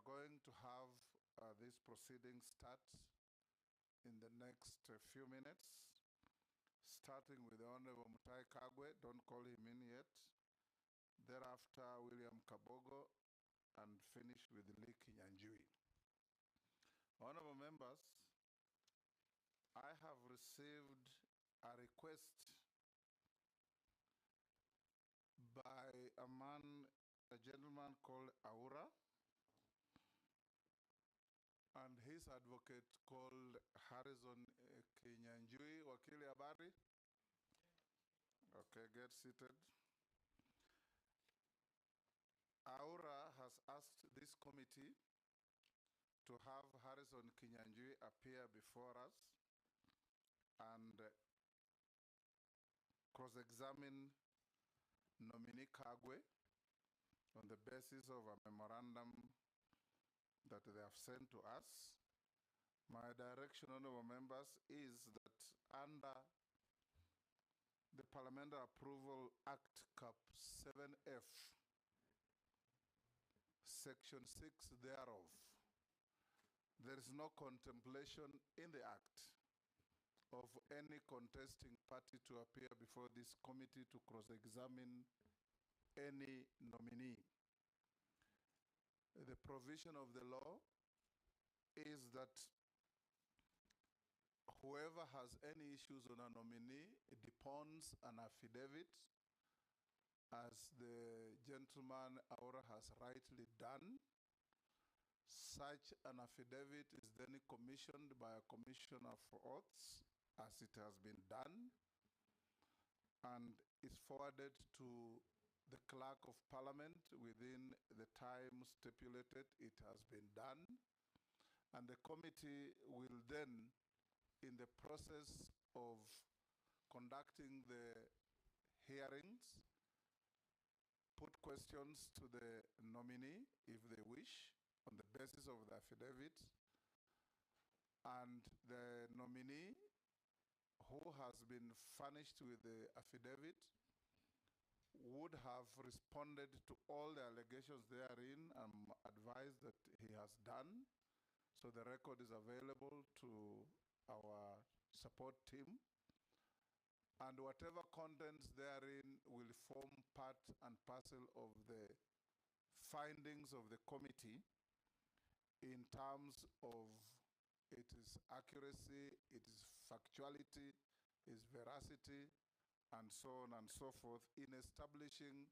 are going to have this proceeding start in the next few minutes, starting with the Honorable Mutahi Kagwe. Don't call him in yet. Thereafter, William Kabogo, and finish with Kinyanjui. Honorable members, I have received a request by a gentleman called Aura, and his advocate called Harrison Kinyanjui. Wakili habari? Okay, get seated. Aura has asked this committee to have Harrison Kinyanjui appear before us and cross-examine Nomiee Kagwe on the basis of a memorandum that they have sent to us. My direction, honorable members, is that under the Parliamentary Approval Act Cap 7F, Section 6 thereof, there is no contemplation in the Act of any contesting party to appear before this committee to cross-examine any nominee. The provision of the law is that whoever has any issues on a nominee deposits an affidavit, as the gentleman Aura has rightly done. Such an affidavit is then commissioned by a commissioner for oaths, as it has been done, and is forwarded to the clerk of parliament within the time stipulated. It has been done, and the committee will then, in the process of conducting the hearings, put questions to the nominee if they wish on the basis of the affidavit, and the nominee who has been furnished with the affidavit would have responded to all the allegations therein and advised that he has done. So the record is available to our support team, and whatever contents therein will form part and parcel of the findings of the committee in terms of its accuracy, its factuality, its veracity, and so on and so forth, in establishing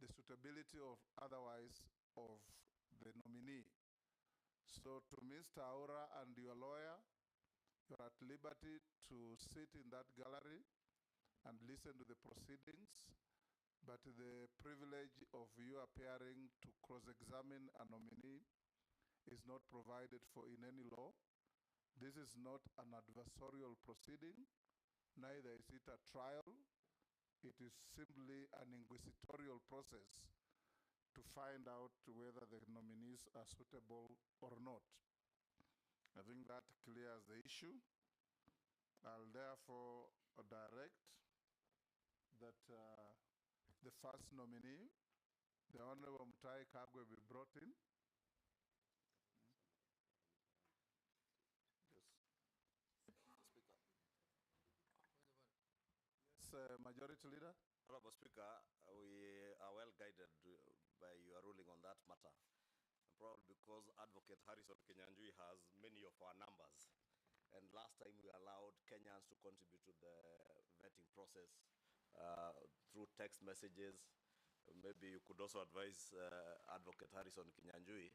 the suitability of otherwise of the nominee. So to Mr. Aura and your lawyer, you're at liberty to sit in that gallery and listen to the proceedings, but the privilege of you appearing to cross-examine a nominee is not provided for in any law. This is not an adversarial proceeding, neither is it a trial. It is simply an inquisitorial process to find out whether the nominees are suitable or not. I think that clears the issue. I'll therefore direct that the first nominee, the Honorable Mutahi Kagwe, be brought in. Yes, Majority Leader. Honorable Speaker, we are well guided by your ruling on that matter. Probably because Advocate Harrison Kinyanjui has many of our numbers. And last time we allowed Kenyans to contribute to the vetting process through text messages. Maybe you could also advise Advocate Harrison Kinyanjui.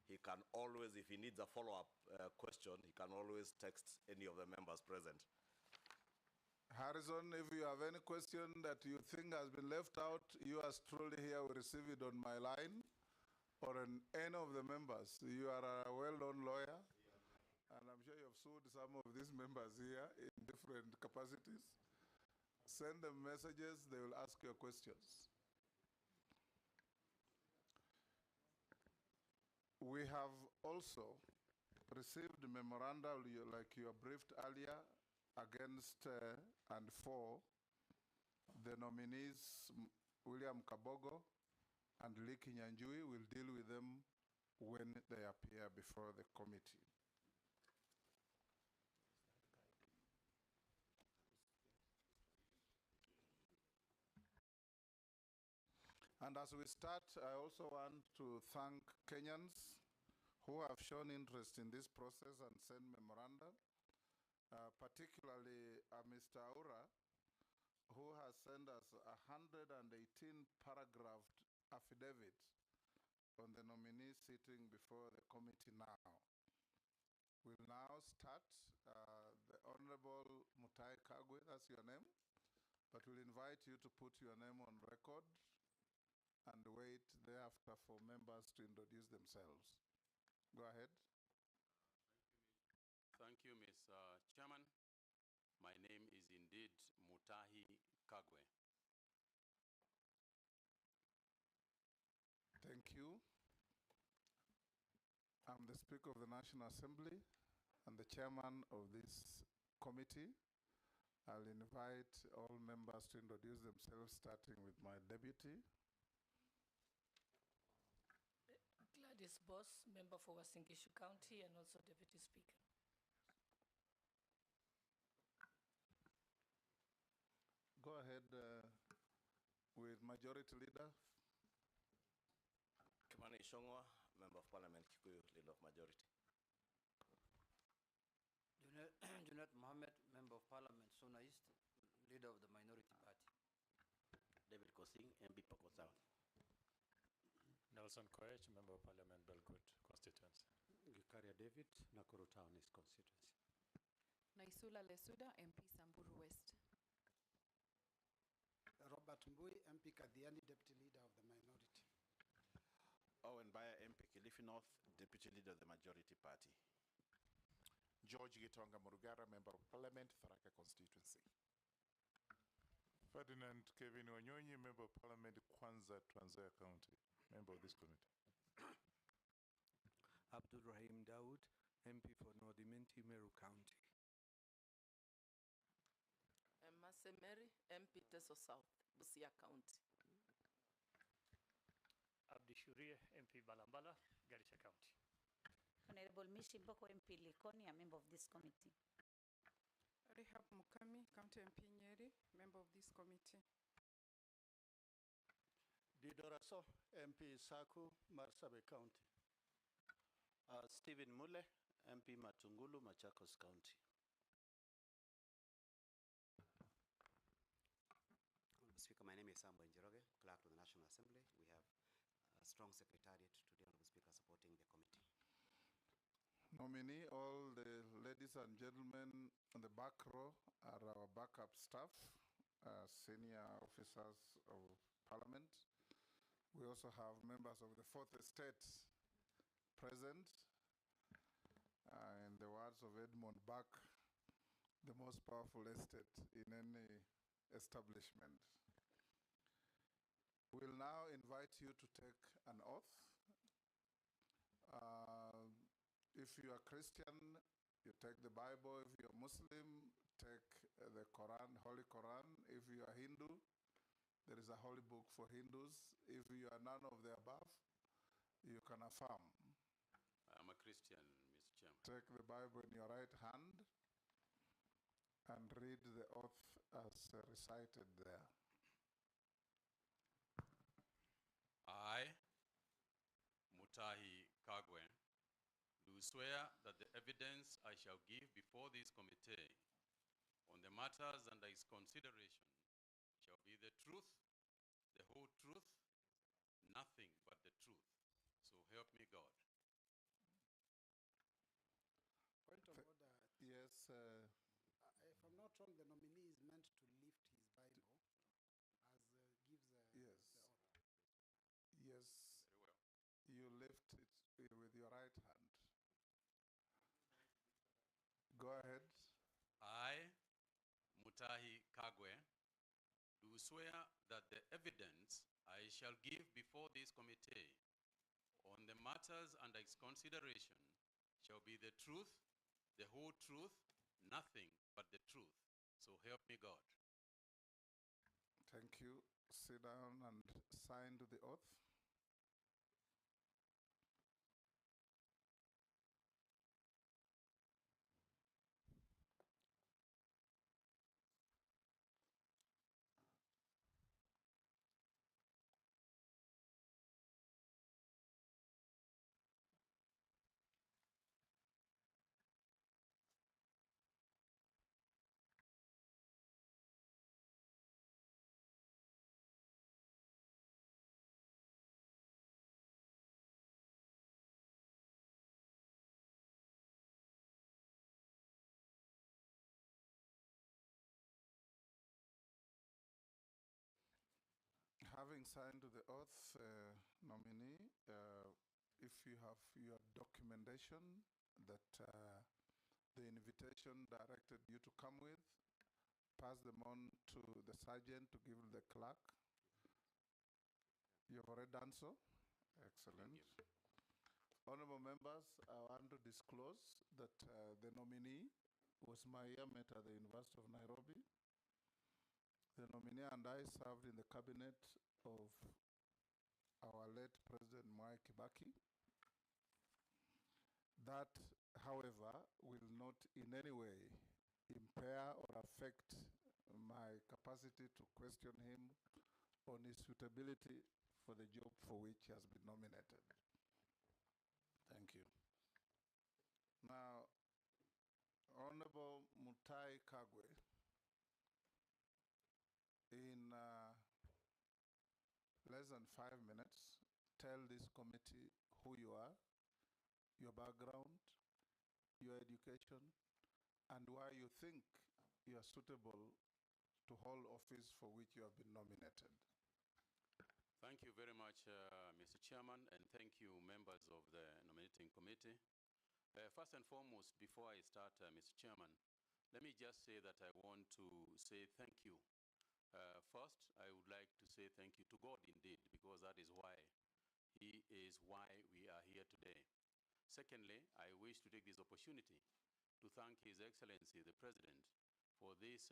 He can always, if he needs a follow-up question, he can always text any of the members present. Harrison, if you have any question that you think has been left out, you are truly here will receive it on my line or on any of the members. You are a well-known lawyer, and I'm sure you have sued some of these members here in different capacities. Send them messages, they will ask your questions. We have also received a memoranda, like you were briefed earlier, against and for the nominees William Kabogo and Kinyanjui. We'll deal with them when they appear before the committee. And as we start, I also want to thank Kenyans who have shown interest in this process and sent memoranda, particularly Mr. Aura, who has sent us a 118-paragraph affidavit on the nominee sitting before the committee now. We'll now start. The Honorable Mutahi Kagwe, that's your name, but we'll invite you to put your name on record and wait thereafter for members to introduce themselves. Go ahead. Thank you, Mr. Chairman. My name is indeed Mutahi Kagwe. Thank you. I'm the Speaker of the National Assembly and the Chairman of this committee. I'll invite all members to introduce themselves, starting with my deputy. Gladys Boss, member for Wasingishu County and also Deputy Speaker. Go ahead with Majority Leader. Kimani Shongwa, Member of Parliament, Kikuyu, Leader of Majority. Junet Mohammed, Member of Parliament, Sona East, Leader of the Minority Party. David Kosing, MP Poko South. Nelson Koech, Member of Parliament, Belgut constituency. Gikaria David, Nakuru Town East constituency. Naisula Lesuda, MP Samburu West. Robert Mbui, MP Kadiani, Deputy Leader of the Minority. Owen Baya, MP Kilifi North, Deputy Leader of the Majority Party. George Gitonga Murugara, Member of Parliament, Tharaka constituency. Ferdinand Kevin Wanyonyi, Member of Parliament, Kwanza, Trans Nzoia County, member of this committee. Abdul Rahim Dawood, MP for Nordimenti, Meru County. Masemeri, MP Teso South, Busia County. Abdi Shurie, MP Balambala, Garissa County. Honorable Mishi Boko, MP Likoni, a member of this committee. Rehab Mukami, County MP Nyeri, member of this committee. Didoraso, MP Saku, Marsabit County. Stephen Mule, MP Matungulu, Machakos County. Speaker, my name is Sambo Njiroge, Clerk to the National Assembly. We have a strong secretariat today, Honorable Speaker, supporting the committee. Nominee, all the ladies and gentlemen on the back row are our backup staff, senior officers of Parliament. We also have members of the Fourth Estate present. In the words of Edmund Burke, the most powerful estate in any establishment. We'll now invite you to take an oath. If you are Christian, you take the Bible. If you're Muslim, take the Quran, Holy Quran. If you are Hindu, there is a holy book for Hindus. If you are none of the above, you can affirm. I'm a Christian, Mr. Chairman. Take the Bible in your right hand and read the oath as recited there. I, Mutahi Kagwe, do swear that the evidence I shall give before this committee on the matters under its consideration shall be the truth, the whole truth, nothing but the truth. So help me God. Point of order. Yes. If I'm not wrong, the nominee is meant to lift his Bible as gives yes. the order. Yes. Very well. You lift it with your right hand. Go ahead. I, Mutahi Kagwe, do swear that the evidence I shall give before this committee on the matters under its consideration shall be the truth, the whole truth, nothing but the truth. So help me God. Thank you. Sit down and sign to the oath. sign to the oath, nominee. If you have your documentation that the invitation directed you to come with, pass them on to the sergeant to give the clerk. You have already done so? Excellent. Honorable members, I want to disclose that the nominee was my yearmate at the University of Nairobi. The nominee and I served in the cabinet of our late President Mwai Kibaki. That, however, will not in any way impair or affect my capacity to question him on his suitability for the job for which he has been nominated. Thank you. Now, Honorable Mutahi Kagwe, in less than 5 minutes, tell this committee who you are, your background, your education, and why you think you are suitable to hold office for which you have been nominated. Thank you very much, Mr. Chairman, and thank you, members of the nominating committee. First and foremost, before I start, Mr. Chairman, let me just say that I want to say thank you. First, I would like to say thank you to God indeed, because that is why He is why we are here today. Secondly, I wish to take this opportunity to thank His Excellency, the President, for this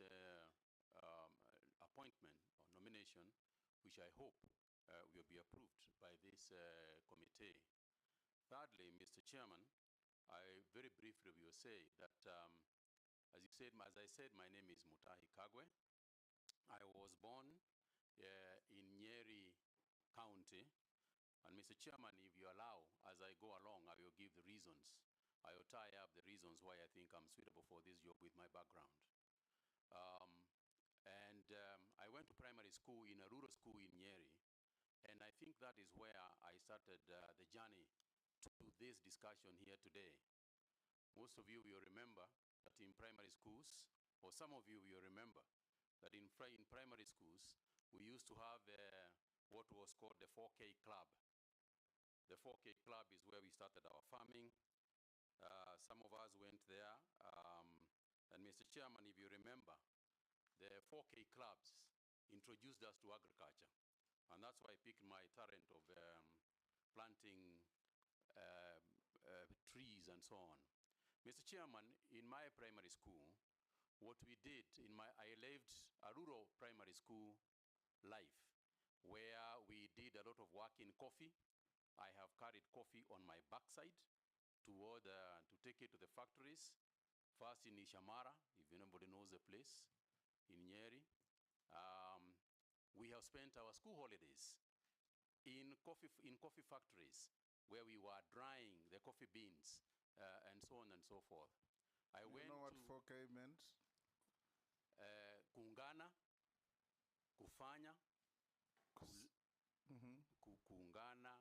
appointment or nomination, which I hope will be approved by this committee. Thirdly, Mr. Chairman, I very briefly will say that, as I said, my name is Mutahi Kagwe. I was born in Nyeri County. And Mr. Chairman, if you allow, as I go along, I will give the reasons. I will tie up the reasons why I think I'm suitable for this job with my background. I went to primary school in a rural school in Nyeri. And I think that is where I started the journey to this discussion here today. Most of you will remember that in primary schools, or some of you will remember that in primary schools, we used to have what was called the 4K club. The 4K club is where we started our farming. Some of us went there. And Mr. Chairman, if you remember, the 4K clubs introduced us to agriculture. And that's why I picked my talent of planting trees and so on. Mr. Chairman, in my primary school, what we did, I lived a rural primary school life where we did a lot of work in coffee. I have carried coffee on my backside to take it to the factories. First in Ishamara, if anybody knows the place, in Nyeri. We have spent our school holidays in coffee factories where we were drying the coffee beans and so on and so forth. You know what 4K meant? Kuungana, kufanya, kuungana,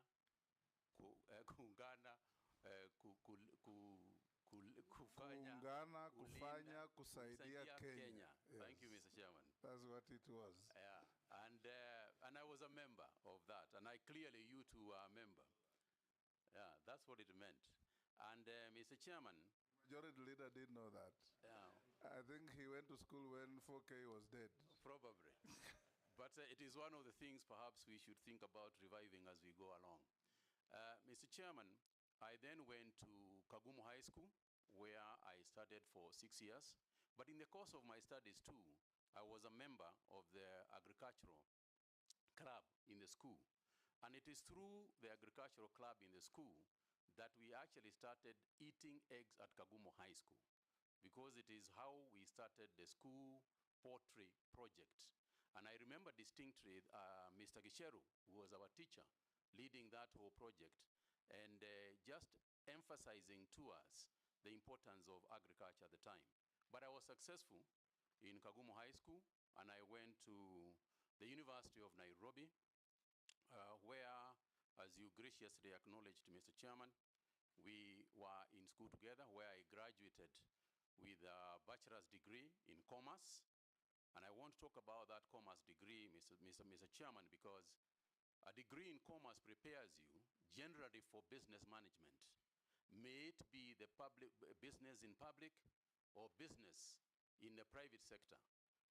kufanya, kusaidia Kenya. Yes. Thank you, Mr. Chairman. That's what it was. Yeah, and I was a member of that, and you two are a member. Yeah, that's what it meant. And Mr. Chairman, Majority Leader didn't know that. Yeah. I think he went to school when 4K was dead. Probably. But it is one of the things perhaps we should think about reviving as we go along. Mr. Chairman, I then went to Kagumo High School, where I studied for 6 years. But in the course of my studies too, I was a member of the agricultural club in the school. And it is through the agricultural club in the school that we actually started eating eggs at Kagumo High School, because it is how we started the school poultry project. And I remember distinctly Mr. Gisheru, who was our teacher, leading that whole project, and just emphasizing to us the importance of agriculture at the time. But I was successful in Kagumo High School, and I went to the University of Nairobi, where, as you graciously acknowledged, Mr. Chairman, we were in school together, where I graduated with a bachelor's degree in commerce. And I want to talk about that commerce degree, Mr. Chairman, because A degree in commerce prepares you generally for business management, may it be the public business in public or business in the private sector.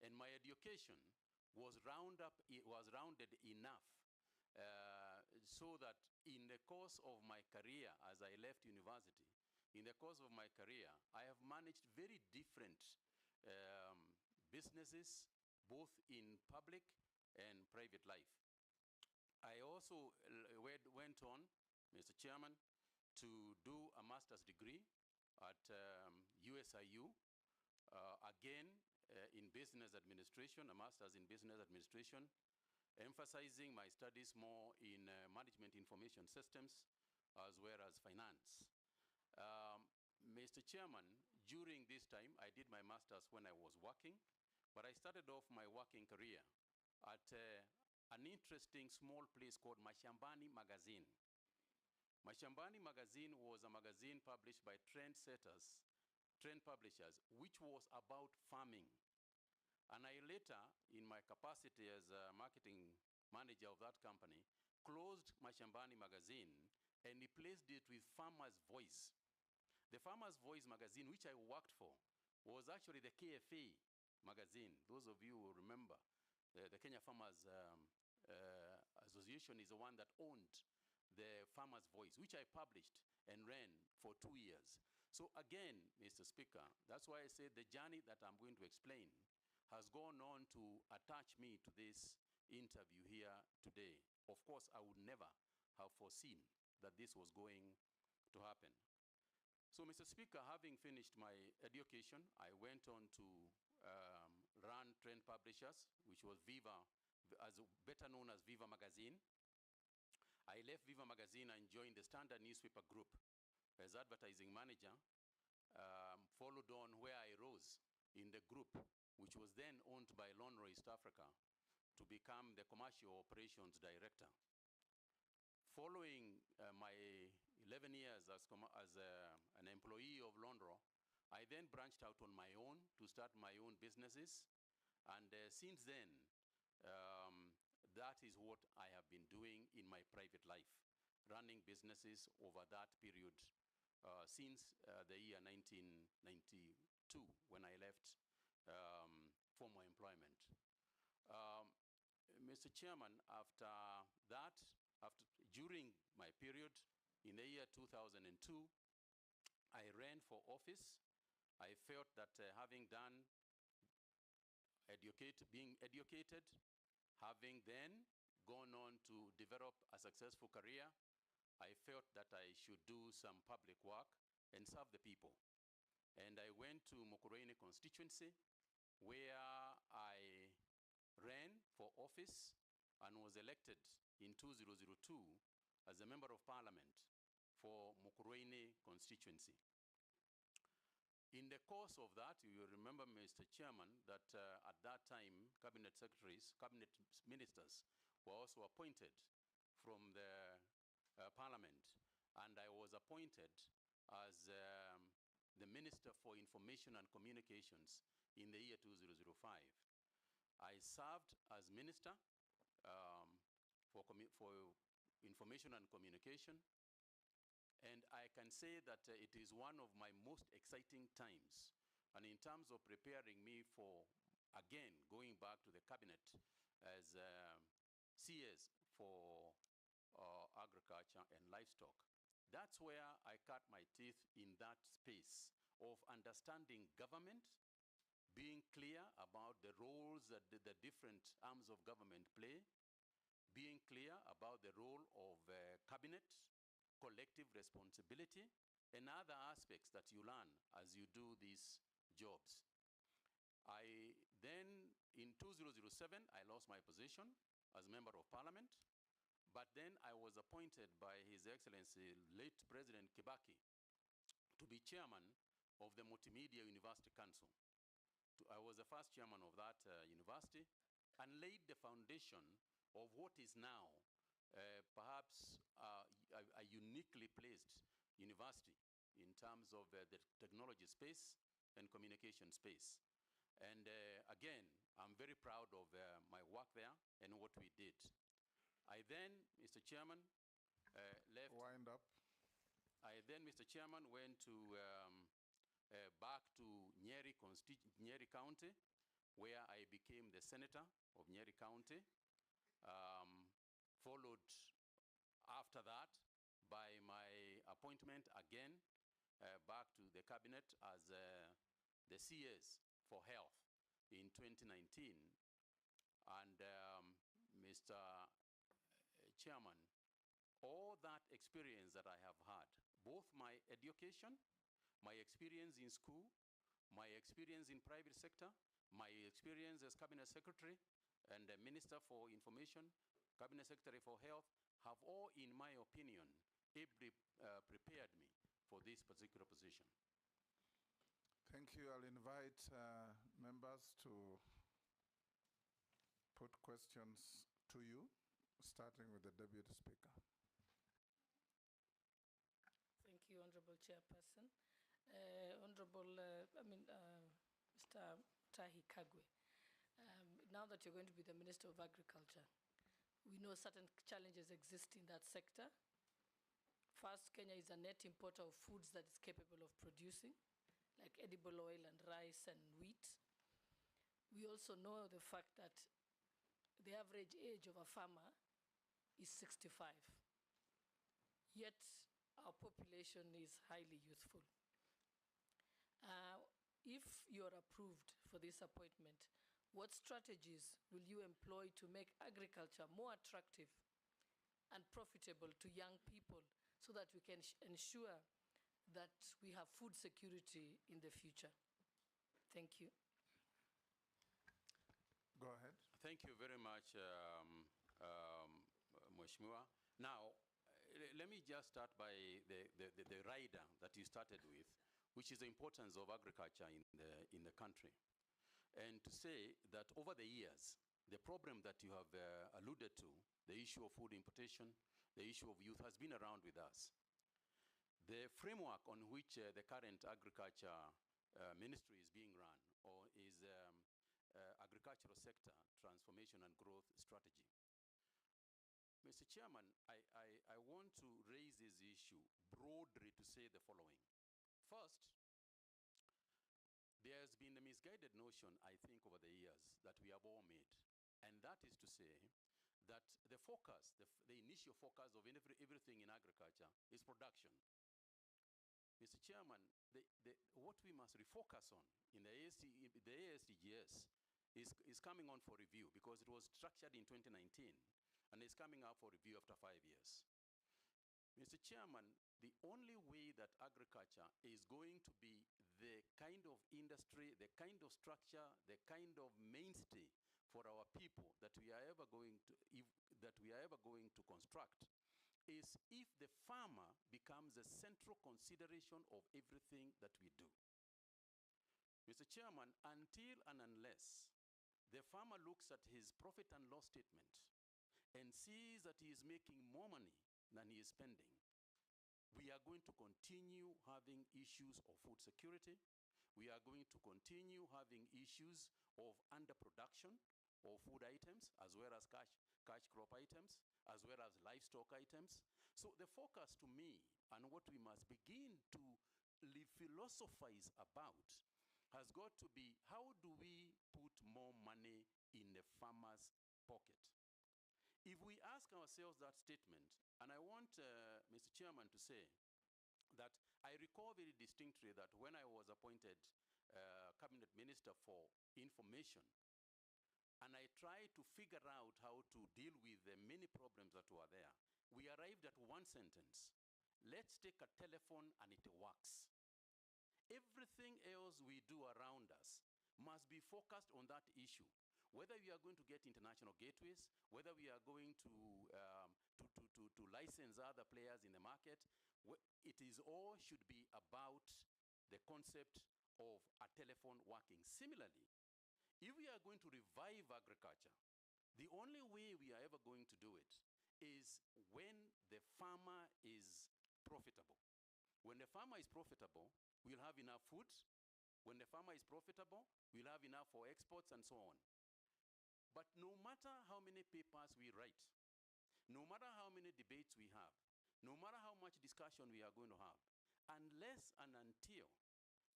And my education was rounded enough so that in the course of my career, as I left university, in the course of my career, I have managed very different businesses, both in public and private life. I also went on, Mr. Chairman, to do a master's degree at USIU, again in business administration, a master's in business administration, emphasizing my studies more in management information systems as well as finance. Mr. Chairman, during this time, I did my master's when I was working, but I started off my working career at an interesting small place called Mashambani Magazine. Mashambani Magazine was a magazine published by trend publishers, which was about farming. And I later, in my capacity as a marketing manager of that company, closed Mashambani Magazine and replaced it with Farmer's Voice. The Farmer's Voice magazine, which I worked for, was actually the KFA magazine. Those of you who remember, the Kenya Farmers Association is the one that owned the Farmer's Voice, which I published and ran for 2 years. So again, Mr. Speaker, that's why I said the journey that I'm going to explain has gone on to attach me to this interview here today. Of course, I would never have foreseen that this was going to happen. So, Mr. Speaker, having finished my education, I went on to run Trend Publishers, which was Viva, better known as Viva Magazine. I left Viva Magazine and joined the Standard Newspaper Group as advertising manager, followed on where I rose in the group, which was then owned by Lonro East Africa, to become the Commercial Operations Director. Following my 11 years as an employee of Lonro, I then branched out on my own to start my own businesses. And since then, that is what I have been doing in my private life, running businesses over that period since the year 1992, when I left former employment. Mr. Chairman, after that, during my period in the year 2002, I ran for office. I felt that having done being educated, having then gone on to develop a successful career, I felt that I should do some public work and serve the people. And I went to Mukurweini constituency, where I ran for office and was elected in 2002 as a member of parliament for Mukurweini constituency. In the course of that, you will remember, Mr. Chairman, that at that time, cabinet secretaries, cabinet ministers were also appointed from the parliament. And I was appointed as the Minister for Information and Communications in the year 2005. I served as Minister for Information and Communication. And I can say that it is one of my most exciting times. And in terms of preparing me for, again, going back to the cabinet as CS for agriculture and livestock, that's where I cut my teeth in that space of understanding government, being clear about the roles that the different arms of government play, being clear about the role of cabinet, collective responsibility, and other aspects that you learn as you do these jobs. I then, in 2007, I lost my position as Member of Parliament, but then I was appointed by His Excellency, late President Kibaki, to be chairman of the Multimedia University Council. I was the first chairman of that university and laid the foundation of what is now perhaps a uniquely placed university in terms of the technology space and communication space. And again, I'm very proud of my work there and what we did. I then, Mr. Chairman, left. Wind up. I then, Mr. Chairman, went to back to Nyeri County, where I became the senator of Nyeri County. Followed after that by my appointment again back to the cabinet as the CS for health in 2019. And Mr. Chairman, all that experience that I have had, both my education, my experience in school, my experience in private sector, my experience as cabinet secretary and minister for information, cabinet secretary for health, have all, in my opinion, ably prepared me for this particular position. Thank you. I'll invite members to put questions to you, starting with the Deputy Speaker. Thank you, Honorable Chairperson. Mr. Mutahi Kagwe, now that you're going to be the Minister of Agriculture, we know certain challenges exist in that sector. First, Kenya is a net importer of foods that is capable of producing, like edible oil and rice and wheat. We also know the fact that the average age of a farmer is 65. Yet, our population is highly youthful. If you're approved for this appointment, what strategies will you employ to make agriculture more attractive and profitable to young people so that we can ensure that we have food security in the future? Thank you. Go ahead. Thank you very much, Mheshimiwa. Now, let me just start by the rider that you started with, which is the importance of agriculture in the country. And to say that over the years, the problem that you have alluded to, the issue of food importation, the issue of youth, has been around with us. The framework on which the current agriculture ministry is being run, or is agricultural sector transformation and growth strategy. Mr. Chairman, I want to raise this issue broadly to say the following. First, there's been a misguided notion, I think, over the years that we have all made. And that is to say that the focus, the initial focus of everything in agriculture is production. Mr. Chairman, what we must refocus on in the ASDGS is coming on for review, because it was structured in 2019 and is coming up for review after 5 years. Mr. Chairman, the only way that agriculture is going to be the kind of industry, the kind of structure, the kind of mainstay for our people that we are ever going to construct is if the farmer becomes the central consideration of everything that we do. Mr. Chairman, until and unless the farmer looks at his profit and loss statement and sees that he is making more money than he is spending, we are going to continue having issues of food security. We are going to continue having issues of underproduction of food items, as well as cash crop items, as well as livestock items. So the focus to me, and what we must begin to philosophize about, has got to be, how do we put more money in the farmer's pocket? If we ask ourselves that statement, and I want, Mr. Chairman, to say that I recall very distinctly that when I was appointed Cabinet Minister for Information, and I tried to figure out how to deal with the many problems that were there, we arrived at one sentence: let's take a telephone and it works. Everything else we do around us must be focused on that issue. Whether we are going to get international gateways, whether we are going to license other players in the market, it is all should be about the concept of a telephone working. Similarly, if we are going to revive agriculture, the only way we are ever going to do it is when the farmer is profitable. When the farmer is profitable, we'll have enough food. When the farmer is profitable, we'll have enough for exports and so on. But no matter how many papers we write, no matter how many debates we have, no matter how much discussion we are going to have, unless and until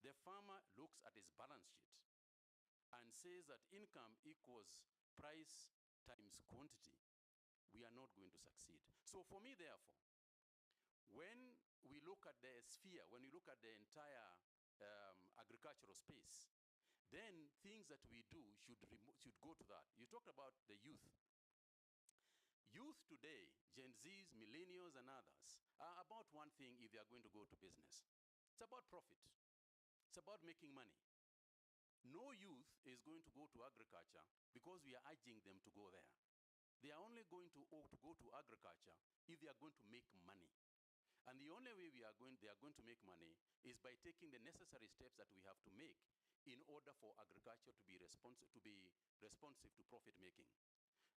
the farmer looks at his balance sheet and says that income equals price times quantity, we are not going to succeed. So for me, therefore, when we look at the sphere, when we look at the entire agricultural space, then things that we do should go to that. You talked about the youth. Youth today, Gen Zs, millennials, and others, are about one thing if they are going to go to business. It's about profit. It's about making money. No youth is going to go to agriculture because we are urging them to go there. They are only going to go to agriculture if they are going to make money. And the only way they are going to make money is by taking the necessary steps that we have to make in order for agriculture to be responsive to profit making.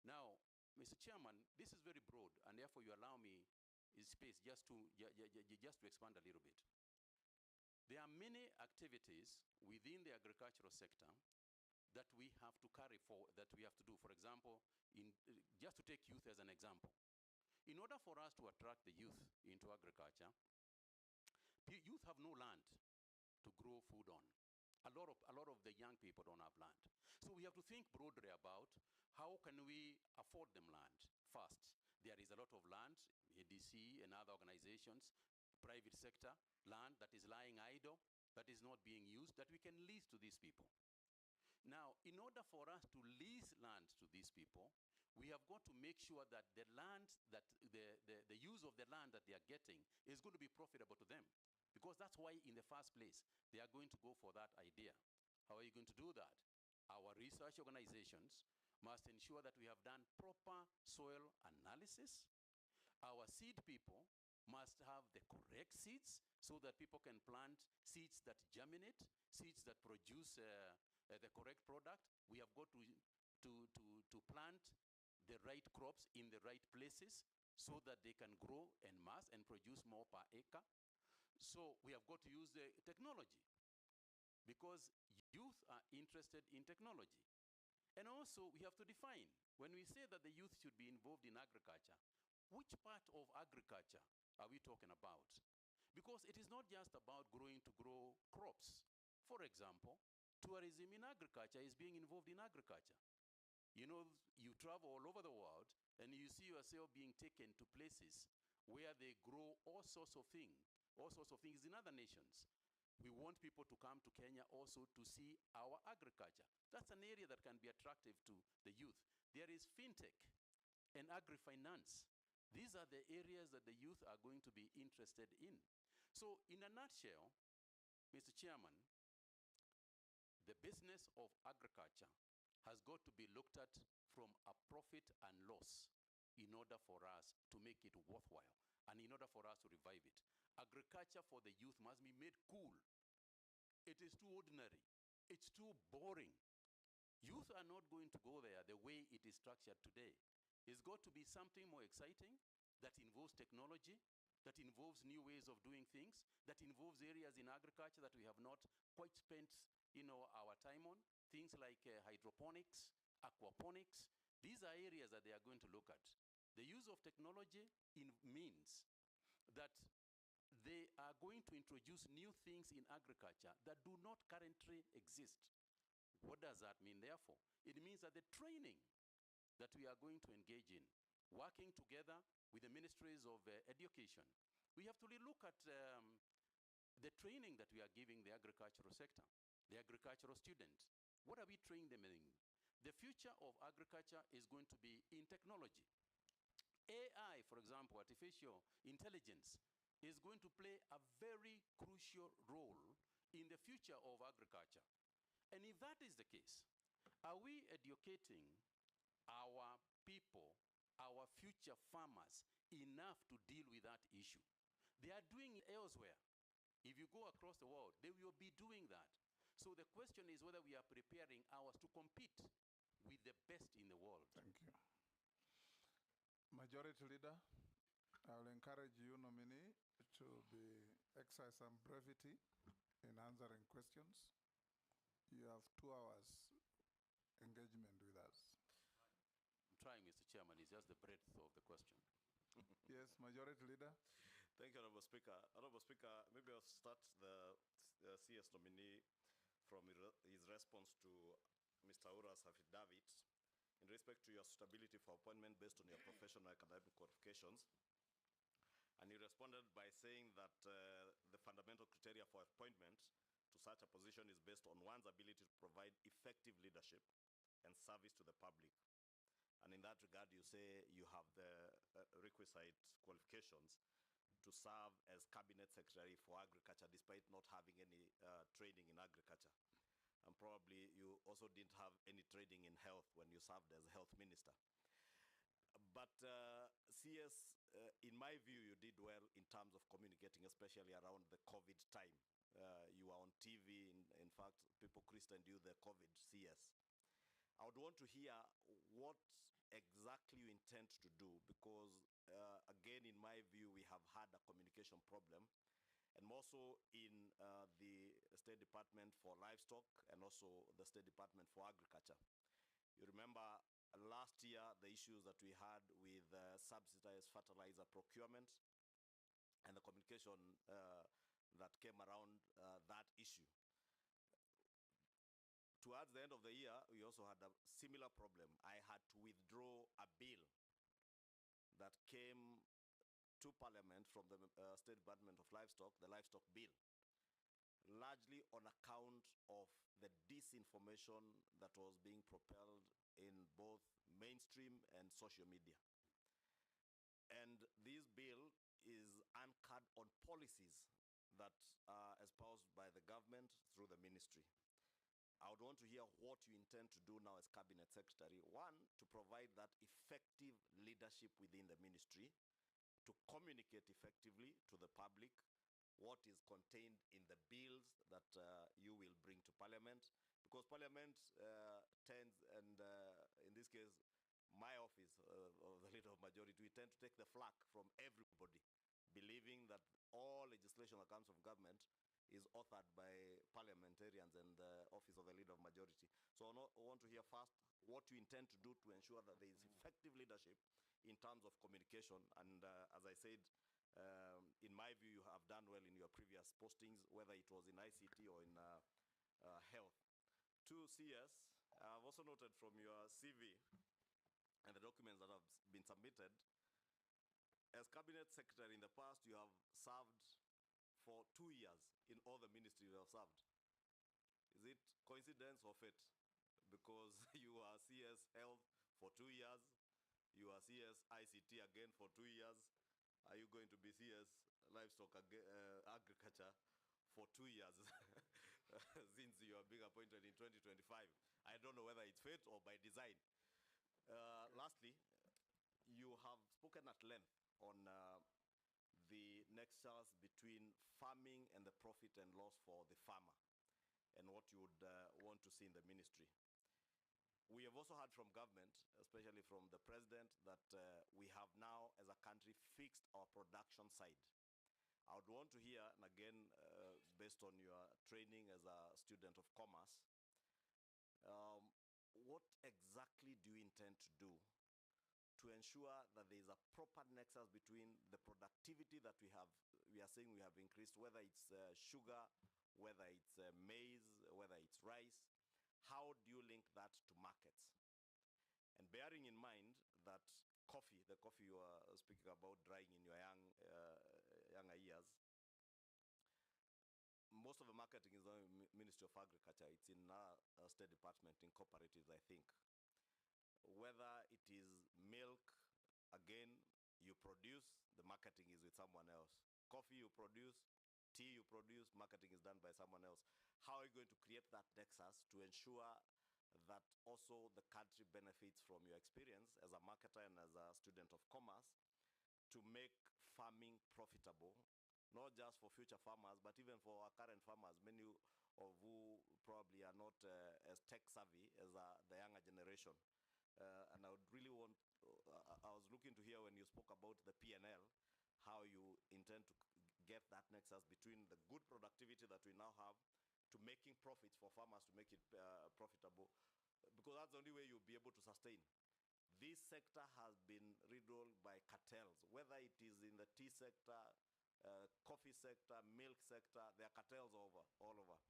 Now, Mr. Chairman, this is very broad, and therefore you allow me space just to expand a little bit. There are many activities within the agricultural sector that we have to carry forward, that we have to do. For example, just to take youth as an example. In order for us to attract the youth into agriculture, youth have no land to grow food on. A lot of the young people don't have land. So we have to think broadly about how can we afford them land. First, there is a lot of land, ADC and other organizations, private sector, land that is lying idle, that is not being used, that we can lease to these people. Now, in order for us to lease land to these people, we have got to make sure that the land, that the use of the land that they are getting is going to be profitable to them. Because that's why in the first place, they are going to go for that idea. How are you going to do that? Our research organizations must ensure that we have done proper soil analysis. Our seed people must have the correct seeds so that people can plant seeds that germinate, seeds that produce the correct product. We have got to plant the right crops in the right places so that they can grow en masse and produce more per acre. So we have got to use the technology because youth are interested in technology. And also we have to define, when we say that the youth should be involved in agriculture, which part of agriculture are we talking about? Because it is not just about growing to grow crops. For example, tourism in agriculture is being involved in agriculture. You know, you travel all over the world and you see yourself being taken to places where they grow all sorts of things in other nations. We want people to come to Kenya also to see our agriculture. That's an area that can be attractive to the youth. There is fintech and agri-finance. These are the areas that the youth are going to be interested in. So in a nutshell, Mr. Chairman, the business of agriculture has got to be looked at from a profit and loss in order for us to make it worthwhile and in order for us to revive it. Agriculture for the youth must be made cool. It is too ordinary. It's too boring. Youth are not going to go there the way it is structured today. It's got to be something more exciting that involves technology, that involves new ways of doing things, that involves areas in agriculture that we have not quite spent our time on. Things like hydroponics, aquaponics. These are areas that they are going to look at. The use of technology means that they are going to introduce new things in agriculture that do not currently exist. What does that mean, therefore? It means that the training that we are going to engage in, working together with the ministries of education, we have to look at the training that we are giving the agricultural sector, the agricultural student. What are we training them in? The future of agriculture is going to be in technology. AI, for example, artificial intelligence, is going to play a very crucial role in the future of agriculture. And if that is the case, are we educating our people, our future farmers, enough to deal with that issue? They are doing it elsewhere. If you go across the world, they will be doing that. So the question is whether we are preparing ours to compete with the best in the world. Thank you. Majority Leader, I will encourage you, Nomiee, to exercise some brevity in answering questions. You have 2 hours engagement with us. trying, Mr. Chairman, is just the breadth of the question. Yes, Majority Leader. Thank you, Honorable Speaker. Honorable Speaker, maybe I'll start the CS nominee from his response to Mr. Uhuru'S affidavit in respect to your suitability for appointment based on your professional academic qualifications. And he responded by saying that the fundamental criteria for appointment to such a position is based on one's ability to provide effective leadership and service to the public. And in that regard, you say you have the requisite qualifications to serve as Cabinet Secretary for Agriculture despite not having any training in agriculture. And probably you also didn't have any training in health when you served as Health Minister. But CS, in my view, you did well in terms of communicating, especially around the COVID time. You were on TV. In fact, people christened you the COVID CS. I would want to hear what exactly you intend to do because, again, in my view, we have had a communication problem. And more so in the State Department for Livestock and also the State Department for Agriculture. You remember last year the issues that we had with subsidized fertilizer procurement and the communication that came around that issue. Towards the end of the year, we also had a similar problem. I had to withdraw a bill that came to Parliament from the State Department of Livestock, the Livestock Bill, largely on account of the disinformation that was being propelled in both mainstream and social media. And this bill is anchored on policies that are espoused by the government through the ministry. I would want to hear what you intend to do now as Cabinet Secretary. One, to provide that effective leadership within the ministry, to communicate effectively to the public what is contained in the bills that you will bring to Parliament. Because Parliament tends, and in this case, my office of the Leader of Majority, we tend to take the flak from everybody, believing that all legislation that comes from government is authored by parliamentarians and the office of the Leader of Majority. So I want to hear first what you intend to do to ensure that there is effective leadership in terms of communication. And as I said, in my view, you have done well in your previous postings, whether it was in ICT or in health. To CS, I've also noted from your CV and the documents that have been submitted, as Cabinet Secretary in the past, you have served for 2 years in all the ministries you have served. Is it coincidence or fate? Because you are CS Health for 2 years, you are CS ICT again for 2 years. Are you going to be CS Livestock Agriculture for 2 years since you are being appointed in 2025? I don't know whether it's fate or by design. Lastly, you have spoken at length on the nexus between farming and the profit and loss for the farmer and what you would want to see in the ministry. We have also heard from government, especially from the president, that we have now as a country fixed our production side. I would want to hear, and again, based on your training as a student of commerce, what exactly do you intend to do to ensure that there is a proper nexus between the productivity that we are saying we have increased, whether it's sugar, whether it's maize, whether it's rice. How do you link that to markets? And bearing in mind that coffee, the coffee you are speaking about drying in your younger years, most of the marketing is done in Ministry of Agriculture. It's in our State Department, in cooperatives, I think. Whether it is milk, again, you produce, the marketing is with someone else. Coffee you produce, tea you produce, marketing is done by someone else. How are you going to create that nexus to ensure that also the country benefits from your experience as a marketer and as a student of commerce to make farming profitable, not just for future farmers, but even for our current farmers, many of who probably are not as tech savvy as the younger generation. And I would really want, I was looking to hear when you spoke about the P&L, how you intend to get that nexus between the good productivity that we now have to making profits for farmers to make it profitable, because that's the only way you'll be able to sustain this sector has been riddled by cartels, whether it is in the tea sector, coffee sector, milk sector, there are cartels all over.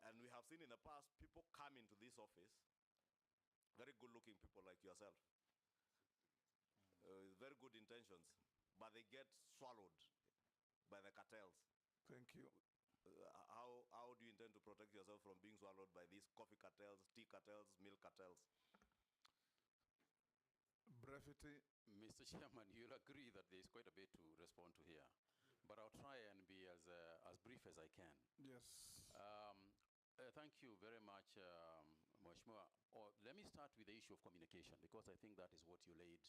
And we have seen in the past people come into this office, very good looking people like yourself, very good intentions, but they get swallowed by the cartels. Thank you. How do you intend to protect yourself from being swallowed by these coffee cartels, tea cartels, milk cartels? Brevity. Mr. Chairman, you'll agree that there is quite a bit to respond to here, but I'll try and be as brief as I can. Yes. Thank you very much, Mheshimiwa. Let me start with the issue of communication, because I think that is what you laid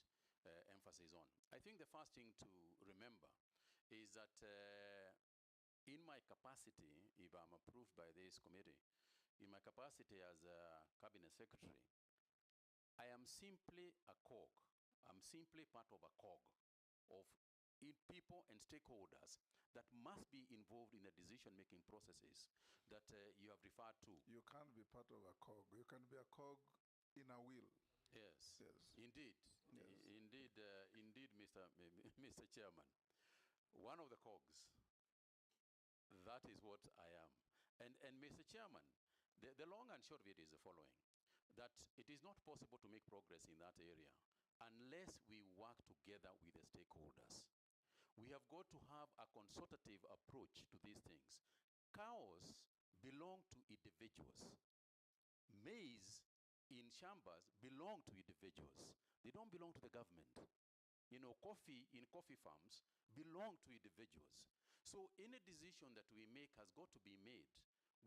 emphasis on. I think the first thing to remember is that in my capacity, if I'm approved by this committee, in my capacity as a cabinet secretary, I am simply a cog. I'm simply part of a cog of people and stakeholders that must be involved in the decision-making processes that you have referred to. You can't be part of a cog. You can be a cog in a wheel. Yes. Yes. Indeed. Yes. Indeed, Mr. Chairman. One of the cogs. That is what I am. And Mr. Chairman, the long and short of it is the following, that it is not possible to make progress in that area unless we work together with the stakeholders. We have got to have a consultative approach to these things. Cows belong to individuals. Maize in chambers belong to individuals. They don't belong to the government. Coffee in coffee farms belong to individuals. So any decision that we make has got to be made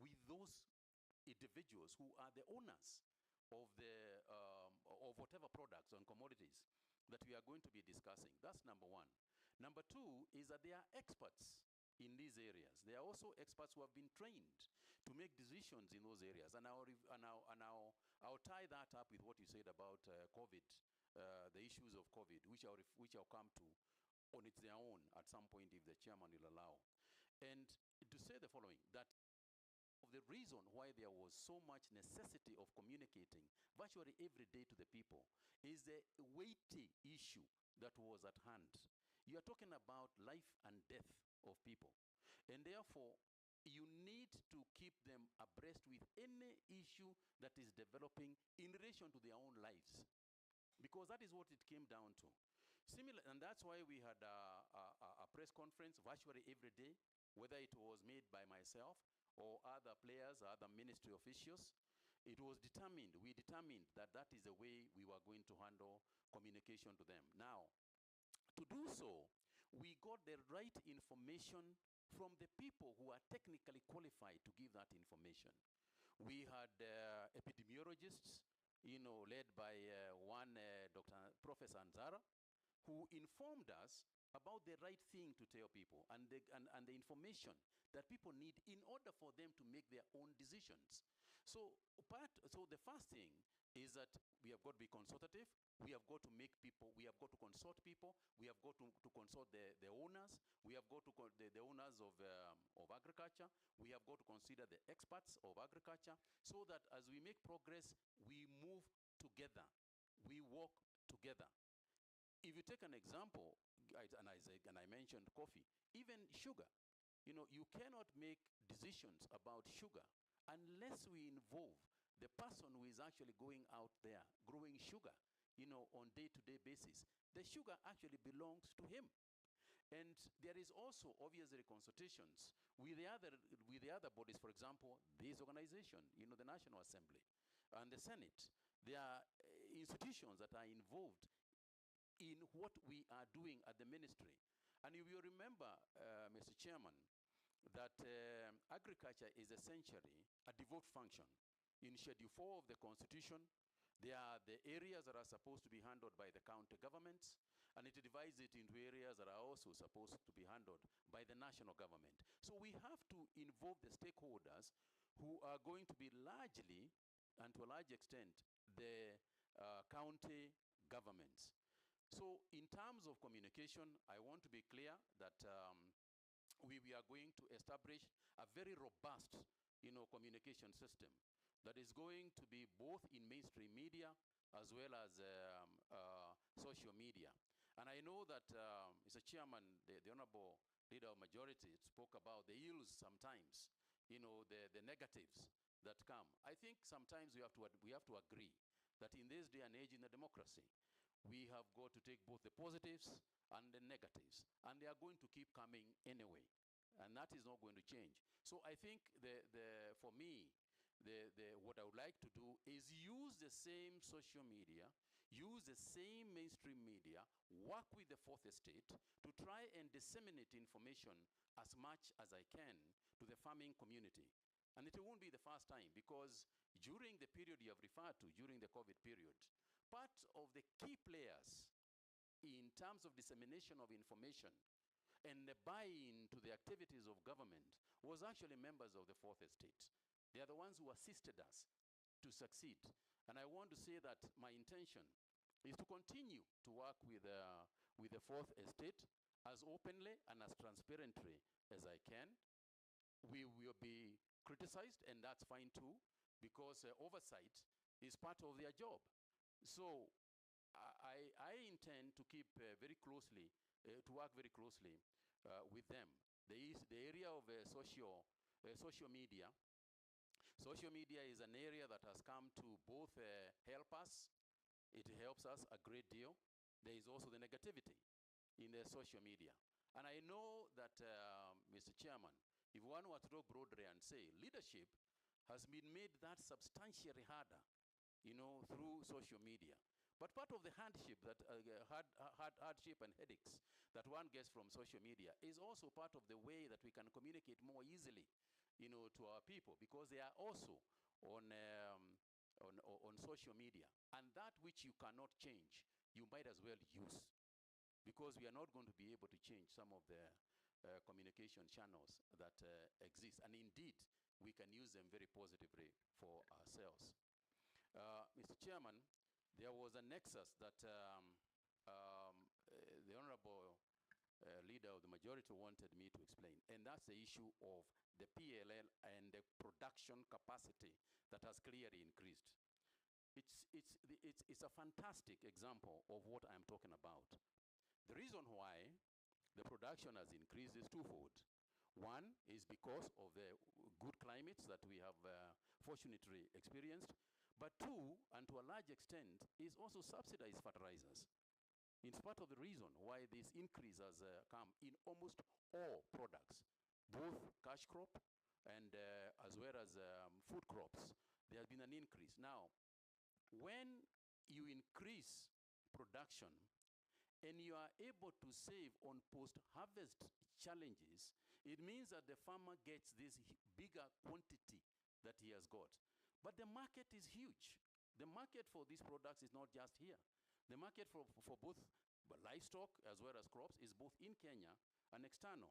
with those individuals who are the owners of of whatever products and commodities that we are going to be discussing. That's number one. Number two is that they are experts in these areas. They are also experts who have been trained to make decisions in those areas. And I'll tie that up with what you said about COVID, the issues of COVID, which I'll come to on its own at some point if the chairman will allow. And to say the following, that the reason why there was so much necessity of communicating virtually every day to the people is the weighty issue that was at hand. You are talking about life and death of people. And therefore, you need to keep them abreast with any issue that is developing in relation to their own lives. Because that is what it came down to. Similar, and that's why we had a press conference virtually every day, whether it was made by myself or other players, other ministry officials. It was determined, we determined that that is the way we were going to handle communication to them. Now, to do so, we got the right information from the people who are technically qualified to give that information. We had epidemiologists, led by one Professor Anzara, who informed us about the right thing to tell people and the information that people need in order for them to make their own decisions. So the first thing is that we have got to be consultative. We have got to make people, we have got to consult people. We have got to consult the owners. We have got to the owners of agriculture. We have got to consider the experts of agriculture so that as we make progress, we move together. We work together. If you take an example, and I mentioned coffee, even sugar. You cannot make decisions about sugar unless we involve the person who is actually going out there growing sugar, on day-to-day basis. The sugar actually belongs to him. And there is also obviously consultations with the other bodies, for example, this organization, the National Assembly and the Senate. There are institutions that are involved in what we are doing at the ministry. And if you remember, Mr. Chairman, that agriculture is essentially a devolved function. In Schedule 4 of the Constitution, there are the areas that are supposed to be handled by the county governments, and it divides it into areas that are also supposed to be handled by the national government. So we have to involve the stakeholders who are going to be largely, and to a large extent, the county governments. So in terms of communication, I want to be clear that we are going to establish a very robust, communication system that is going to be both in mainstream media as well as social media. And I know that Mr. Chairman, the Honorable Leader of Majority spoke about the ills sometimes, the negatives that come. I think sometimes we have to agree that in this day and age in the democracy, we have got to take both the positives and the negatives, and they are going to keep coming anyway, and that is not going to change. So I think for me, what I would like to do is use the same social media, use the same mainstream media, work with the fourth estate to try and disseminate information as much as I can to the farming community. And it won't be the first time, because during the period you have referred to, during the COVID period, part of the key players in terms of dissemination of information and the buy-in to the activities of government was actually members of the fourth estate. They are the ones who assisted us to succeed. And I want to say that my intention is to continue to work with the fourth estate as openly and as transparently as I can. We will be criticized, and that's fine too, because oversight is part of their job. So I intend to keep very closely, to work very closely with them. The area of social media. Social media is an area that has come to both help us. It helps us a great deal. There is also the negativity in the social media. And I know that, Mr. Chairman, if one were to talk broadly and say leadership has been made that substantially harder, through social media. But part of the hardship and headaches that one gets from social media is also part of the way that we can communicate more easily, to our people, because they are also on social media. And that which you cannot change, you might as well use, because we are not going to be able to change some of the communication channels that exist. And indeed, we can use them very positively for ourselves. Mr. Chairman, there was a nexus that the Honorable Leader of the Majority wanted me to explain, and that's the issue of the PLL and the production capacity that has clearly increased. It's a fantastic example of what I'm talking about. The reason why the production has increased is twofold. One is because of the good climates that we have fortunately experienced. But two, and to a large extent, is also subsidized fertilizers. It's part of the reason why this increase has come in almost all products, both cash crop and as well as food crops. There has been an increase. Now, when you increase production and you are able to save on post-harvest challenges, it means that the farmer gets this bigger quantity that he has got. But the market is huge. The market for these products is not just here. The market for both livestock as well as crops is both in Kenya and external.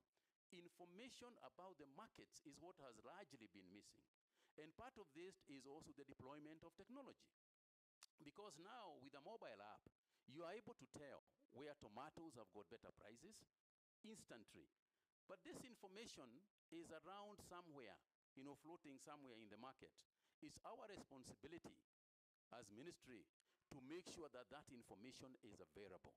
Information about the markets is what has largely been missing. And part of this is also the deployment of technology. Because now, with a mobile app, you are able to tell where tomatoes have got better prices instantly. But this information is around somewhere, floating somewhere in the market. It's our responsibility as ministry to make sure that that information is available.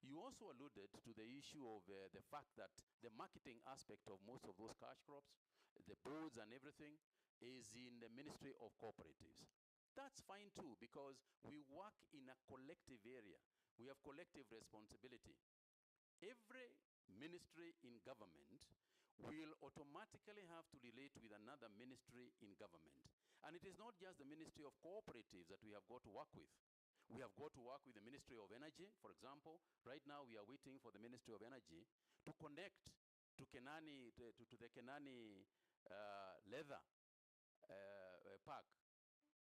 You also alluded to the issue of the fact that the marketing aspect of most of those cash crops, the boards and everything, is in the Ministry of Cooperatives. That's fine too, because we work in a collective area. We have collective responsibility. Every ministry in government will automatically have to relate with another ministry in government. And it is not just the Ministry of Cooperatives that we have got to work with. We have got to work with the Ministry of Energy, for example. Right now we are waiting for the Ministry of Energy to connect to Kenani, to the Kenani leather park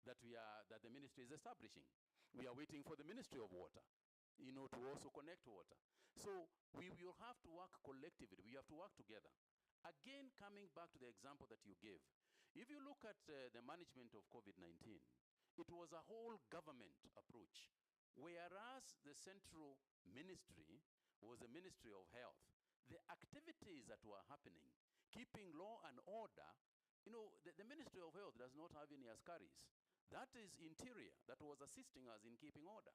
that the ministry is establishing. We are waiting for the Ministry of Water, to also connect water. So we will have to work collectively. We have to work together. Again, coming back to the example that you gave, if you look at the management of COVID-19, it was a whole government approach, whereas the central ministry was the Ministry of Health. The activities that were happening, keeping law and order, the Ministry of Health does not have any askaris. That is interior that was assisting us in keeping order.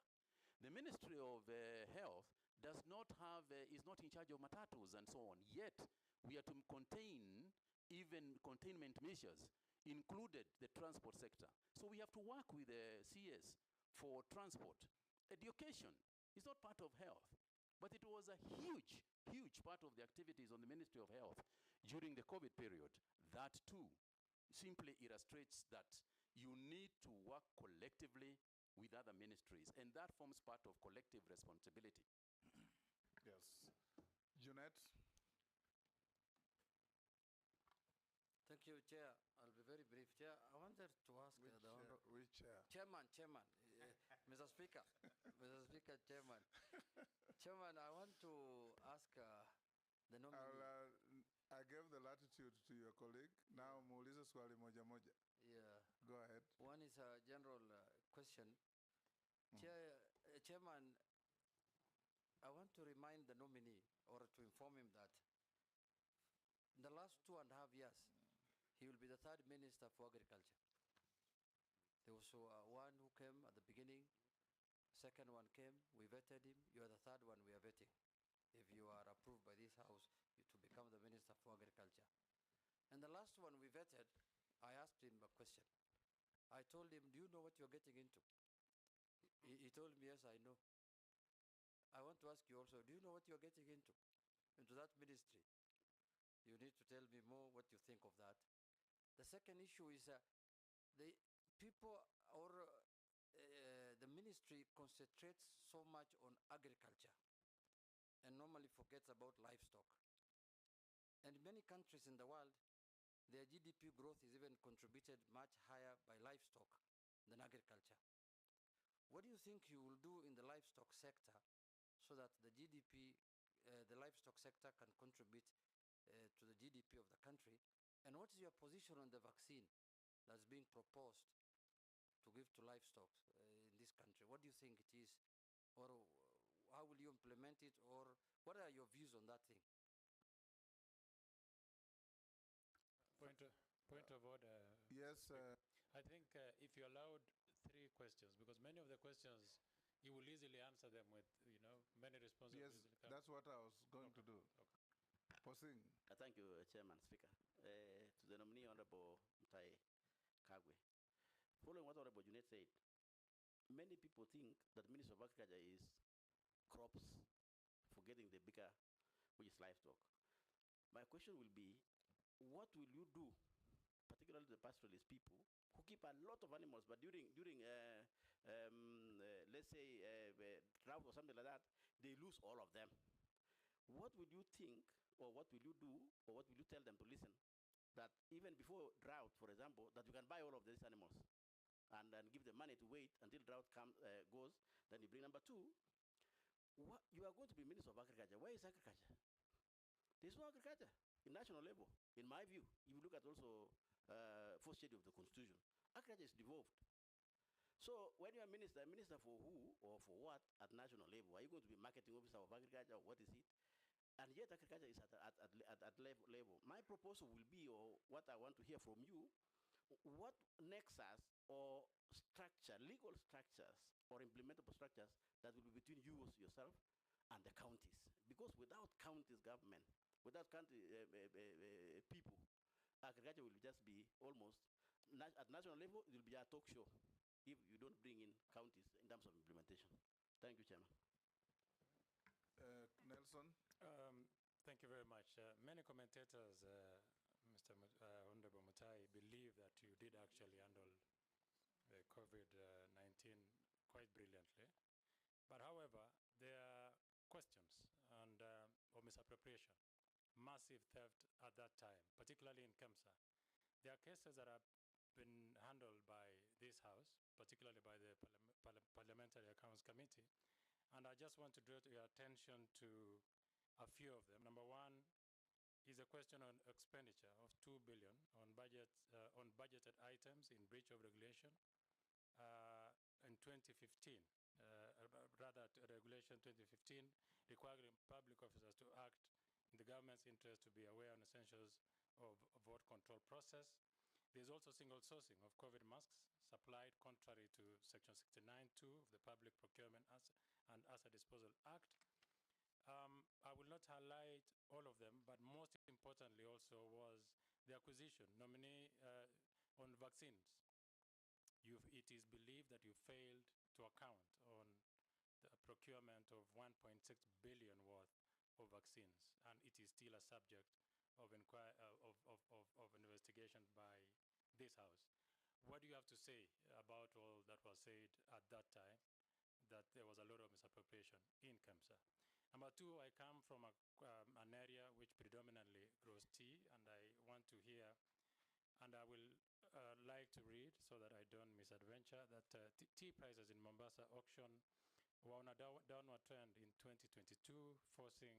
The Ministry of Health does not have, is not in charge of matatus and so on. Yet, we are to contain even containment measures, included the transport sector. So we have to work with the CS for transport. Education is not part of health, but it was a huge, huge part of the activities on the Ministry of Health during the COVID period. That too simply illustrates that you need to work collectively with other ministries, and that forms part of collective responsibility. Yes. Junet? Thank you, Chair. I'll be very brief. Chair, I wanted to ask the honorable... Which chair? Chairman, Mr. Speaker, Mr. Speaker, Chairman. Chairman, I want to ask the nominee... I gave the latitude to your colleague. Now, muulize swali moja moja. Yeah. Go ahead. One is a general question. Chairman, I want to remind the nominee or to inform him that in the last 2.5 years, he will be the third Minister for Agriculture. There was one who came at the beginning, second one came, we vetted him, you are the third one we are vetting. If you are approved by this House to become the Minister for Agriculture. And the last one we vetted, I asked him a question. I told him, do you know what you're getting into? He told me, yes, I know. I want to ask you also, do you know what you're getting into that ministry? You need to tell me more what you think of that. The second issue is the people or the ministry concentrates so much on agriculture and normally forgets about livestock. And in many countries in the world, their GDP growth is even contributed much higher by livestock than agriculture. What do you think you will do in the livestock sector so that the GDP, the livestock sector can contribute to the GDP of the country? And what is your position on the vaccine that's being proposed to give to livestock in this country? What do you think it is? Or how will you implement it? Or what are your views on that thing? Point of order. Yes. I think if you allowed 3 questions, because many of the questions, you will easily answer them with, many responses. Yes, that's what I was going to do. Posing. Thank you, Chairman, Speaker. To the nominee, Honorable Mutahi Kagwe. Following what Honorable Junet said, many people think that the Ministry of Agriculture is crops, forgetting the bigger, which is livestock. My question will be, what will you do, particularly the pastoralist people, who keep a lot of animals, but during let's say, drought or something like that, they lose all of them. What would you think, or what will you do, or what will you tell them to listen, that even before drought, for example, that you can buy all of these animals and give them money to wait until drought goes, then you bring number 2. You are going to be Minister of Agriculture. Where is agriculture? There's no agriculture in national level. In my view, if you look at also first schedule of the Constitution, agriculture is devolved. So when you are minister for who or for what at national level? Are you going to be marketing officer of agriculture? What is it? And yet agriculture is at level. My proposal will be, or what I want to hear from you, what nexus or structure, legal structures or implementable structures that will be between you yourself and the counties. Because without counties government, without country people, agriculture will just be almost, at national level, it will be a talk show if you don't bring in counties in terms of implementation. Thank you, Chairman. Nelson? Thank you very much. Many commentators, Honorable Mutahi, believe that you did actually handle the COVID-19 quite brilliantly. But however, there are questions and or misappropriation, massive theft at that time, particularly in Kemsa. There are cases that have been handled by this House, particularly by the Parliamentary Accounts Committee. And I just want to draw your attention to a few of them. Number 1 is a question on expenditure of 2 billion on budgeted items in breach of regulation in 2015. Rather, Regulation 2015 requiring public officers to act in the government's interest to be aware on essentials of vote control process. There's also single sourcing of COVID masks supplied contrary to Section 69(2) of the Public Procurement and Asset Disposal Act. I will not highlight all of them, but most importantly also was the acquisition, Nomiee, on vaccines. It is believed that you failed to account on the procurement of 1.6 billion worth of vaccines, and it is still a subject of investigation by this House. What do you have to say about all that was said at that time, that there was a lot of misappropriation in KEMSA? Number two, I come from an area which predominantly grows tea, and I want to hear, and I will like to read so that I don't misadventure, that tea prices in Mombasa auction were on a downward trend in 2022, forcing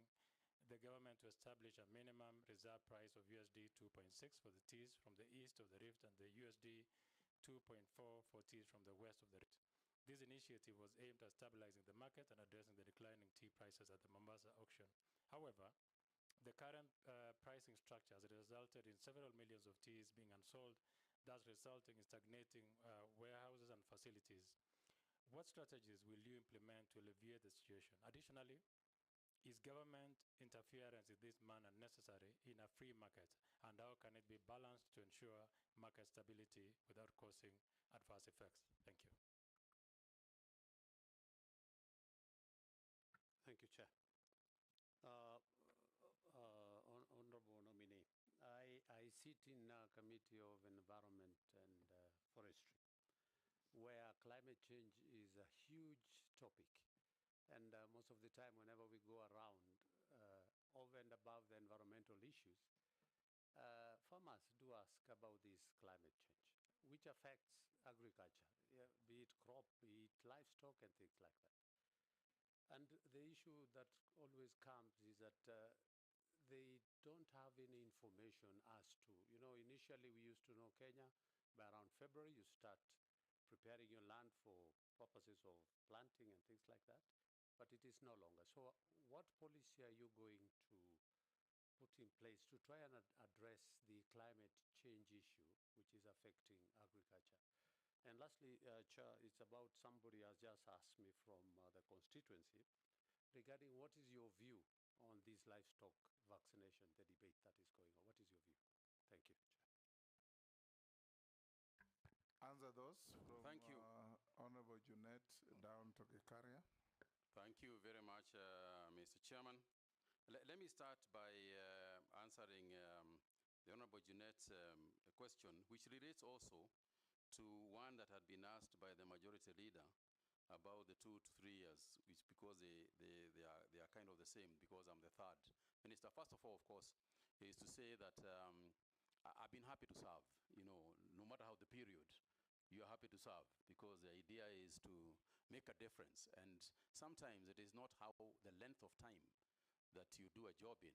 the government to establish a minimum reserve price of USD 2.6 for the teas from the east of the rift and the USD 2.4 for teas from the west of the rift. This initiative was aimed at stabilizing the market and addressing the declining tea prices at the Mombasa auction. However, the current pricing structure has resulted in several millions of teas being unsold, thus resulting in stagnating warehouses and facilities. What strategies will you implement to alleviate the situation? Additionally, is government interference in this manner necessary in a free market, and how can it be balanced to ensure market stability without causing adverse effects? Thank you. Thank you, Chair. Honorable nominee, I sit in a committee of environment and forestry, where climate change is a huge topic. And most of the time, whenever we go around, over and above the environmental issues, farmers do ask about this climate change, which affects agriculture, be it crop, be it livestock, and things like that. And the issue that always comes is that they don't have any information as to, initially we used to know Kenya, by around February you start preparing your land for purposes of planting and things like that, but it is no longer. So what policy are you going to put in place to try and address the climate change issue which is affecting agriculture? And lastly, Chair, it's about somebody has just asked me from the constituency regarding what is your view on this livestock vaccination, the debate that is going on. What is your view? Thank you, Chair. Answer those from Thank you. Honorable Junet down to Gikaria. Thank you very much, Mr. Chairman. Let me start by answering the Honorable Junet's question, which relates also to one that had been asked by the majority leader about the 2 to 3 years, which because they are kind of the same, because I'm the third minister. First of all, of course, is to say that I've been happy to serve, no matter how the period, you're happy to serve, because the idea is to make a difference. And sometimes it is not how the length of time that you do a job in,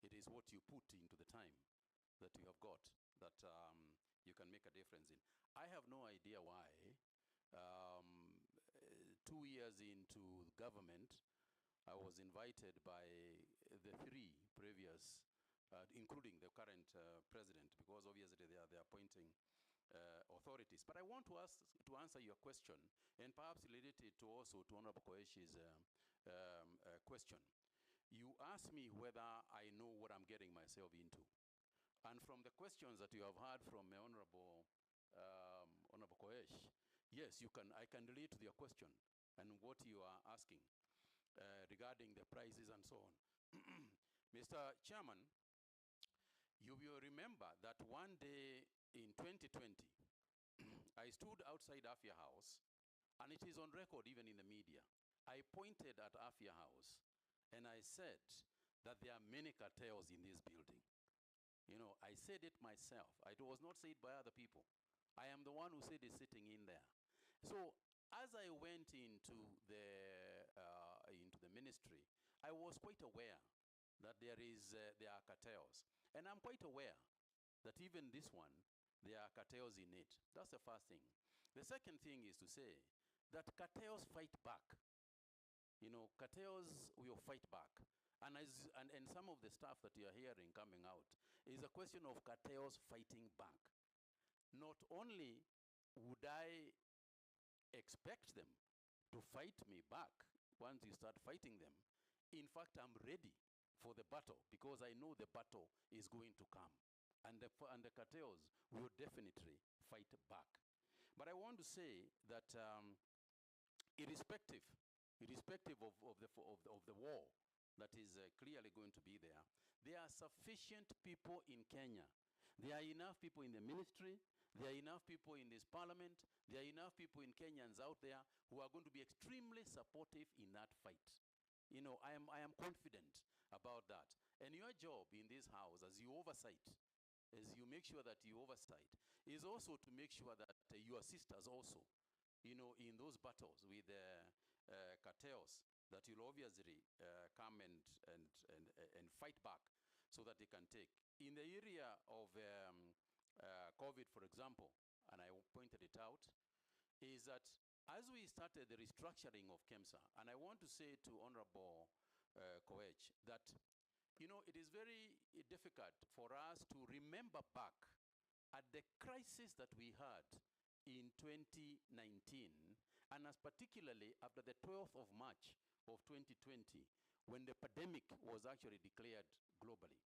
it is what you put into the time that you have got that you can make a difference in. I have no idea why 2 years into government, I was invited by the 3 previous, including the current president, because obviously they are the appointing authorities. But I want to answer your question, and perhaps related to also to Honorable Koeshi's question. You asked me whether I know what I'm getting myself into. And from the questions that you have heard from Honorable Koesh, yes, I can relate to your question and what you are asking regarding the prices and so on. Mr. Chairman, you will remember that one day in 2020, I stood outside Afia House, and it is on record even in the media. I pointed at Afia House, and I said that there are many cartels in this building. I said it myself. It was not said by other people. I am the one who said it sitting in there. So as I went into the ministry, I was quite aware that there are cartels. And I'm quite aware that even this one, there are cartels in it. That's the first thing. The second thing is to say that cartels fight back. Cartels will fight back. And some of the stuff that you are hearing coming out is a question of cartels fighting back. not only would I expect them to fight me back once you start fighting them, in fact, I'm ready for the battle because I know the battle is going to come. And the cartels will definitely fight back. But I want to say that irrespective of the war that is clearly going to be there, there are sufficient people in Kenya. There are enough people in the ministry. There are enough people in this parliament. There are enough people in Kenyans out there who are going to be extremely supportive in that fight. You know, I am confident about that. And your job in this house, as you oversight, as you make sure that you oversight, is also to make sure that your sisters also, you know, in those battles with cartels, that you'll obviously come and fight back so that they can take. In the area of COVID, for example, and I pointed it out, is that as we started the restructuring of KEMSA, and I want to say to Honorable Koech that, you know, it is very difficult for us to remember back at the crisis that we had in 2019, and as particularly after the 12th of March of 2020, when the pandemic was actually declared globally.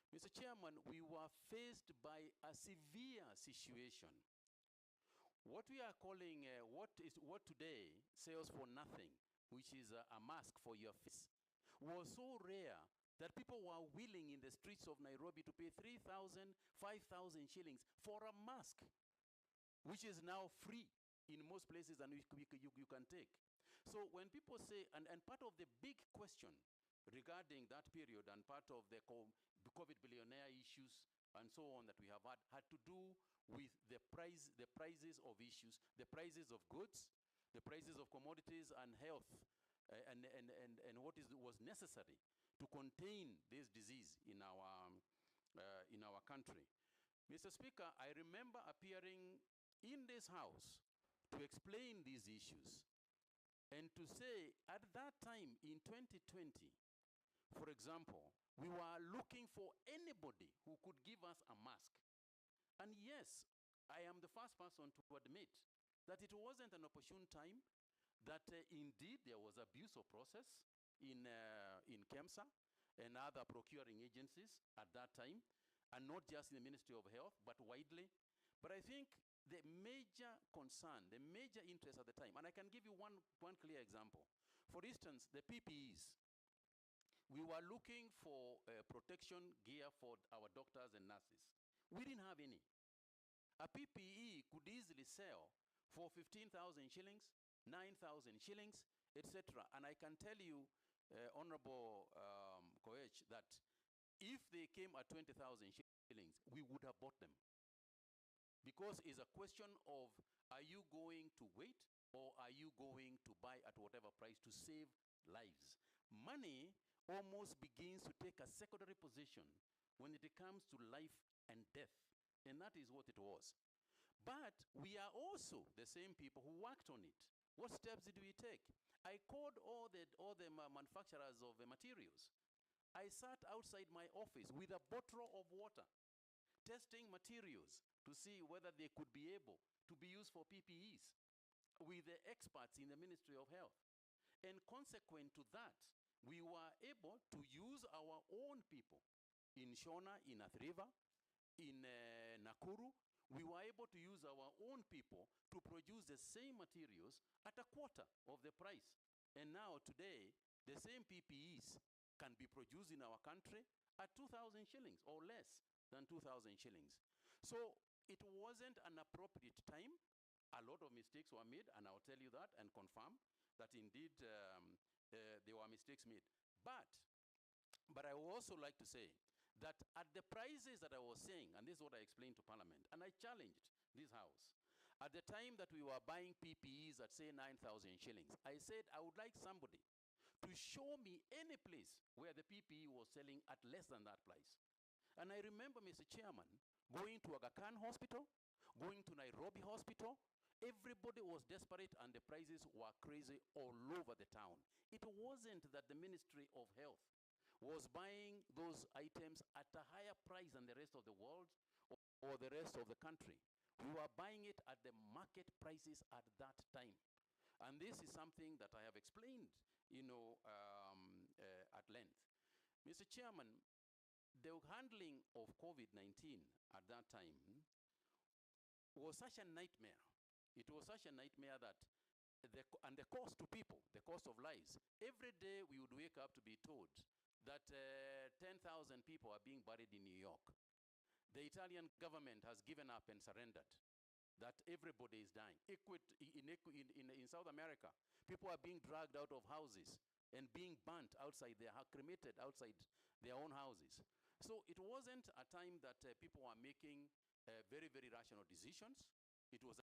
Mr. Chairman, we were faced by a severe situation. What we are calling, what today sells for nothing, which is a mask for your face, was so rare that people were willing in the streets of Nairobi to pay 3,000, 5,000 shillings for a mask, which is now free in most places and you can take. So when people say, and part of the big question regarding that period and part of the COVID billionaire issues and so on that we have had to do with the prices of issues, the prices of goods, the prices of commodities and health, and what was necessary to contain this disease in our country. Mr. Speaker, I remember appearing in this house to explain these issues and to say at that time in 2020, for example, we were looking for anybody who could give us a mask. And yes, I am the first person to admit that it wasn't an opportune time, that indeed there was abuse of process in KEMSA and other procuring agencies at that time, and not just in the Ministry of Health, but widely. But I think the major concern, the major interest at the time, and I can give you one clear example. For instance, the PPEs. We were looking for protection gear for our doctors and nurses. We didn't have any. A PPE could easily sell for 15,000 shillings, 9,000 shillings, etc. And I can tell you, Honorable Koech, that if they came at 20,000 shillings, we would have bought them. Because it's a question of, are you going to wait or are you going to buy at whatever price to save lives? Money almost begins to take a secondary position when it comes to life and death. And that is what it was. But we are also the same people who worked on it. What steps did we take? I called all the manufacturers of the materials. I sat outside my office with a bottle of water, testing materials to see whether they could be able to be used for PPEs with the experts in the Ministry of Health. And consequent to that, we were able to use our own people in Shona, in Athi River, in Nakuru. We were able to use our own people to produce the same materials at a quarter of the price. And now today, the same PPEs can be produced in our country at 2,000 shillings or less than 2,000 shillings. So it wasn't an appropriate time. A lot of mistakes were made, and I'll tell you that and confirm that indeed there were mistakes made. But I would also like to say that at the prices that I was saying, and this is what I explained to Parliament, and I challenged this House, at the time that we were buying PPEs at say 9,000 shillings, I said I would like somebody to show me any place where the PPE was selling at less than that price. And I remember, Mr. Chairman, going to Aga Khan Hospital, going to Nairobi Hospital. Everybody was desperate and the prices were crazy all over the town. It wasn't that the Ministry of Health was buying those items at a higher price than the rest of the world or the rest of the country. We were buying it at the market prices at that time. And this is something that I have explained, at length. Mr. Chairman, the handling of COVID-19 at that time was such a nightmare. It was such a nightmare that and the cost to people, the cost of lives. Every day we would wake up to be told that 10,000 people are being buried in New York. The Italian government has given up and surrendered, that everybody is dying. In South America, people are being dragged out of houses and being burnt outside, cremated outside their own houses. So it wasn't a time that people were making very, very rational decisions. It was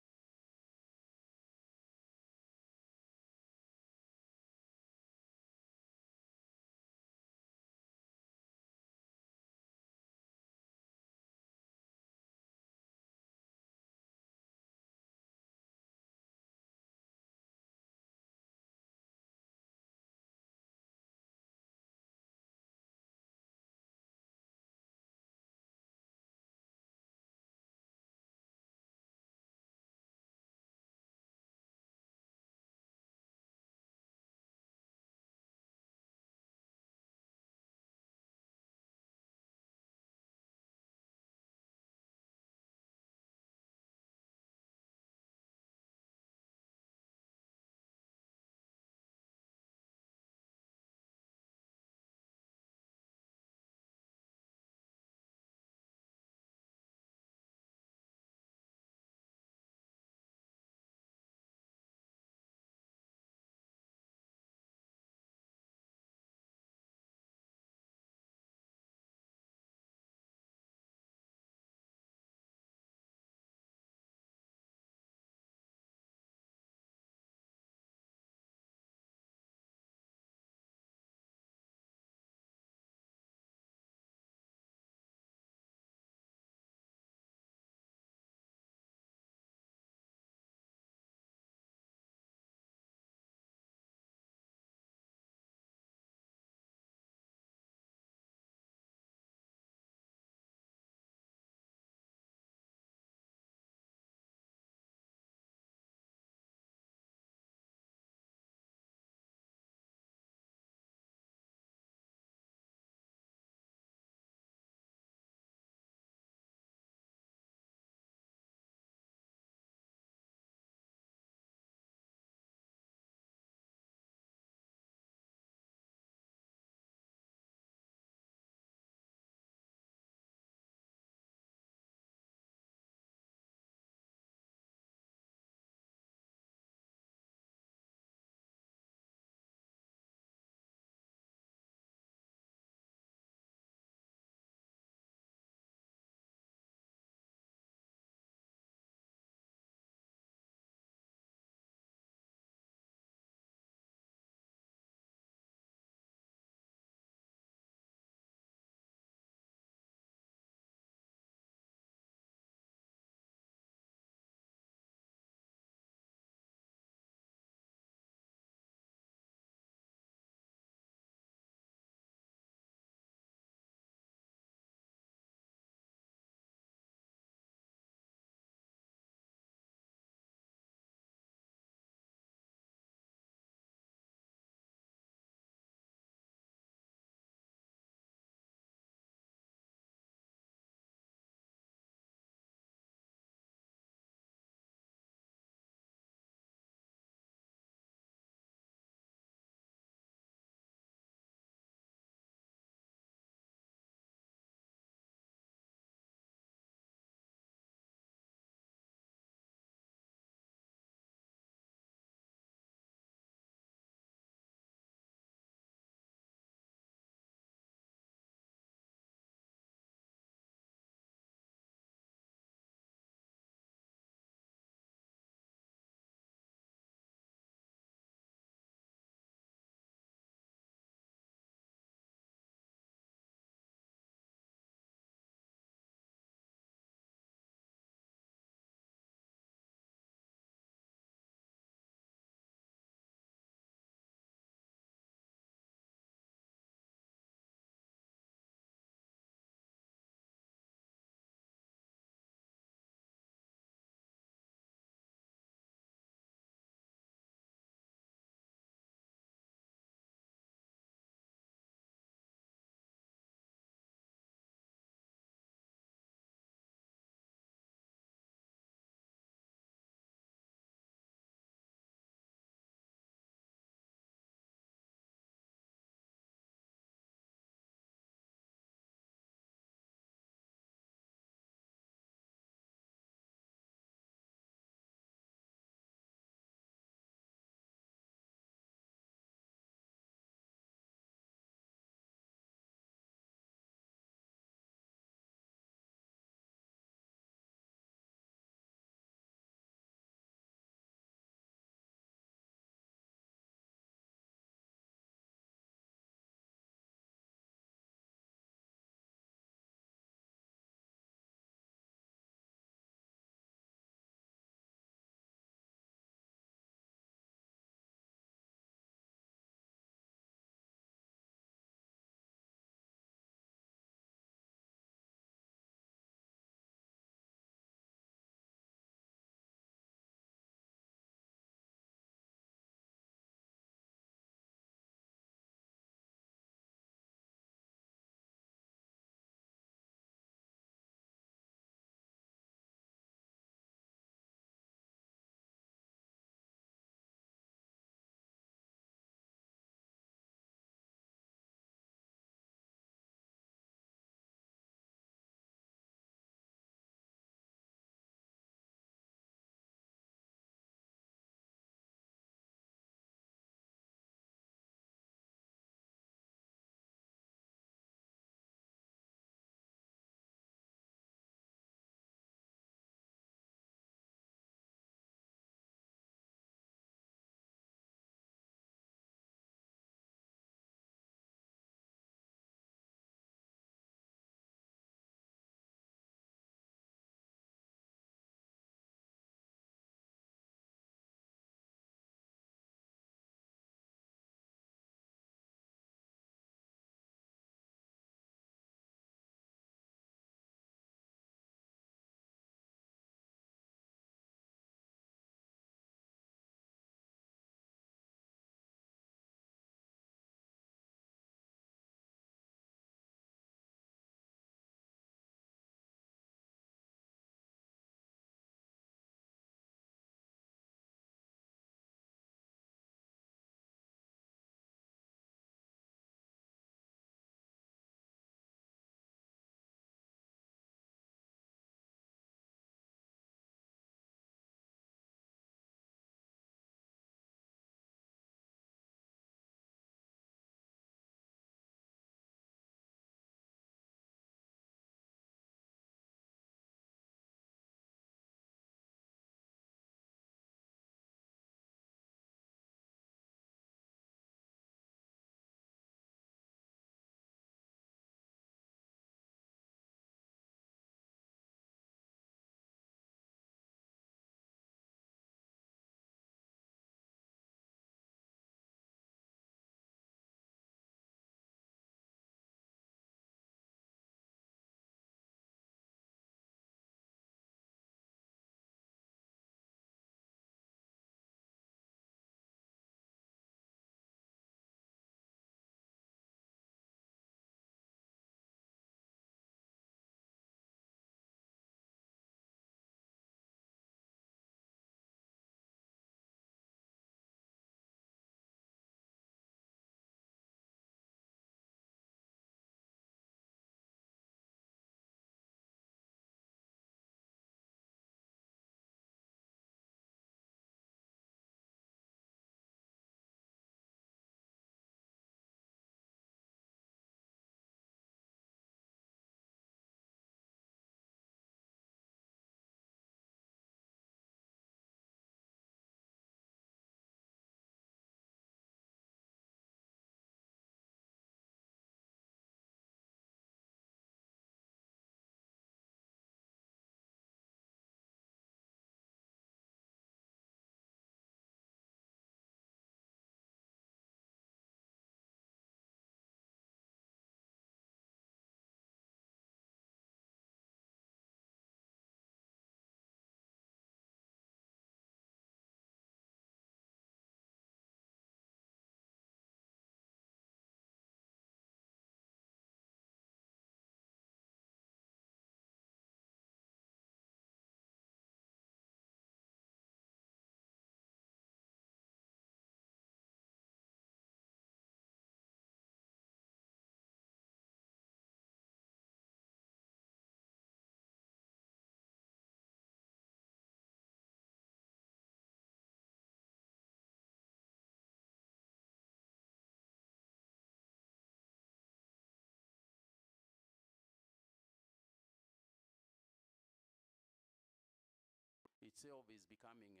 itself is becoming,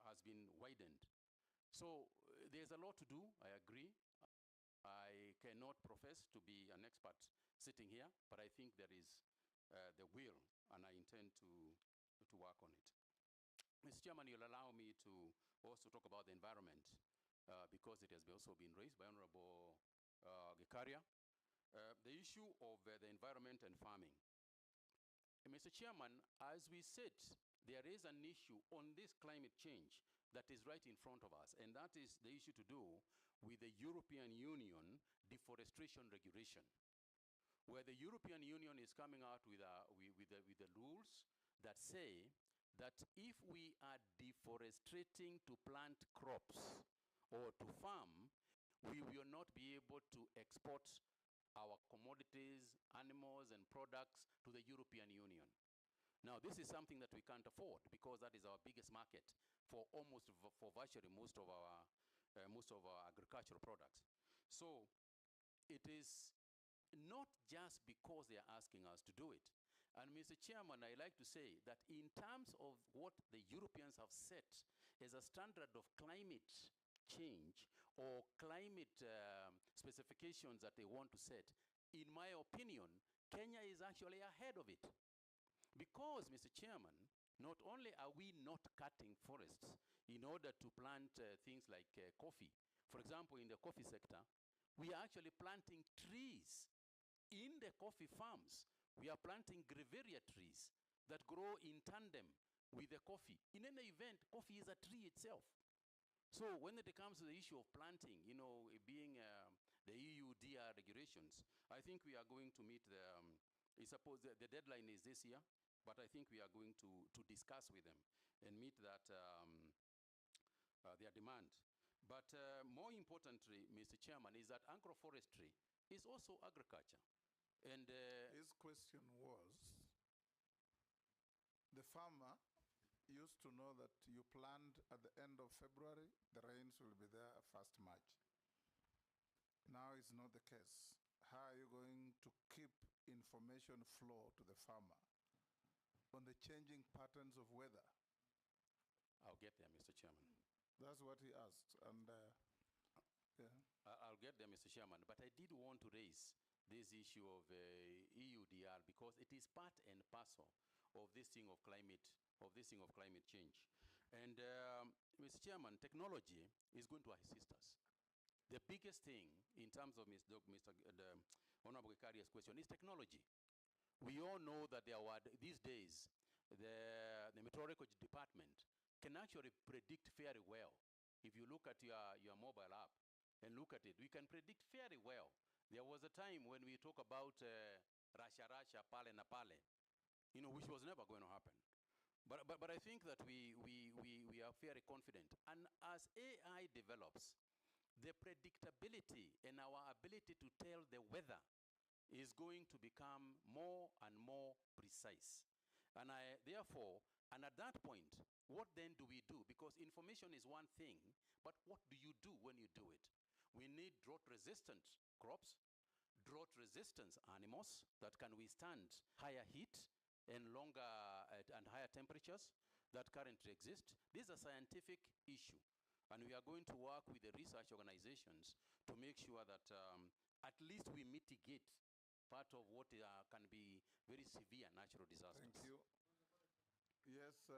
has been widened. So there's a lot to do, I agree. I cannot profess to be an expert sitting here, but I think there is the will, and I intend to work on it. Mr. Chairman, you'll allow me to also talk about the environment because it has also been raised by Honorable Gikaria. The issue of the environment and farming. Mr. Chairman, as we said, there is an issue on this climate change that is right in front of us, and that is the issue to do with the European Union deforestation regulation, where the European Union is coming out with the rules that say that if we are deforesting to plant crops or to farm, we will not be able to export our commodities, animals, and products to the European Union. Now, this is something that we can't afford because that is our biggest market for virtually most of our agricultural products. So it is not just because they are asking us to do it. And Mr. Chairman, I like to say that in terms of what the Europeans have set as a standard of climate change or climate specifications that they want to set, in my opinion, Kenya is actually ahead of it. Because, Mr. Chairman, not only are we not cutting forests in order to plant things like coffee. For example, in the coffee sector, we are actually planting trees in the coffee farms. We are planting grevillea trees that grow in tandem with the coffee. In any event, coffee is a tree itself. So when it comes to the issue of planting, you know, being the EUDR regulations, I think we are going to meet I suppose the deadline is this year, but I think we are going to discuss with them and meet that their demand. But more importantly, Mr. Chairman, is that agroforestry is also agriculture. And his question was, the farmer used to know that you plant at the end of February, the rains will be there 1st March. Now it's not the case. How are you going to keep information flow to the farmer on the changing patterns of weather? I'll get there, Mr. Chairman. That's what he asked, and yeah. I'll get there, Mr. Chairman, but I did want to raise this issue of EUDR because it is part and parcel of this thing of climate change. And Mr. Chairman, technology is going to assist us. The biggest thing in terms of Honorable Gikaria's question is technology. We all know that these days, the meteorology department can actually predict very well. If you look at your mobile app and look at it, we can predict very well. There was a time when we talk about Rasha, Pale na Pale, you know, which was never going to happen. But I think that we are very confident. And as AI develops, the predictability and our ability to tell the weather is going to become more and more precise. And therefore, and at that point, what then do we do? Because information is one thing, but what do you do when you do it? We need drought-resistant crops, drought-resistant animals that can withstand higher heat and longer and higher temperatures that currently exist. This is a scientific issue, and we are going to work with the research organizations to make sure that at least we mitigate part of what can be very severe natural disasters. Thank you. Yes.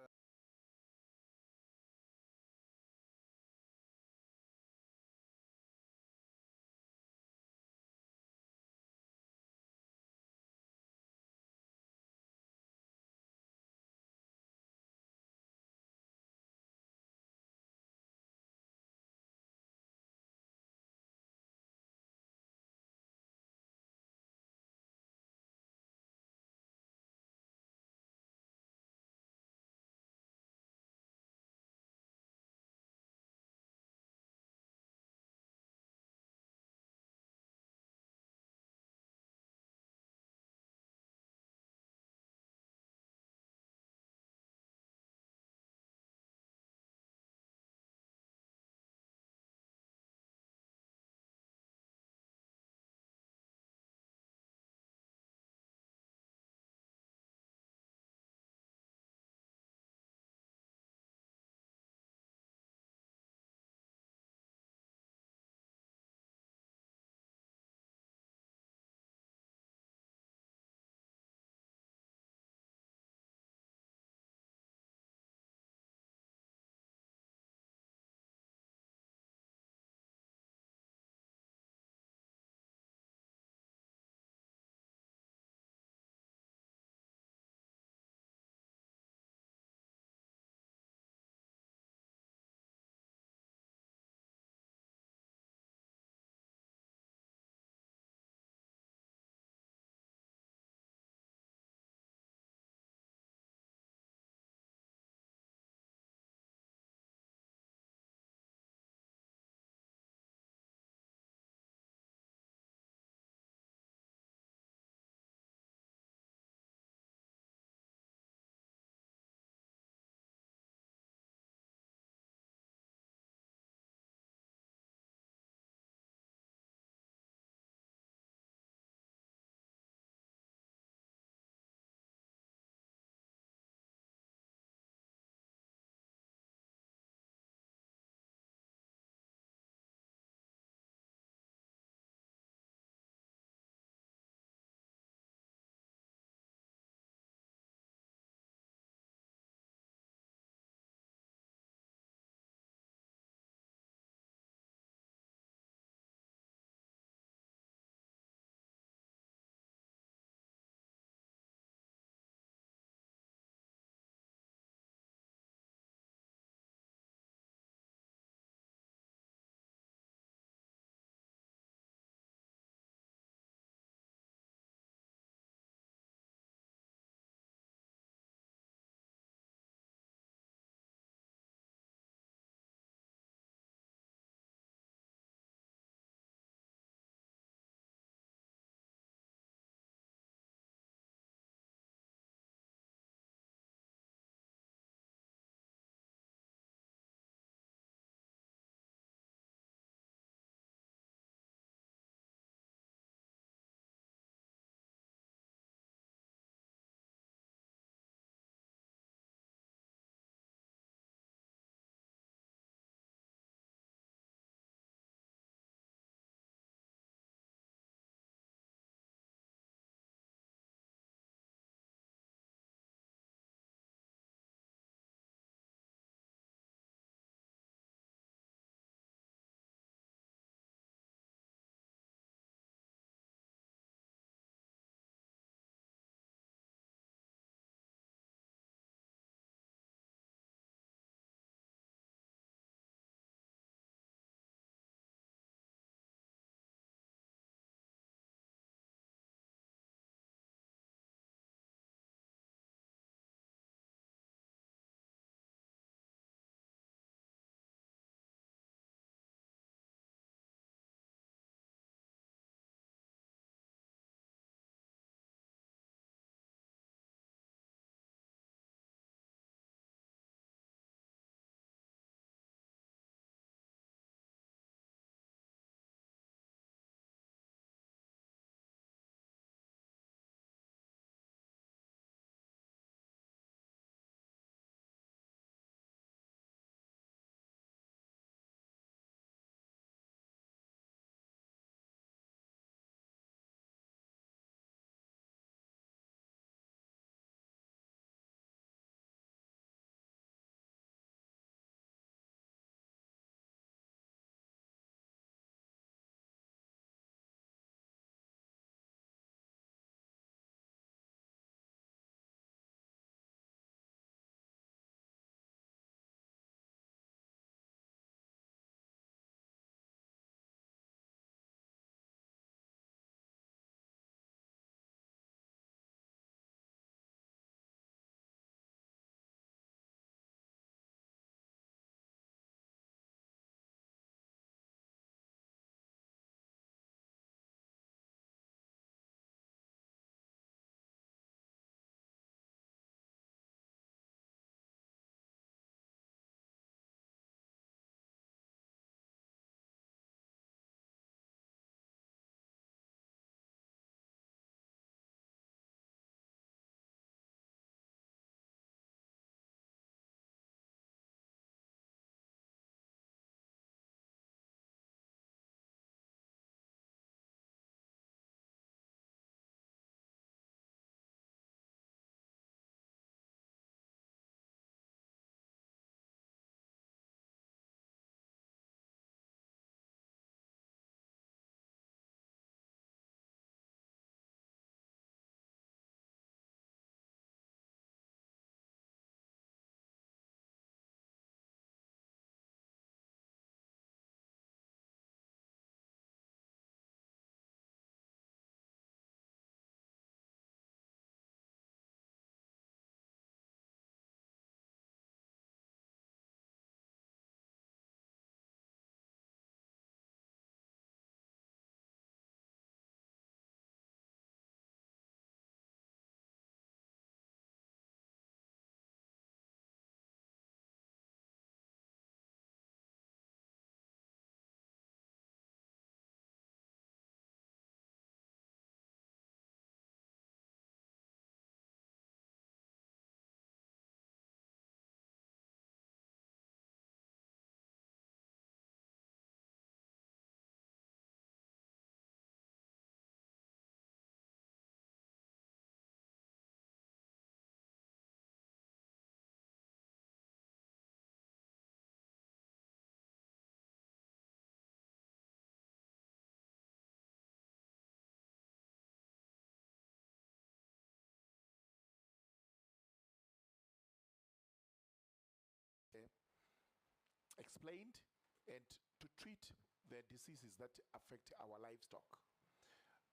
explained and to treat the diseases that affect our livestock.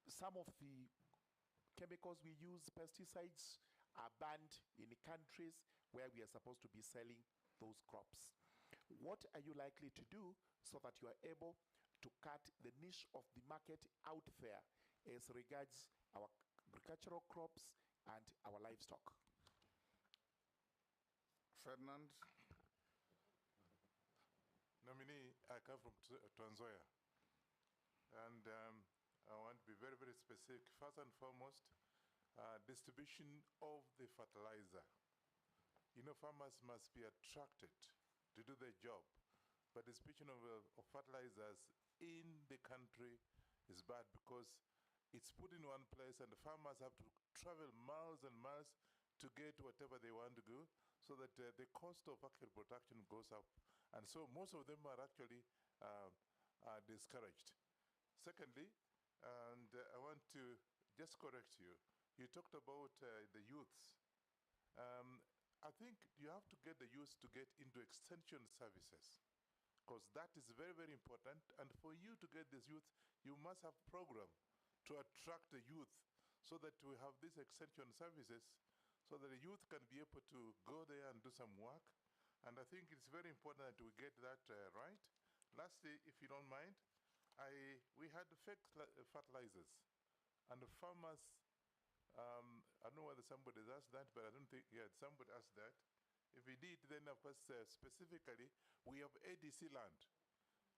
Some of the chemicals we use, pesticides, are banned in countries where we are supposed to be selling those crops. What are you likely to do so that you are able to cut the niche of the market out there as regards our agricultural crops and our livestock? Ferdinand? Nomiee, I come from Tanzania. And I want to be very, very specific. First and foremost, distribution of the fertilizer. You know, farmers must be attracted to do their job. But the distribution of fertilizers in the country is bad because it's put in one place and the farmers have to travel miles and miles to get whatever they want to do, so that the cost of actual production goes up. And so most of them are actually discouraged. Secondly, and I want to just correct you. You talked about the youths. I think you have to get the youth to get into extension services, because that is very, very important. And for you to get this youth, you must have program to attract the youth, so that we have these extension services, so that the youth can be able to go there and do some work. And I think it's very important that we get that right. Lastly, if you don't mind, we had fake fertilizers, and the farmers, I don't know whether somebody asked that, but I don't think, yeah, somebody asked that. If we did, then of course, specifically, we have ADC land.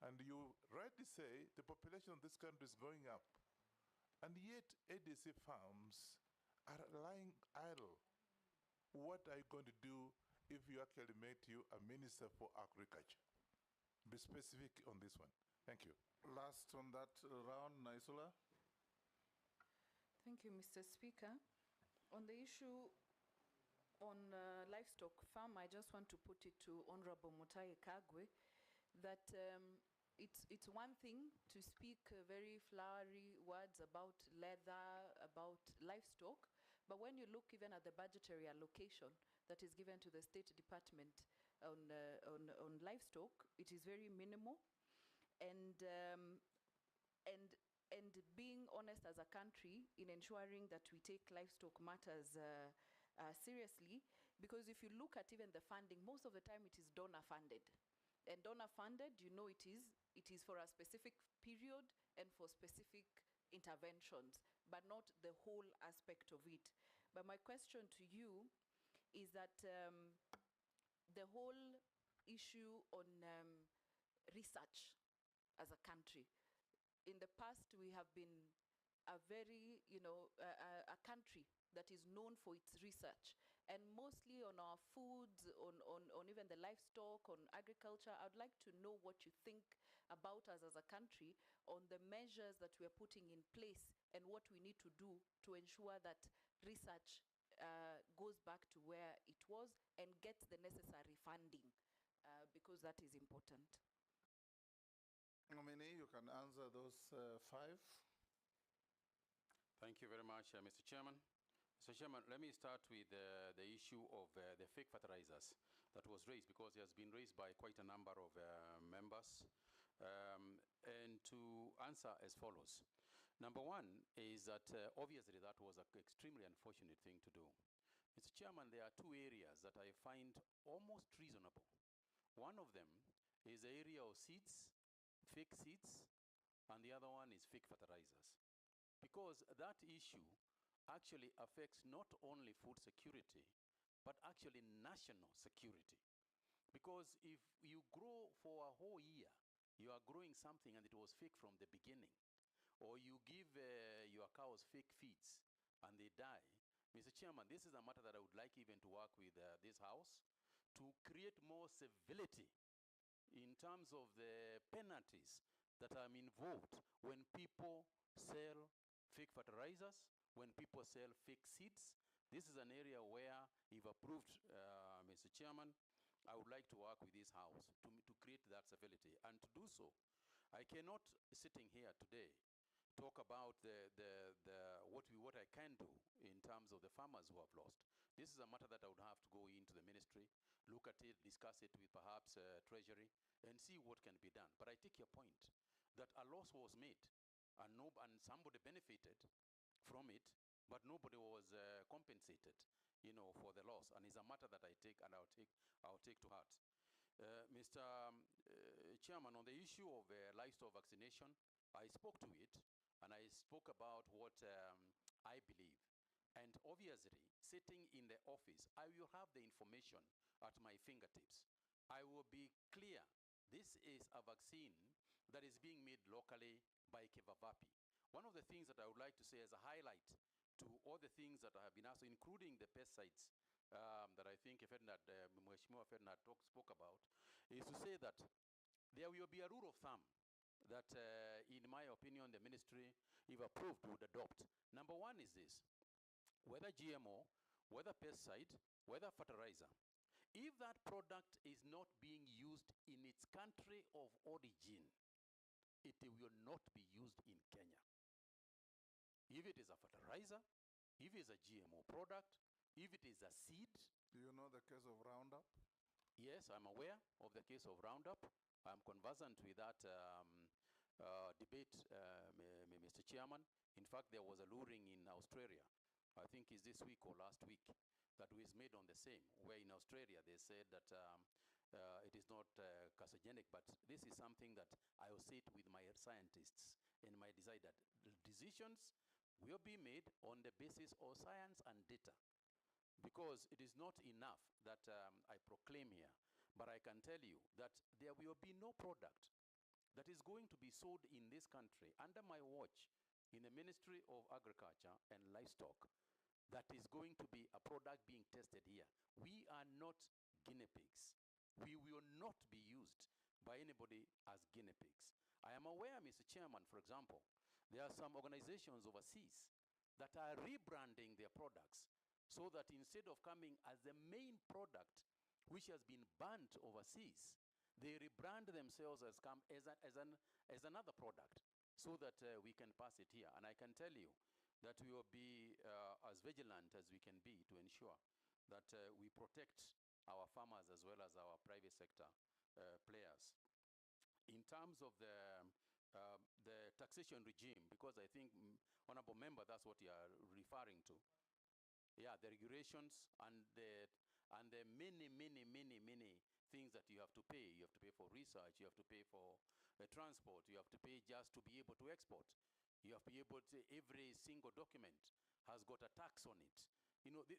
And you rightly say the population of this country is going up. And yet ADC farms are lying idle. What are you going to do if you actually make you a minister for agriculture? Be specific on this one. Thank you. Last on that round, Naisula. Thank you, Mr. Speaker. On the issue on livestock farm, I just want to put it to Honorable Mutahi Kagwe that it's one thing to speak very flowery words about leather, about livestock, but when you look even at the budgetary allocation that is given to the State Department on livestock, it is very minimal. And being honest as a country in ensuring that we take livestock matters seriously, because if you look at even the funding, most of the time it is donor funded. And donor funded, you know, it is for a specific period and for specific interventions, but not the whole aspect of it. But my question to you is that the whole issue on research as a country. In the past, we have been a very, a country that is known for its research. And mostly on our foods, on even the livestock, on agriculture, I'd like to know what you think about us as a country on the measures that we are putting in place and what we need to do to ensure that research goes back to where it was and gets the necessary funding, because that is important. Nomiee, you can answer those 5. Thank you very much, Mr. Chairman. Mr. Chairman, let me start with the issue of the fake fertilizers that was raised, because it has been raised by quite a number of members. And to answer as follows. Number one is that obviously that was an extremely unfortunate thing to do. Mr. Chairman, there are two areas that I find almost reasonable. One of them is the area of seeds, fake seeds, and the other one is fake fertilizers. Because that issue actually affects not only food security, but actually national security. Because if you grow for a whole year, you are growing something and it was fake from the beginning, or you give your cows fake feeds and they die. Mr. Chairman, this is a matter that I would like even to work with this House to create more civility in terms of the penalties that are involved when people sell fake fertilizers, when people sell fake seeds. This is an area where, if approved, Mr. Chairman, I would like to work with this House to create that civility. And to do so, I cannot, sitting here today, talk about what I can do in terms of the farmers who have lost. This is a matter that I would have to go into the ministry, look at it, discuss it with perhaps Treasury, and see what can be done. But I take your point that a loss was made, and somebody benefited from it, but nobody was compensated, for the loss. And it's a matter that I take and I'll take to heart. Mr. Chairman, on the issue of livestock vaccination, I spoke to it, and I spoke about what I believe. And obviously, sitting in the office, I will have the information at my fingertips. I will be clear, this is a vaccine that is being made locally by Kevavapi. One of the things that I would like to say as a highlight to all the things that I have been asked, including the pesticides that I think Mheshimiwa Ferdinand spoke about, is to say that there will be a rule of thumb that, in my opinion, the ministry, if approved, would adopt. Number one is this: whether GMO, whether pesticide, whether fertilizer, if that product is not being used in its country of origin, it will not be used in Kenya. If it is a fertilizer, if it is a GMO product, if it is a seed. Do you know the case of Roundup? Yes, I'm aware of the case of Roundup. I'm conversant with that debate, Mr. Chairman. In fact, there was a luring in Australia, I think it's this week or last week, that was made on the same, where in Australia they said that it is not carcinogenic, but this is something that I will sit with my scientists and my decide that decisions will be made on the basis of science and data. Because it is not enough that I proclaim here, but I can tell you that there will be no product that is going to be sold in this country under my watch in the Ministry of Agriculture and Livestock that is going to be a product being tested here. We are not guinea pigs. We will not be used by anybody as guinea pigs. I am aware, Mr. Chairman, for example, there are some organizations overseas that are rebranding their products so that instead of coming as the main product which has been banned overseas, they rebrand themselves as another product so that we can pass it here. And I can tell you that we will be as vigilant as we can be to ensure that we protect our farmers as well as our private sector players. In terms of the taxation regime, because I think, Honorable Member, that's what you are referring to. Yeah, the regulations and the many things that you have to pay. You have to pay for research, you have to pay for transport, you have to pay just to be able to export. You have to be able to, every single document has got a tax on it.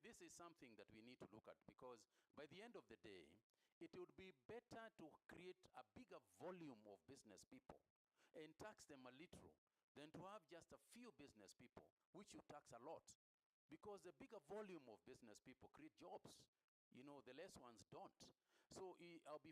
This is something that we need to look at, because by the end of the day, it would be better to create a bigger volume of business people and tax them a little than to have just a few business people, which you tax a lot. Because the bigger volume of business people create jobs. The less ones don't. So I'll be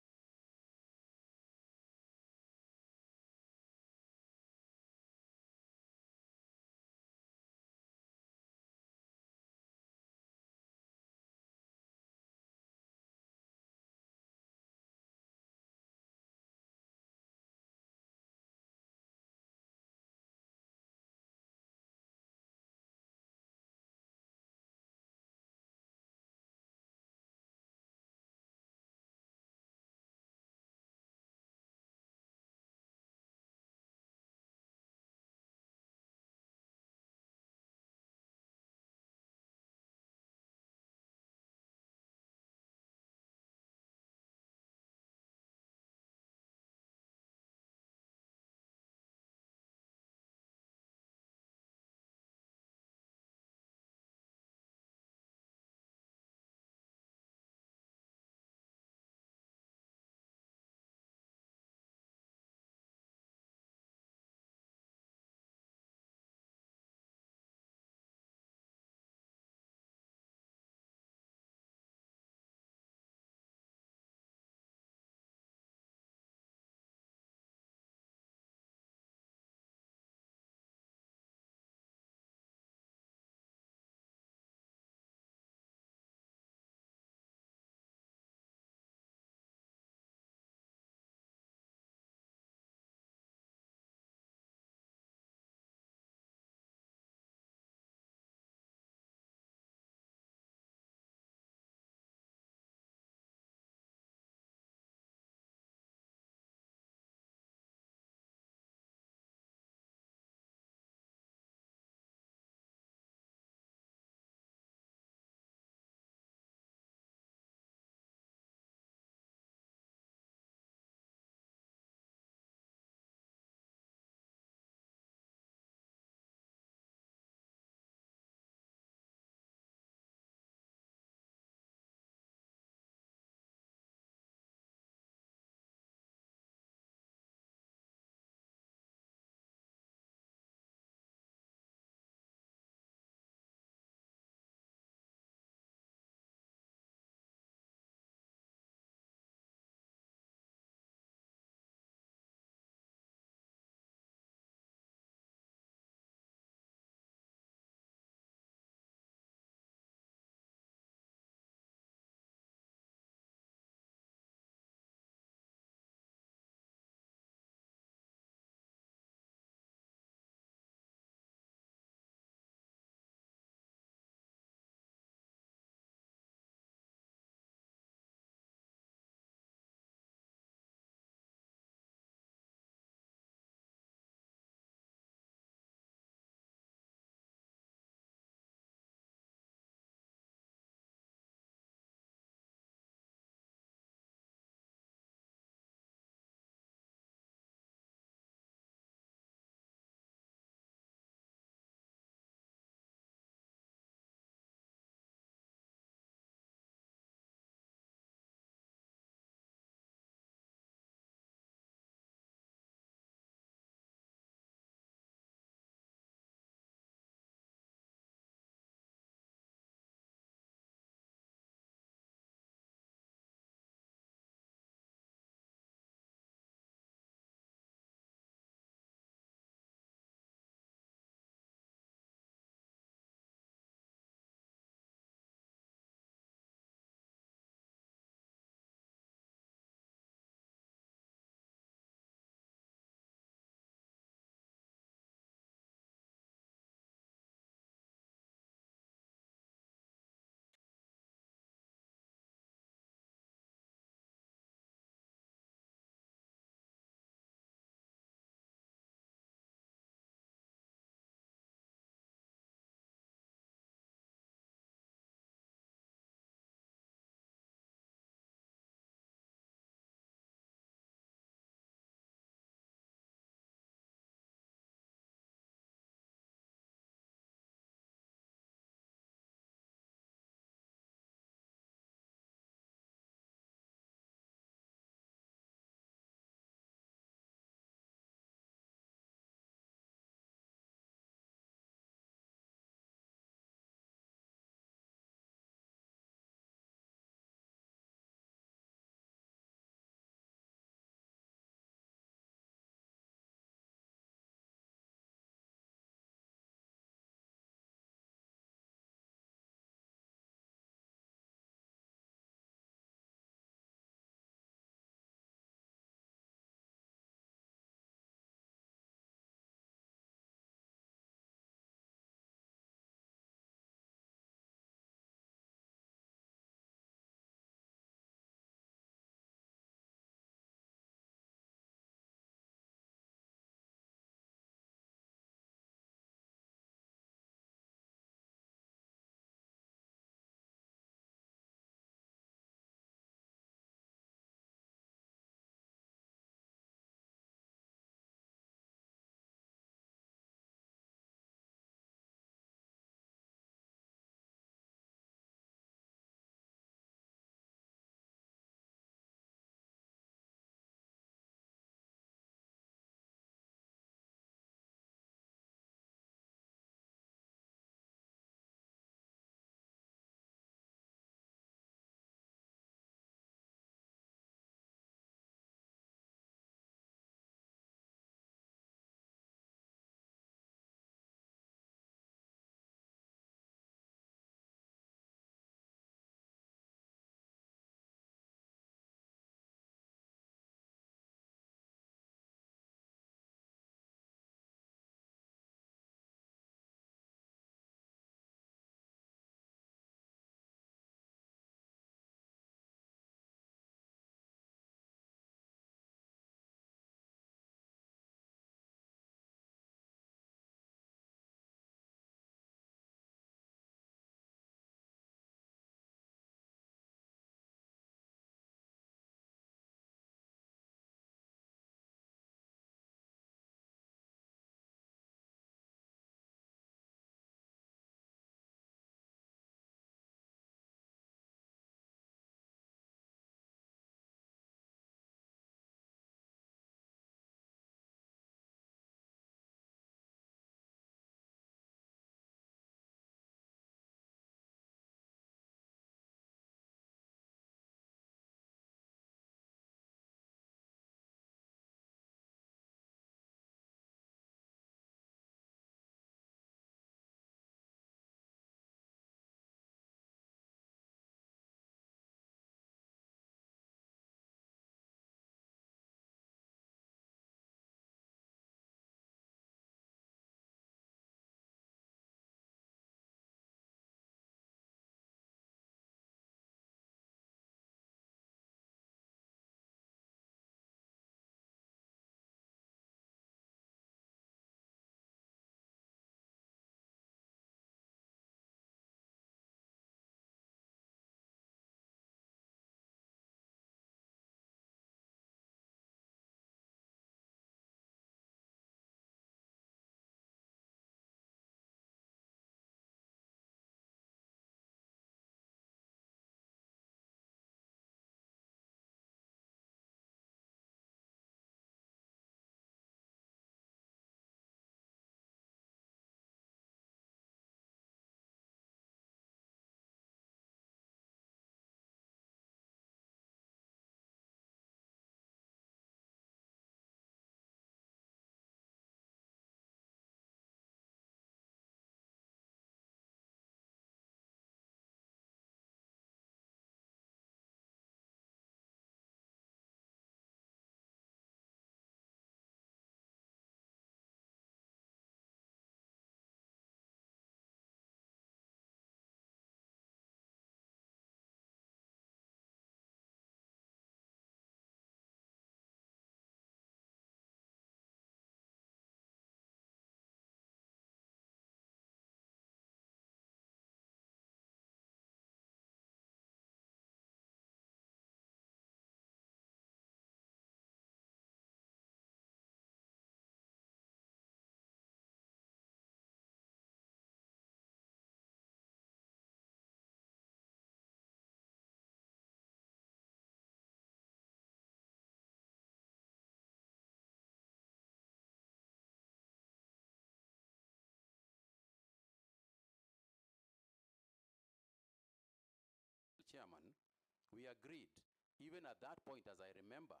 we agreed, even at that point, as I remember,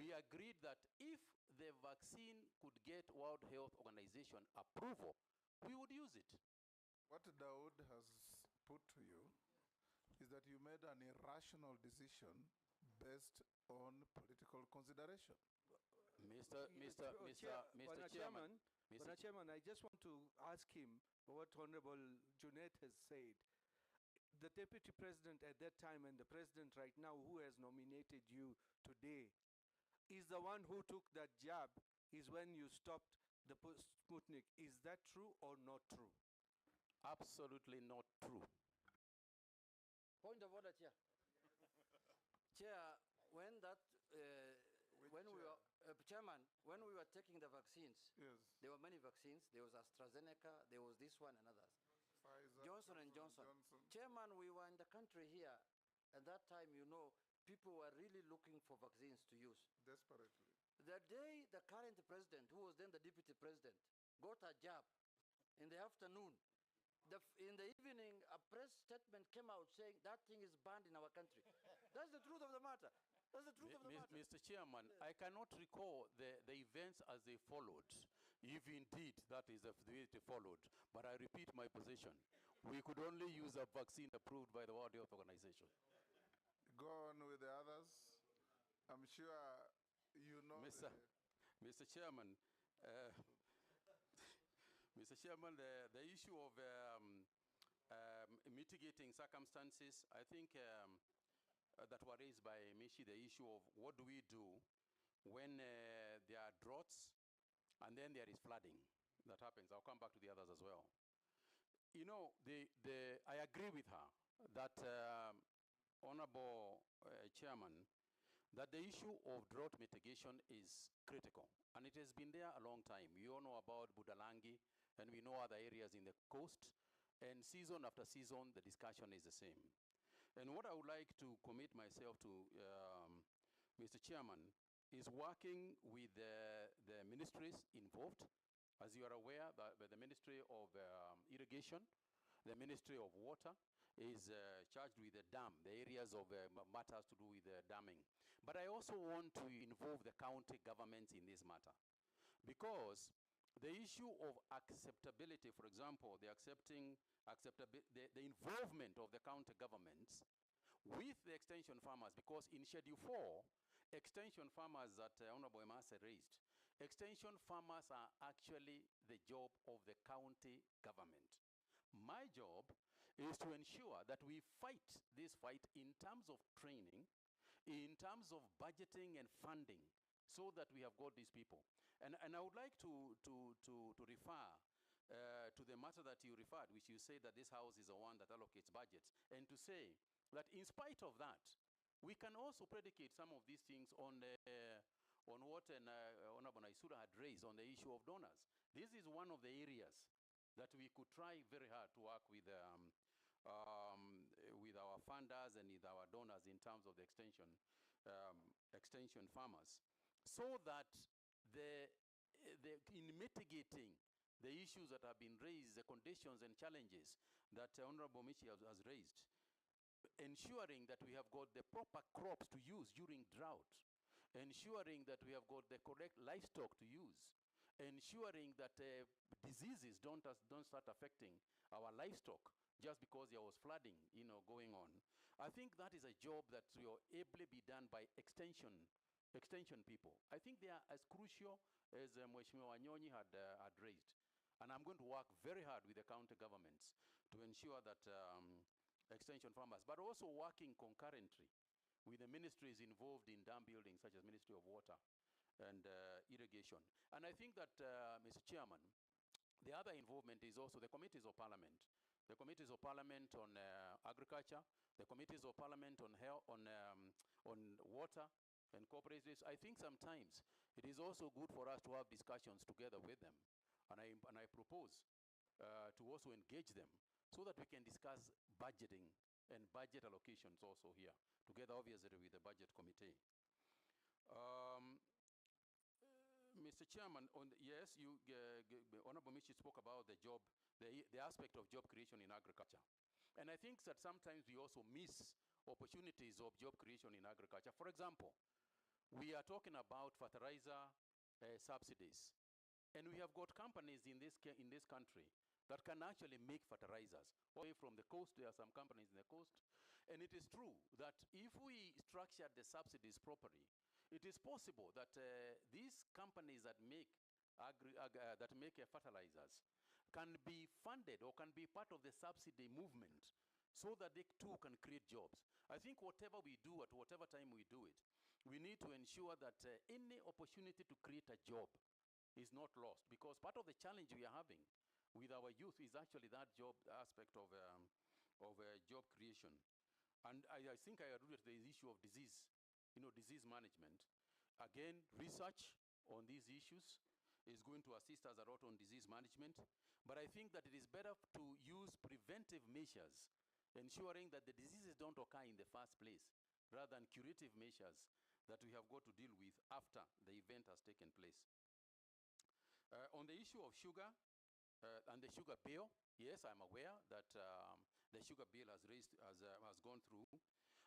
we agreed that if the vaccine could get World Health Organization approval, we would use it. What Daud has put to you is that you made an irrational decision based on political consideration. Mr. Chairman, I just want to ask him what Honorable Junet has said. The Deputy President at that time and the President right now who has nominated you today is the one who took that jab is when you stopped the Sputnik. Is that true or not true? Absolutely not true. Point of order, Chair. Chair, when that, when we were, Chairman, when we were taking the vaccines, yes, there were many vaccines. There was AstraZeneca, there was this one and others. Pfizer, Johnson and Johnson. Chairman, we were in the country here. At that time, you know, people were really looking for vaccines to use. Desperately. The day the current president, who was then the deputy president, got a jab in the afternoon, in the evening, a press statement came out saying that thing is banned in our country. That's the truth of the matter. That's the truth of the matter. Mr. Chairman, I cannot recall the events as they followed, if indeed that is the way they followed. But I repeat my position. We could only use a vaccine approved by the World Health Organization. Go on with the others. I'm sure you know. Mr. Chairman, Mr. Chairman, the issue of mitigating circumstances, I think that were raised by Mishi, the issue of what do we do when there are droughts and then there is flooding that happens. I'll come back to the others as well. You know, I agree with her that, Honorable Chairman, that the issue of drought mitigation is critical. And it has been there a long time. We all know about Budalangi, and we know other areas in the coast. And season after season, the discussion is the same. And what I would like to commit myself to, Mr. Chairman, is working with the ministries involved. As you are aware, the Ministry of Irrigation, the Ministry of Water is charged with the dam, the areas of matters to do with damming. But I also want to involve the county governments in this matter. Because the issue of acceptability, for example, the involvement of the county governments with the extension farmers, because in Schedule 4, extension farmers that Honorable Emase raised, extension farmers are actually the job of the county government. My job is to ensure that we fight this fight in terms of training, in terms of budgeting and funding, so that we have got these people. And I would like to refer to the matter that you referred, which you say that this house is the one that allocates budgets, and to say that in spite of that, we can also predicate some of these things on what Honorable Naisura had raised on the issue of donors. This is one of the areas that we could try very hard to work with our funders and with our donors in terms of the extension farmers, so that in mitigating the issues that have been raised, the conditions and challenges that Honorable Michi has raised, ensuring that we have got the proper crops to use during drought, ensuring that we have got the correct livestock to use, ensuring that diseases don't start affecting our livestock just because there was flooding, going on. I think that is a job that will ably be done by extension people. I think they are as crucial as Mheshimiwa Wanyonyi had raised. And I'm going to work very hard with the county governments to ensure that extension farmers, but also working concurrently with the ministries involved in dam building, such as Ministry of Water and Irrigation. And I think that, Mr. Chairman, the other involvement is also the committees of parliament. The committees of parliament on agriculture, the committees of parliament on health, on water and cooperatives. I think sometimes it is also good for us to have discussions together with them. And I propose to also engage them so that we can discuss budgeting and budget allocations also here, together obviously with the budget committee. Mr. Chairman, yes, Honorable Michi spoke about the aspect of job creation in agriculture. And I think that sometimes we also miss opportunities of job creation in agriculture. For example, we are talking about fertilizer subsidies. And we have got companies in this country that can actually make fertilizers. Away from the coast, there are some companies in the coast. And it is true that if we structure the subsidies properly, it is possible that these companies that make fertilizers can be funded or can be part of the subsidy movement so that they too can create jobs. I think whatever we do at whatever time we do it, we need to ensure that any opportunity to create a job is not lost, because part of the challenge we are having with our youth is actually that job aspect of job creation. And I think I alluded to the issue of disease, disease management. Again, research on these issues is going to assist us a lot on disease management. But I think that it is better to use preventive measures, ensuring that the diseases don't occur in the first place, rather than curative measures that we have got to deal with after the event has taken place. On the issue of sugar and the sugar bill, yes, I'm aware that the sugar bill has gone through,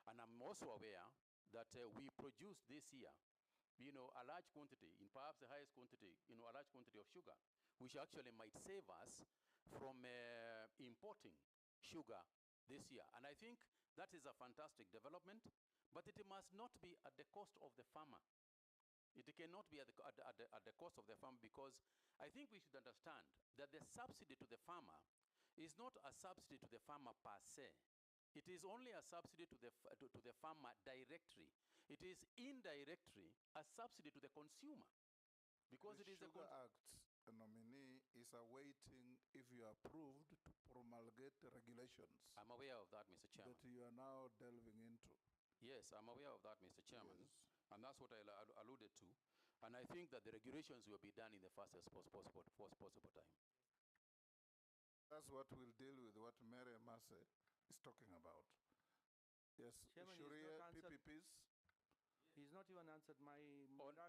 and I'm also aware that we produced this year, a large quantity, in perhaps the highest quantity, a large quantity of sugar, which actually might save us from importing sugar this year. And I think that is a fantastic development, but it must not be at the cost of the farmer. It cannot be at the cost of the farmer, because I think we should understand that the subsidy to the farmer is not a subsidy to the farmer per se. It is only a subsidy to the farmer directly. It is indirectly a subsidy to the consumer, because the it is Sugar Act, Nomiee, is awaiting if you are approved to promulgate the regulations. I'm aware of that, Mr. Chairman. That you are now delving into. Yes, I'm aware of that, Mr. Chairman. Yes. And that's what I alluded to. And I think that the regulations will be done in the fastest possible time. That's what we'll deal with, what Mary Massey is talking about. Yes, Chairman, Sharia, PPPs. He's not even answered my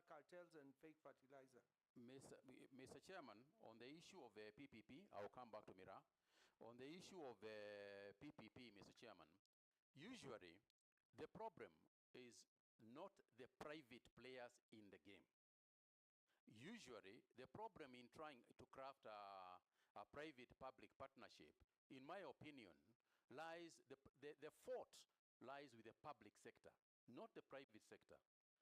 cartels and fake fertilizer. Mr. Chairman, on the issue of PPP, I'll come back to Mira. On the issue of PPP, Mr. Chairman, usually the problem is not the private players in the game. Usually, the problem in trying to craft a private-public partnership, in my opinion, lies, the fault lies with the public sector, not the private sector.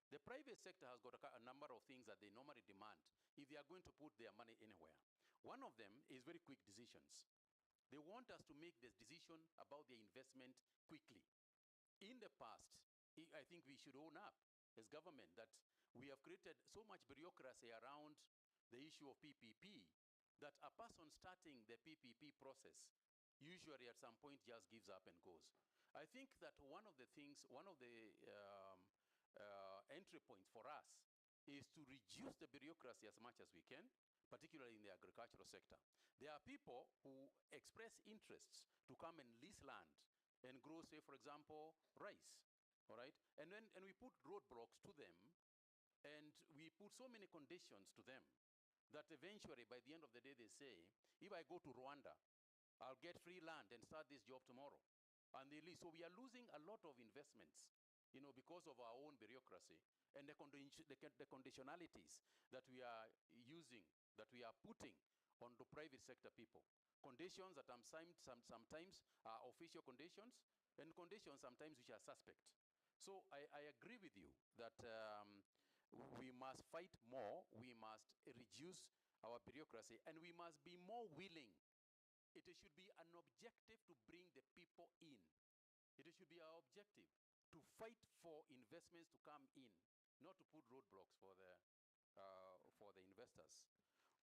The private sector has got a number of things that they normally demand if they are going to put their money anywhere. One of them is very quick decisions. They want us to make this decision about their investment quickly. In the past, I think we should own up as government that we have created so much bureaucracy around the issue of PPP that a person starting the PPP process usually at some point just gives up and goes. I think that one of the entry points for us is to reduce the bureaucracy as much as we can, particularly in the agricultural sector. There are people who express interests to come and lease land and grow, say, for example, rice. All right? And we put roadblocks to them, and we put so many conditions to them that eventually, by the end of the day, they say, if I go to Rwanda, I'll get free land and start this job tomorrow. And they leave. So we are losing a lot of investments, because of our own bureaucracy and the conditionalities that we are using, that we are putting on the private sector people. Conditions that sometimes are official conditions, and conditions sometimes which are suspect. So I agree with you that we must fight more, we must reduce our bureaucracy, and we must be more willing. It should be an objective to bring the people in. It should be our objective to fight for investments to come in, not to put roadblocks for the investors.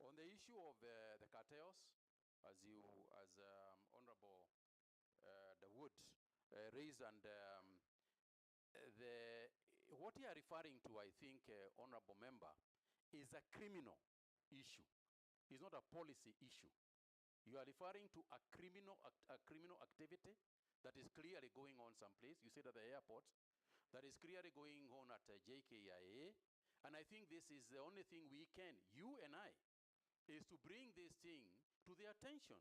On the issue of the cartels, as Honorable Dawood raised, and what you are referring to, I think, Honorable Member, is a criminal issue. It's not a policy issue. You are referring to a criminal activity that is clearly going on someplace. You said at the airport. That is clearly going on at JKIA. And I think this is the only thing we can, you and I, is to bring this thing to the attention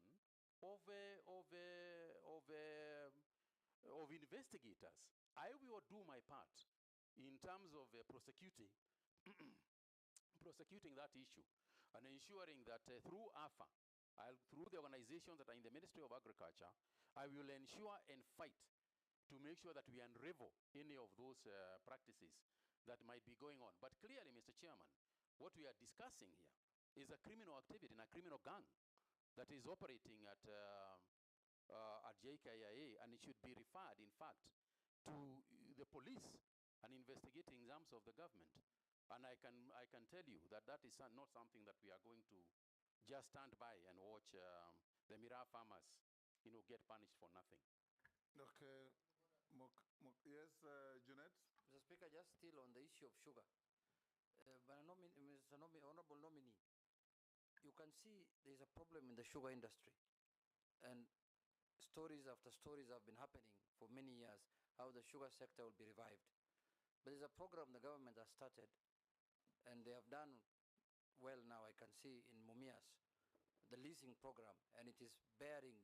of of investigators, I will do my part in terms of prosecuting prosecuting that issue and ensuring that through AFA, through the organizations that are in the Ministry of Agriculture, I will ensure and fight to make sure that we unravel any of those practices that might be going on. But clearly, Mr. Chairman, what we are discussing here is a criminal activity and a criminal gang that is operating at JKIA, and it should be referred, in fact, to the police and investigating arms of the government. And I can tell you that that is not something that we are going to just stand by and watch the Miraa farmers, get punished for nothing. Okay. Yes, Junet? Mr. Speaker, just still on the issue of sugar. Mr. Honorable Nominee, you can see there is a problem in the sugar industry. And stories after stories have been happening for many years, how the sugar sector will be revived. But there's a program the government has started, and they have done well now, I can see in Mumias, the leasing program, and it is bearing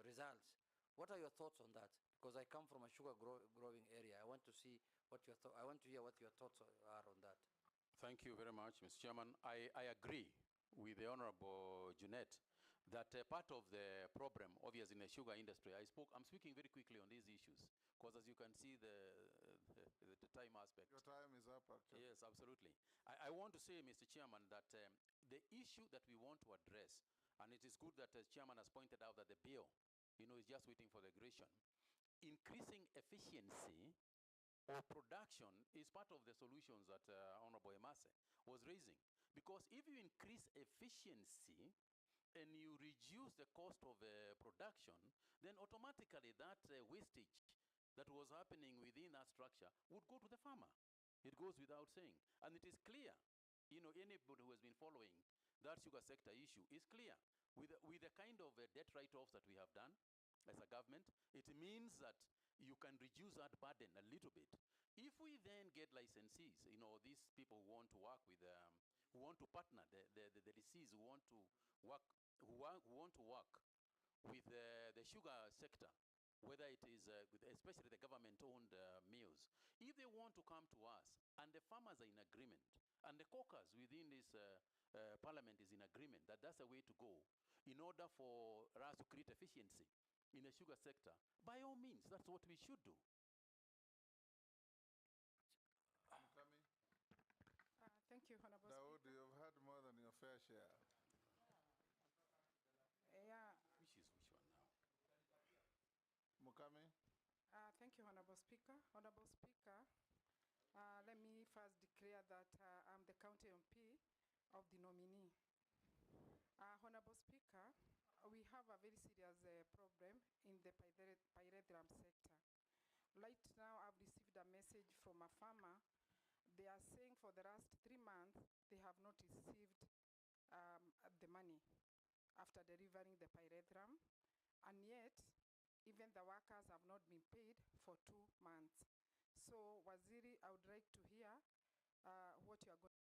results. What are your thoughts on that? Because I come from a sugar growing area. I want to see what I want to hear what your thoughts are on that. Thank you very much, Mr. Chairman. I agree with the Honorable Junet that part of the problem, obviously, in the sugar industry, I'm speaking very quickly on these issues, because as you can see, the time aspect. Your time is up, actually. Yes, absolutely. I want to say, Mr. Chairman, that the issue that we want to address, and it is good that the Chairman has pointed out that the bill, is just waiting for the aggression. Increasing efficiency or production is part of the solutions that Honorable Emase was raising. Because if you increase efficiency and you reduce the cost of production, then automatically that wastage that was happening within that structure would go to the farmer. It goes without saying. And it is clear, anybody who has been following that sugar sector issue is clear. With the kind of debt write-offs that we have done as a government, it means that you can reduce that burden a little bit. If we then get licensees, these people who want to work with, who want to partner, the lessees who want to work, who want to work with the sugar sector, whether it is especially the government-owned mills, if they want to come to us and the farmers are in agreement and the caucus within this parliament is in agreement that that's the way to go in order for us to create efficiency in the sugar sector, by all means, that's what we should do. Thank you, Honorable Dawood, Speaker. you've had more than your fair share. Yeah. Which one now? Mukami? Thank you, Honorable Speaker. Honorable Speaker, let me first declare that I'm the county MP of the Nomiee. Honorable Speaker, we have a very serious problem in the pyrethrum sector. Right now, I've received a message from a farmer. They are saying for the last 3 months, they have not received the money after delivering the pyrethrum, and yet, even the workers have not been paid for 2 months. So, Waziri, I would like to hear what you are going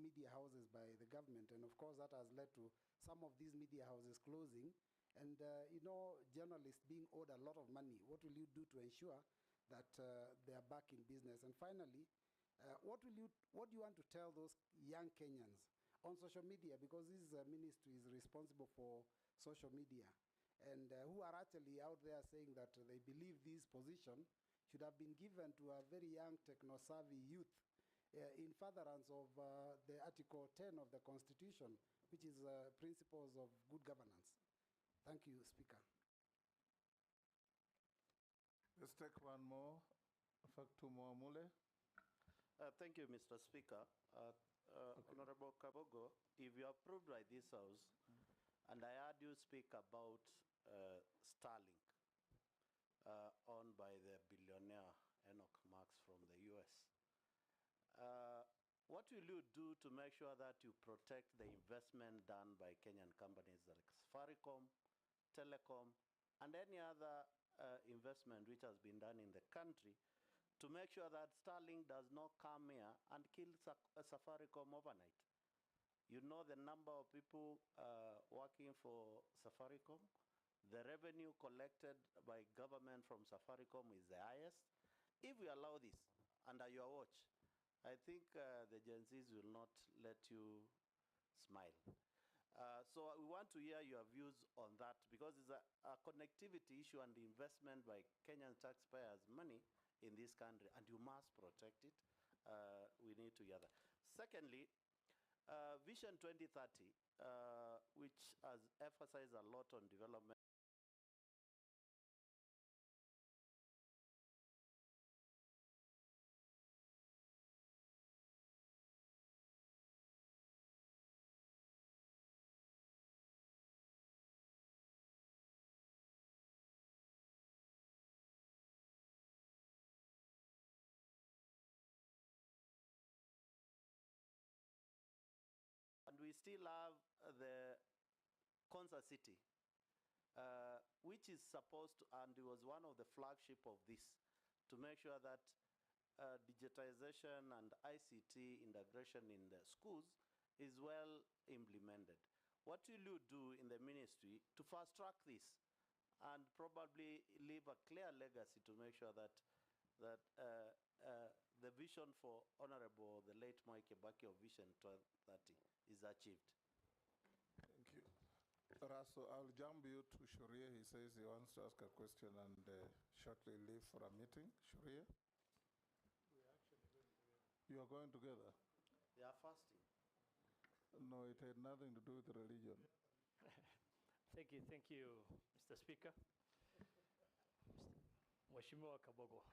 media houses by the government. And of course, that has led to some of these media houses closing. And, journalists being owed a lot of money. What will you do to ensure that they are back in business? And finally, what do you want to tell those young Kenyans on social media? Because this ministry is responsible for social media, and who are actually out there saying that they believe this position should have been given to a very young techno-savvy youth in furtherance of the Article 10 of the Constitution, which is principles of good governance. Thank you, Speaker. Let's take one more. In fact, two more. Mule. Thank you, Mr. Speaker. Honorable Kabogo, if you are approved by this House, and I heard you speak about Starlink, owned by the billionaire Enoch Marx from the US. What will you do to make sure that you protect the investment done by Kenyan companies like Safaricom, Telecom, and any other investment which has been done in the country to make sure that Starlink does not come here and kill Safaricom overnight? You know the number of people working for Safaricom. The revenue collected by government from Safaricom is the highest. If we allow this under your watch, I think the Gen Zs will not let you smile. So we want to hear your views on that, because it's a connectivity issue and investment by Kenyan taxpayers' money in this country, and you must protect it. We need to hear that. Secondly, Vision 2030, which has emphasized a lot on development. And we still have the Konza City, which is supposed to, and it was one of the flagship of this, to make sure that digitization and ICT integration in the schools is well implemented. What will you do in the ministry to fast track this and probably leave a clear legacy to make sure that the vision for Honorable the late Mwai Kibaki of Vision 2030 is achieved? Thank you. Raso, I'll jump you to Shuria. He says he wants to ask a question and shortly leave for a meeting. Shuria? You are going together? They are fasting. No, it had nothing to do with religion. Thank you, Mr. Speaker. Mheshimiwa Kabogo,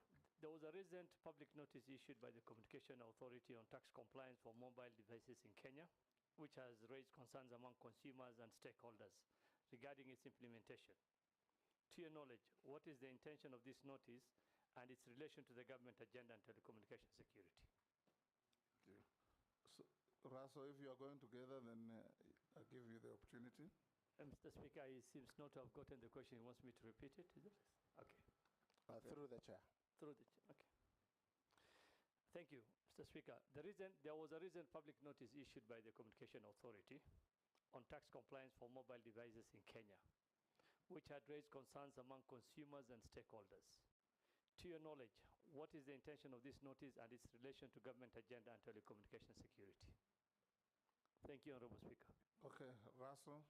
there was a recent public notice issued by the Communication Authority on tax compliance for mobile devices in Kenya, which has raised concerns among consumers and stakeholders regarding its implementation. To your knowledge, what is the intention of this notice and its relation to the government agenda on telecommunication security? Okay. So, Raso, if you are going together, then I'll give you the opportunity. Mr. Speaker, he seems not to have gotten the question. He wants me to repeat it, is it? Okay. Through the chair. Through the chair, okay. Thank you, Mr. Speaker. There was a recent public notice issued by the Communication Authority on tax compliance for mobile devices in Kenya, which had raised concerns among consumers and stakeholders. To your knowledge, what is the intention of this notice and its relation to government agenda on telecommunication security? Thank you, Honorable Speaker. Okay, Raso.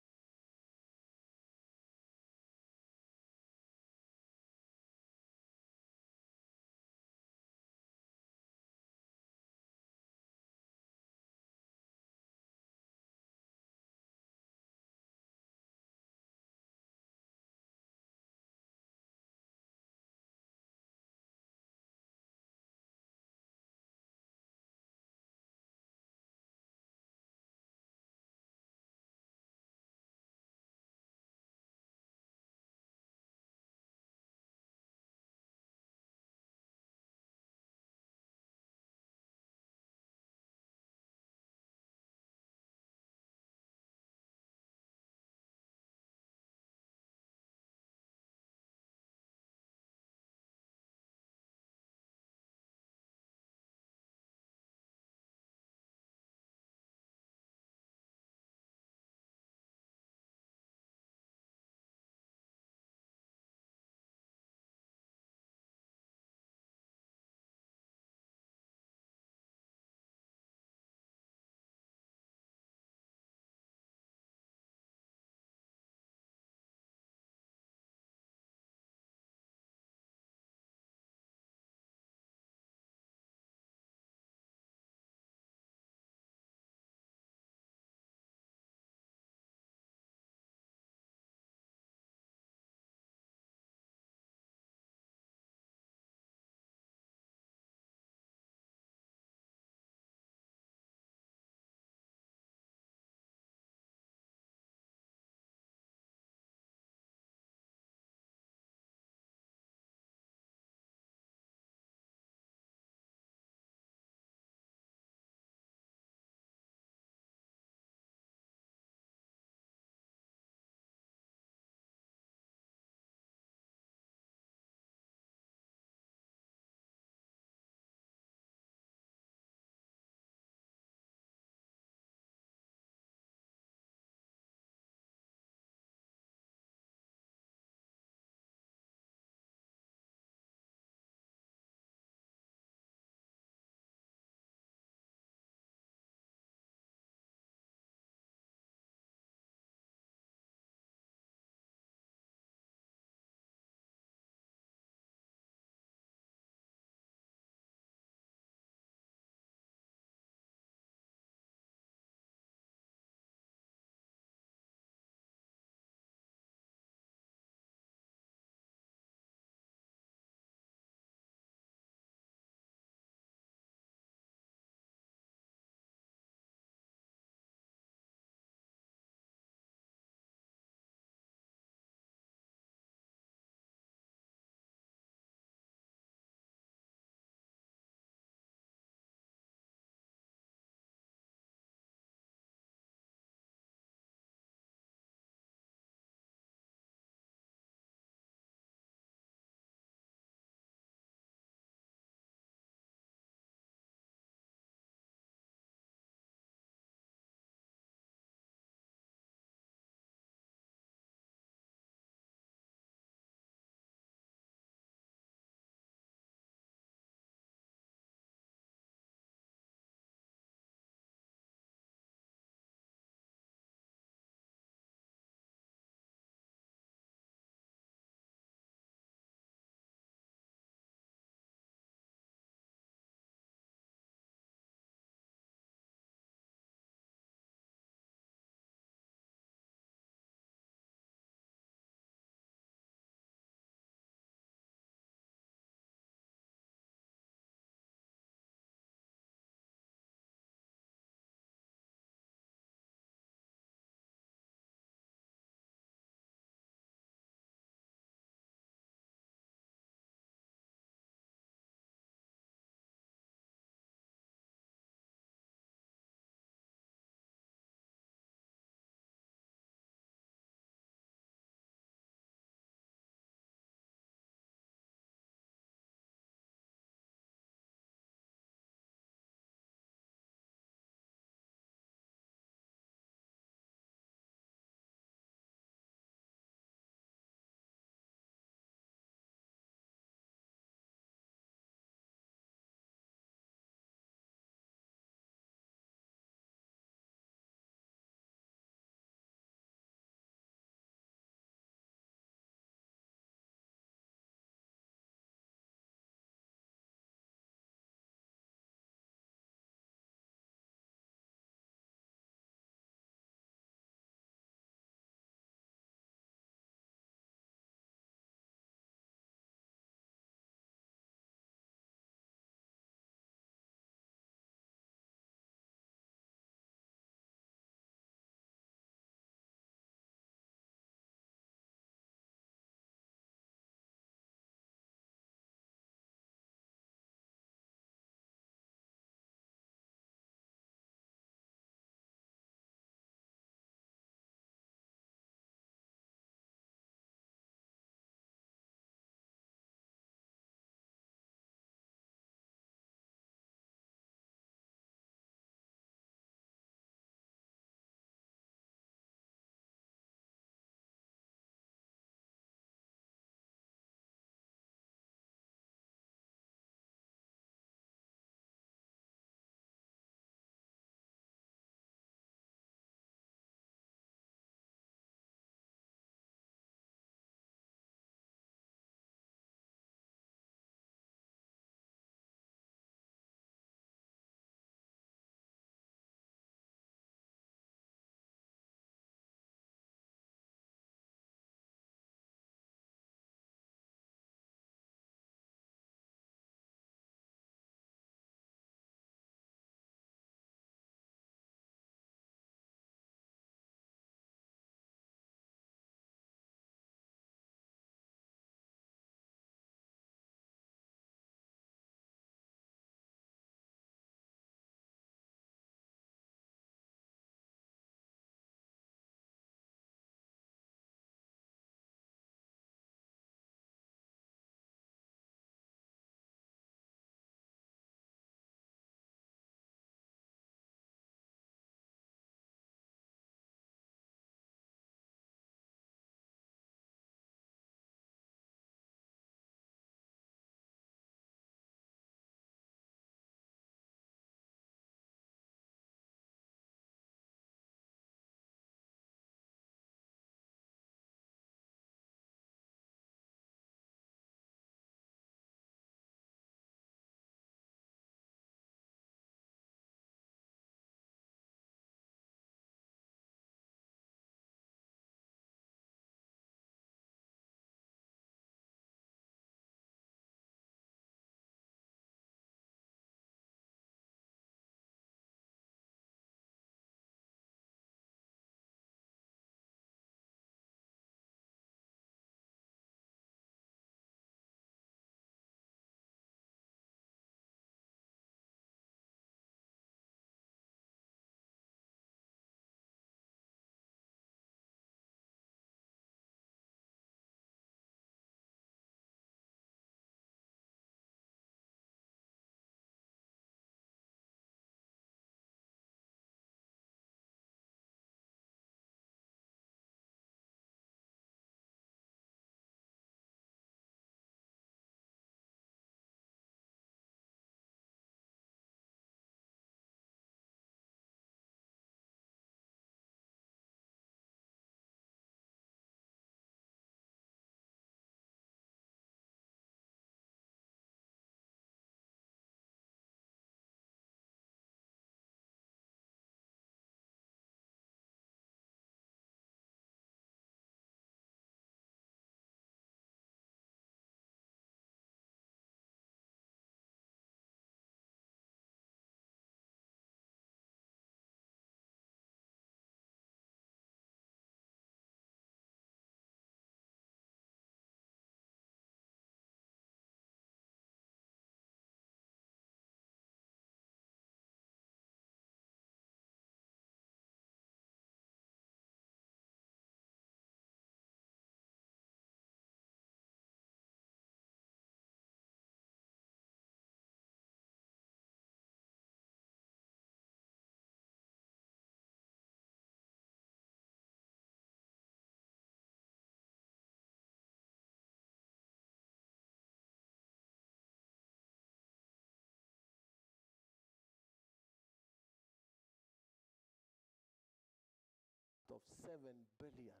of 7 billion,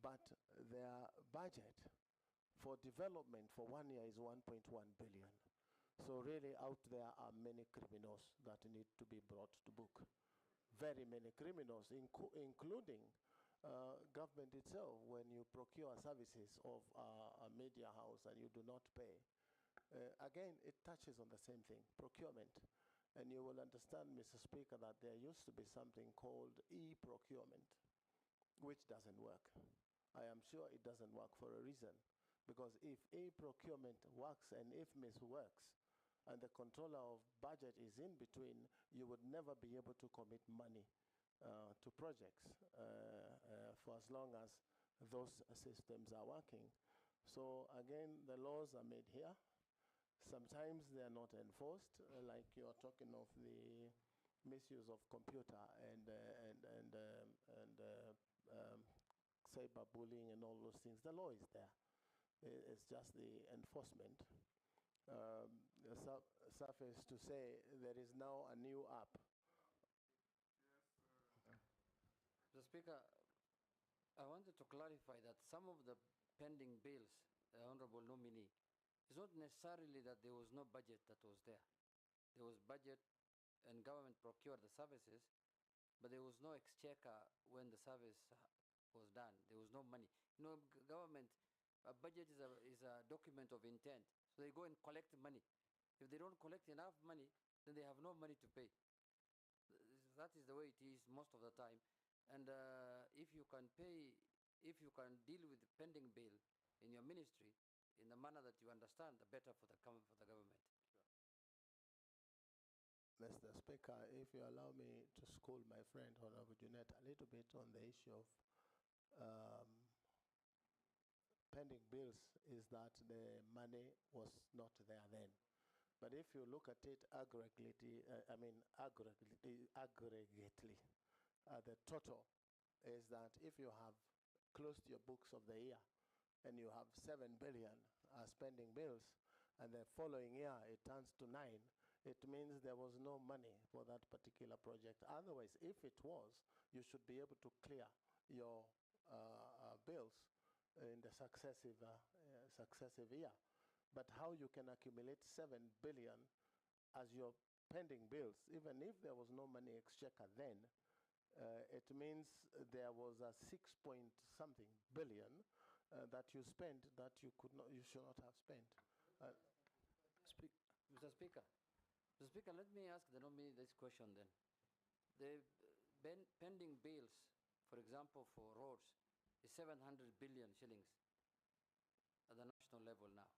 but their budget for development for 1 year is 1.1 billion. So really out there are many criminals that need to be brought to book. Very many criminals, including government itself. When you procure services of a media house and you do not pay, again, it touches on the same thing, procurement. And you will understand, Mr. Speaker, that there used to be something called e-procurement, which doesn't work. I am sure it doesn't work for a reason. Because if e-procurement works and if IFMIS works, and the controller of budget is in between, you would never be able to commit money to projects for as long as those systems are working. So again, the laws are made here. Sometimes they are not enforced, like you're talking of the misuse of computer and cyberbullying and all those things. The law is there. It's just the enforcement. Suffice to say, there is now a new app. Mr. Speaker, I wanted to clarify that some of the pending bills, the Honorable Nomiee, it's not necessarily that there was no budget that was there. There was budget and government procured the services, but there was no exchequer when the service was done. There was no money. You know, government, a budget is a document of intent. So they go and collect money. If they don't collect enough money, then they have no money to pay. That is the way it is most of the time. And if you can pay, if you can deal with the pending bill in your ministry in the manner that you understand, the better for the government. Mr. Speaker, if you allow me to school my friend, Honorable Junet, a little bit on the issue of pending bills, is that the money was not there then. But if you look at it aggregately, the total is that if you have closed your books of the year and you have 7 billion spending bills, and the following year it turns to 9, it means there was no money for that particular project. Otherwise, if it was, you should be able to clear your bills in the successive year. But how you can accumulate 7 billion as your pending bills, even if there was no money exchequer then, it means there was a 6 something billion that you spent that you should not have spent. Mr. Speaker, let me ask the Nomiee this question then. The pending bills, for example, for roads, is 700 billion shillings at the national level now.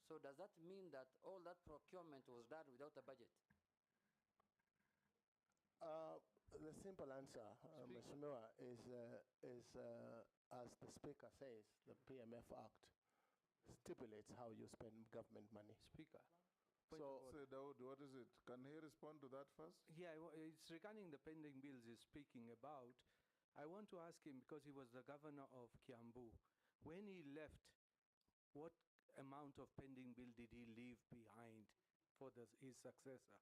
So does that mean that all that procurement was done without a budget? The simple answer, Mheshimiwa, is as the Speaker says, the PMF Act stipulates how you spend government money. Speaker. So, Dawood, what is it? Can he respond to that first? Yeah, it's regarding the pending bills he's speaking about. I want to ask him, because he was the governor of Kiambu, when he left, what amount of pending bill did he leave behind for his successor?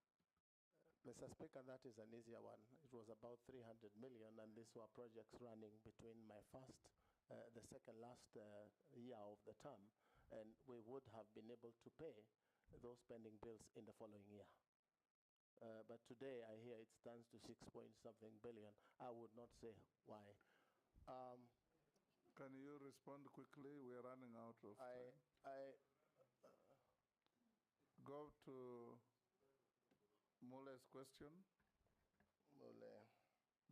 Mr. Speaker, that is an easier one. It was about 300 million, and these were projects running between my the second last year of the term, and we would have been able to pay those pending bills in the following year. But today I hear it stands to 6-point-something billion. I would not say why. Can you respond quickly? We're running out of time. Go to Mule's question. Mule.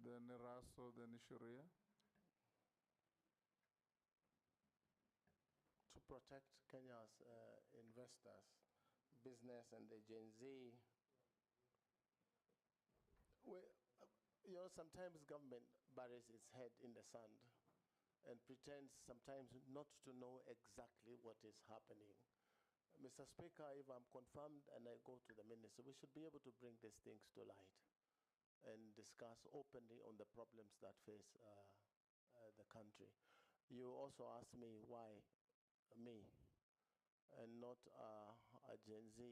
Then Raso, then Ishuria. To protect Kenya's investors, business, and the Gen Z. Sometimes government buries its head in the sand and pretends sometimes not to know exactly what is happening. Mr. Speaker, if I'm confirmed and I go to the minister, we should be able to bring these things to light and discuss openly on the problems that face the country. You also asked me why me and not a Gen Z.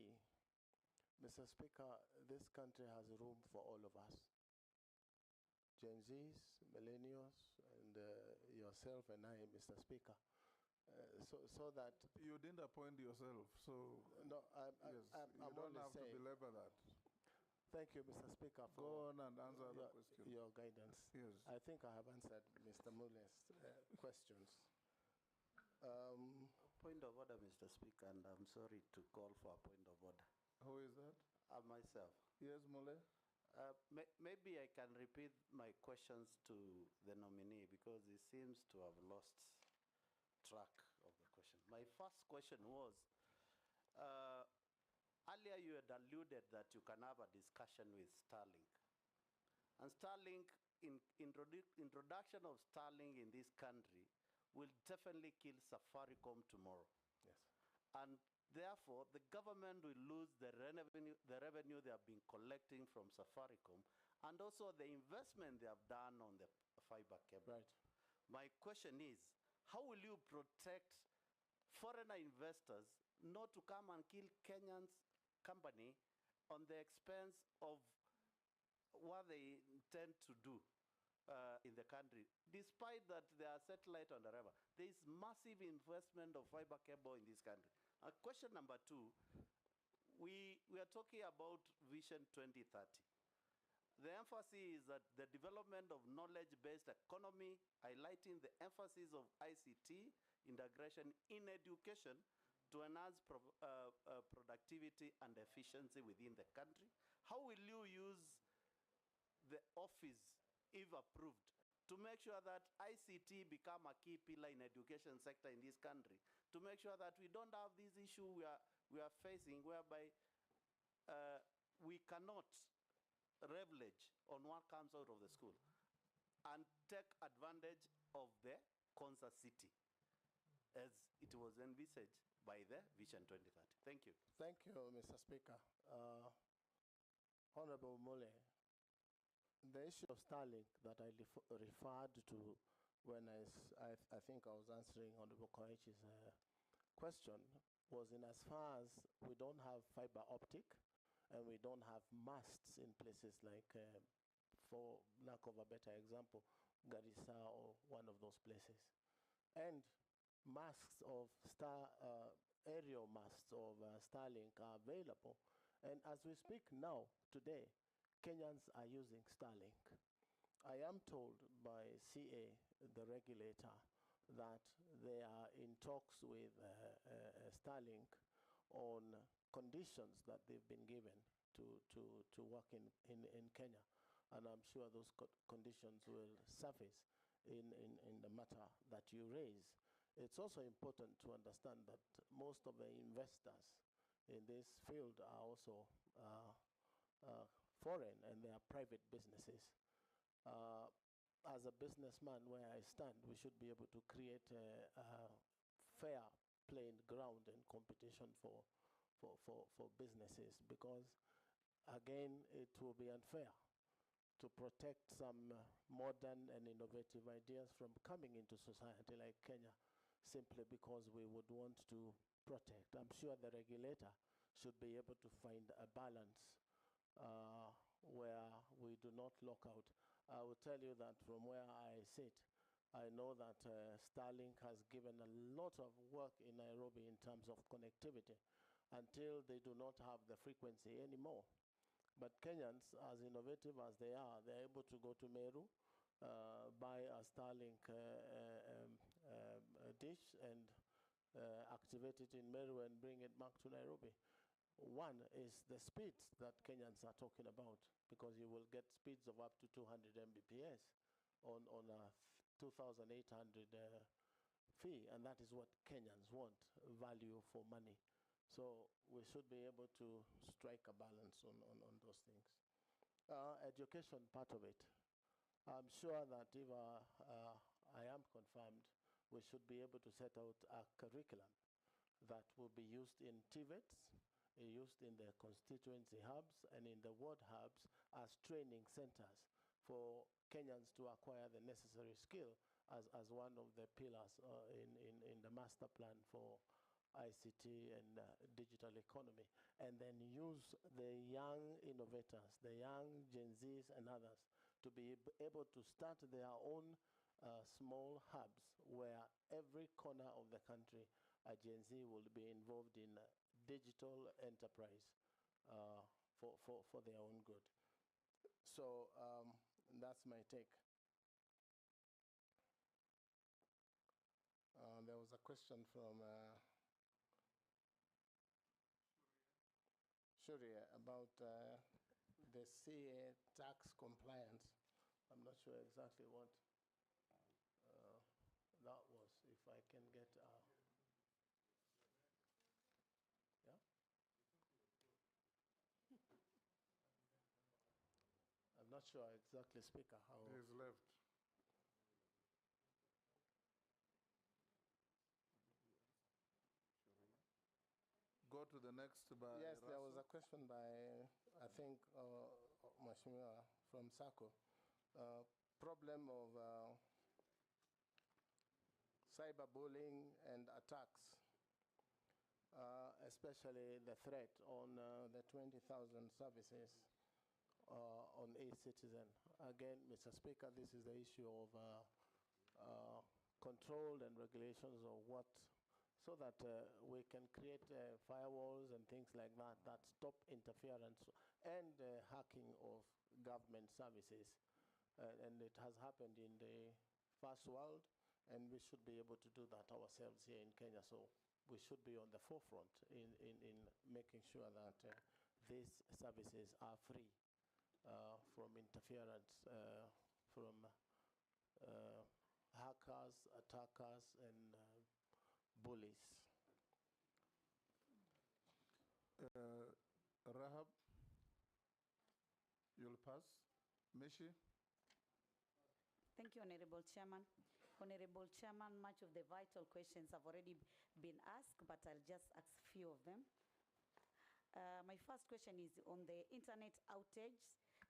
Mr. Speaker, this country has room for all of us. Gen Zs, millennials and yourself and I, Mr. Speaker, so that you didn't appoint yourself, so no, yes, you I'm don't only have to saying. belabor that. Thank you, Mr. Speaker, for Go on and answer the your, question. your guidance. Yes. I think I have answered Mr. Mule's questions. Point of order, Mr. Speaker, and I'm sorry to call for a point of order. Who is that? Myself. Yes, Mule. Maybe I can repeat my questions to the nominee because he seems to have lost track of the question. My first question was, earlier you had alluded that you can have a discussion with Starlink. And Starlink, introduction of Starlink in this country will definitely kill Safaricom tomorrow. Yes. And therefore, the government will lose the revenue they have been collecting from Safaricom and also the investment they have done on the fiber cable. Right. My question is, how will you protect foreigner investors not to come and kill Kenyan's company on the expense of what they intend to do in the country, despite that there are satellite on the river? There is massive investment of fiber cable in this country. Question number two, we are talking about Vision 2030. The emphasis is that the development of knowledge-based economy, highlighting the emphasis of ICT integration in education to enhance productivity and efficiency within the country. How will you use the office, if approved, to make sure that ICT become a key pillar in education sector in this country, to make sure that we don't have this issue we are facing whereby we cannot leverage on what comes out of the school and take advantage of the Konza city as it was envisaged by the Vision 2030. Thank you. Thank you, Mr. Speaker. Honorable Mule, the issue of Starlink that I referred to when I think I was answering Honorable Koichi's question was in as far as we don't have fiber optic and we don't have masts in places like, for lack of a better example, Garissa or one of those places. And masts of aerial masts of Starlink are available. And as we speak now, today, Kenyans are using Starlink. I am told by CA, the regulator, that they are in talks with Starlink on conditions that they've been given to work in Kenya. And I'm sure those conditions will surface in the matter that you raise. It's also important to understand that most of the investors in this field are also foreign, and they are private businesses. As a businessman, where I stand, we should be able to create a fair playing ground and competition for businesses, because again, it will be unfair to protect some modern and innovative ideas from coming into society like Kenya simply because we would want to protect. I'm sure the regulator should be able to find a balance where we do not lock out. I will tell you that from where I sit, I know that Starlink has given a lot of work in Nairobi in terms of connectivity until they do not have the frequency anymore. But Kenyans, as innovative as they are, they're able to go to Meru, buy a Starlink dish and activate it in Meru and bring it back to Nairobi. One is the speeds that Kenyans are talking about, because you will get speeds of up to 200 Mbps on a 2,800 fee, and that is what Kenyans want, value for money. So we should be able to strike a balance on those things. Education, part of it. I'm sure that if I am confirmed, we should be able to set out a curriculum that will be used in TVETs, used in the constituency hubs and in the ward hubs as training centers for Kenyans to acquire the necessary skill as one of the pillars in the master plan for ICT and digital economy, and then use the young innovators, the young Gen Zs and others to be able to start their own small hubs where every corner of the country, a Gen Z will be involved in digital enterprise for their own good. So that's my take. There was a question from Shuri about the CA tax compliance. I'm not sure exactly what that was. If I can get yeah. I'm not sure exactly, Speaker, how. He is left. Go to the next by Yes, there was Russell. a question by, I think, Mashmiwa from SACCO. Problem of cyberbullying and attacks, especially the threat on the 20,000 services on e-citizen. Again, Mr. Speaker, this is the issue of control and regulations of what, so that we can create firewalls and things like that that stop interference and hacking of government services. And it has happened in the first world, and we should be able to do that ourselves here in Kenya. So we should be on the forefront in making sure that these services are free from interference from hackers, attackers, and bullies. Rahab, you'll pass. Mishi? Thank you, Honorable Chairman. Honorable Chairman, much of the vital questions have already been asked, but I'll just ask a few of them. My first question is on the internet outage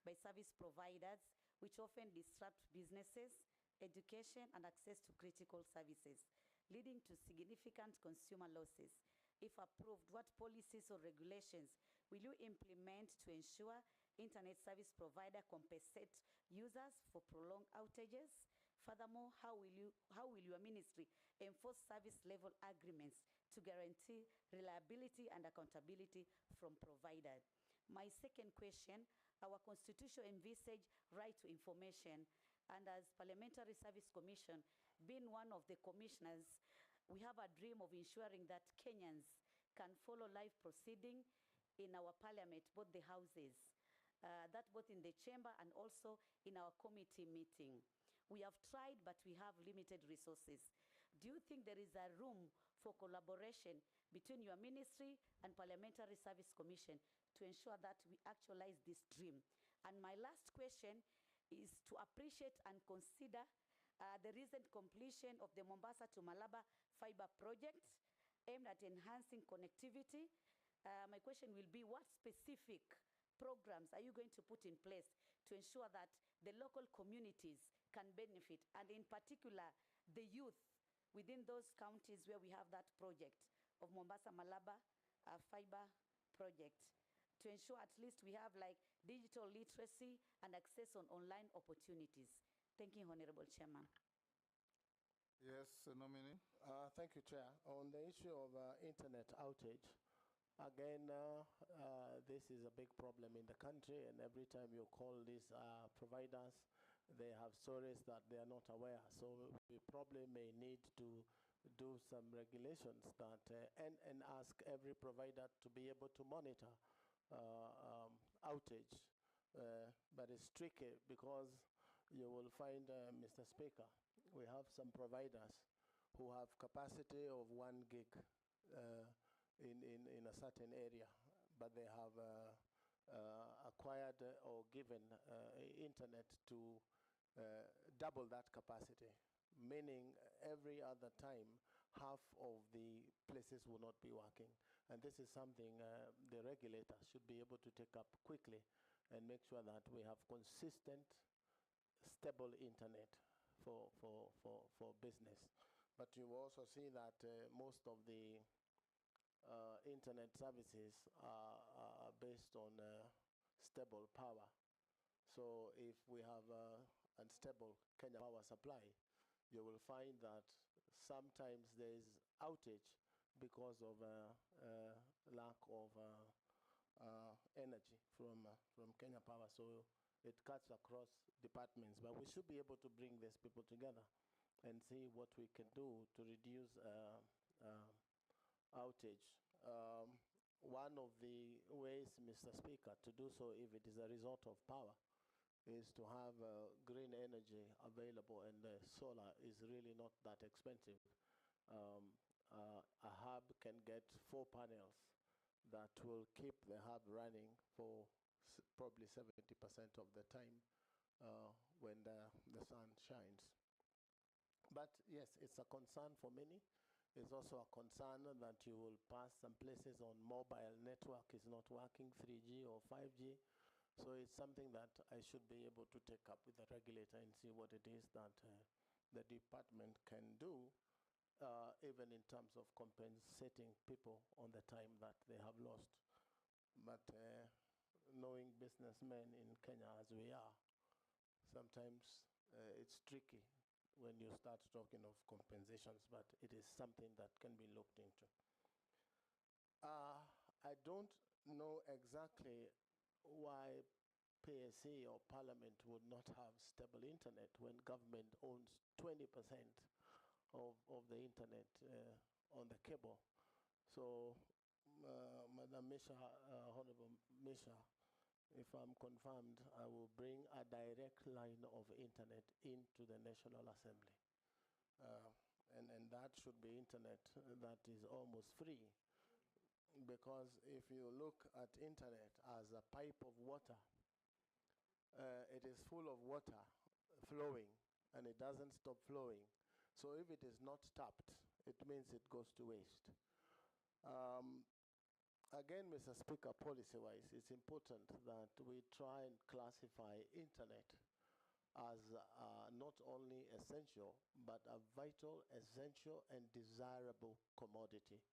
by service providers, which often disrupt businesses, education, and access to critical services, leading to significant consumer losses. If approved, what policies or regulations will you implement to ensure internet service provider compensate users for prolonged outages? Furthermore, how will your ministry enforce service level agreements to guarantee reliability and accountability from providers? My second question, our constitution envisage right to information, and as Parliamentary Service Commission, being one of the commissioners, we have a dream of ensuring that Kenyans can follow live proceeding in our parliament, both the houses, that both in the chamber and also in our committee meeting. We have tried, but we have limited resources. Do you think there is a room for collaboration between your ministry and Parliamentary Service Commission to ensure that we actualize this dream? And my last question is to appreciate and consider the recent completion of the Mombasa to Malaba fiber project aimed at enhancing connectivity. My question will be, what specific programs are you going to put in place to ensure that the local communities can benefit, and in particular, the youth within those counties where we have that project of Mombasa Malaba fiber project, to ensure at least we have like digital literacy and access on online opportunities? Thank you, Honorable Chairman. Yes, Nomiee. Thank you, Chair. On the issue of internet outage, again, this is a big problem in the country, and every time you call these providers, they have stories that they are not aware. So we probably may need to do some regulations that and ask every provider to be able to monitor outage. But it's tricky because you will find, Mr. Speaker, we have some providers who have capacity of 1 gig in a certain area, but they have acquired or given internet to double that capacity, meaning every other time half of the places will not be working. And this is something the regulator should be able to take up quickly and make sure that we have consistent, stable internet for business. But you will also see that most of the internet services are based on stable power. So if we have unstable Kenya power supply, you will find that sometimes there is outage because of lack of energy from Kenya Power. So it cuts across departments, but we should be able to bring these people together and see what we can do to reduce outage. One of the ways, Mr. Speaker, to do so, if it is a result of power, is to have green energy available, and solar is really not that expensive. A hub can get 4 panels that will keep the hub running for probably 70% of the time when the sun shines. But yes, it's a concern for many. It's also a concern that you will pass some places on mobile network is not working, 3G or 5G. So it's something that I should be able to take up with the regulator and see what it is that the department can do, even in terms of compensating people on the time that they have lost. But knowing businessmen in Kenya as we are, sometimes it's tricky when you start talking of compensations, but it is something that can be looked into. I don't know exactly why PSC or Parliament would not have stable internet when government owns 20% of the internet on the cable. So, Madam Misha, Honorable Misha, if I'm confirmed, I will bring a direct line of internet into the National Assembly. And that should be internet that is almost free. Because if you look at internet as a pipe of water, it is full of water flowing, and it doesn't stop flowing. So if it is not tapped, it means it goes to waste. Again, Mr. Speaker, policy-wise, it's important that we try and classify internet as not only essential, but a vital, essential, and desirable commodity.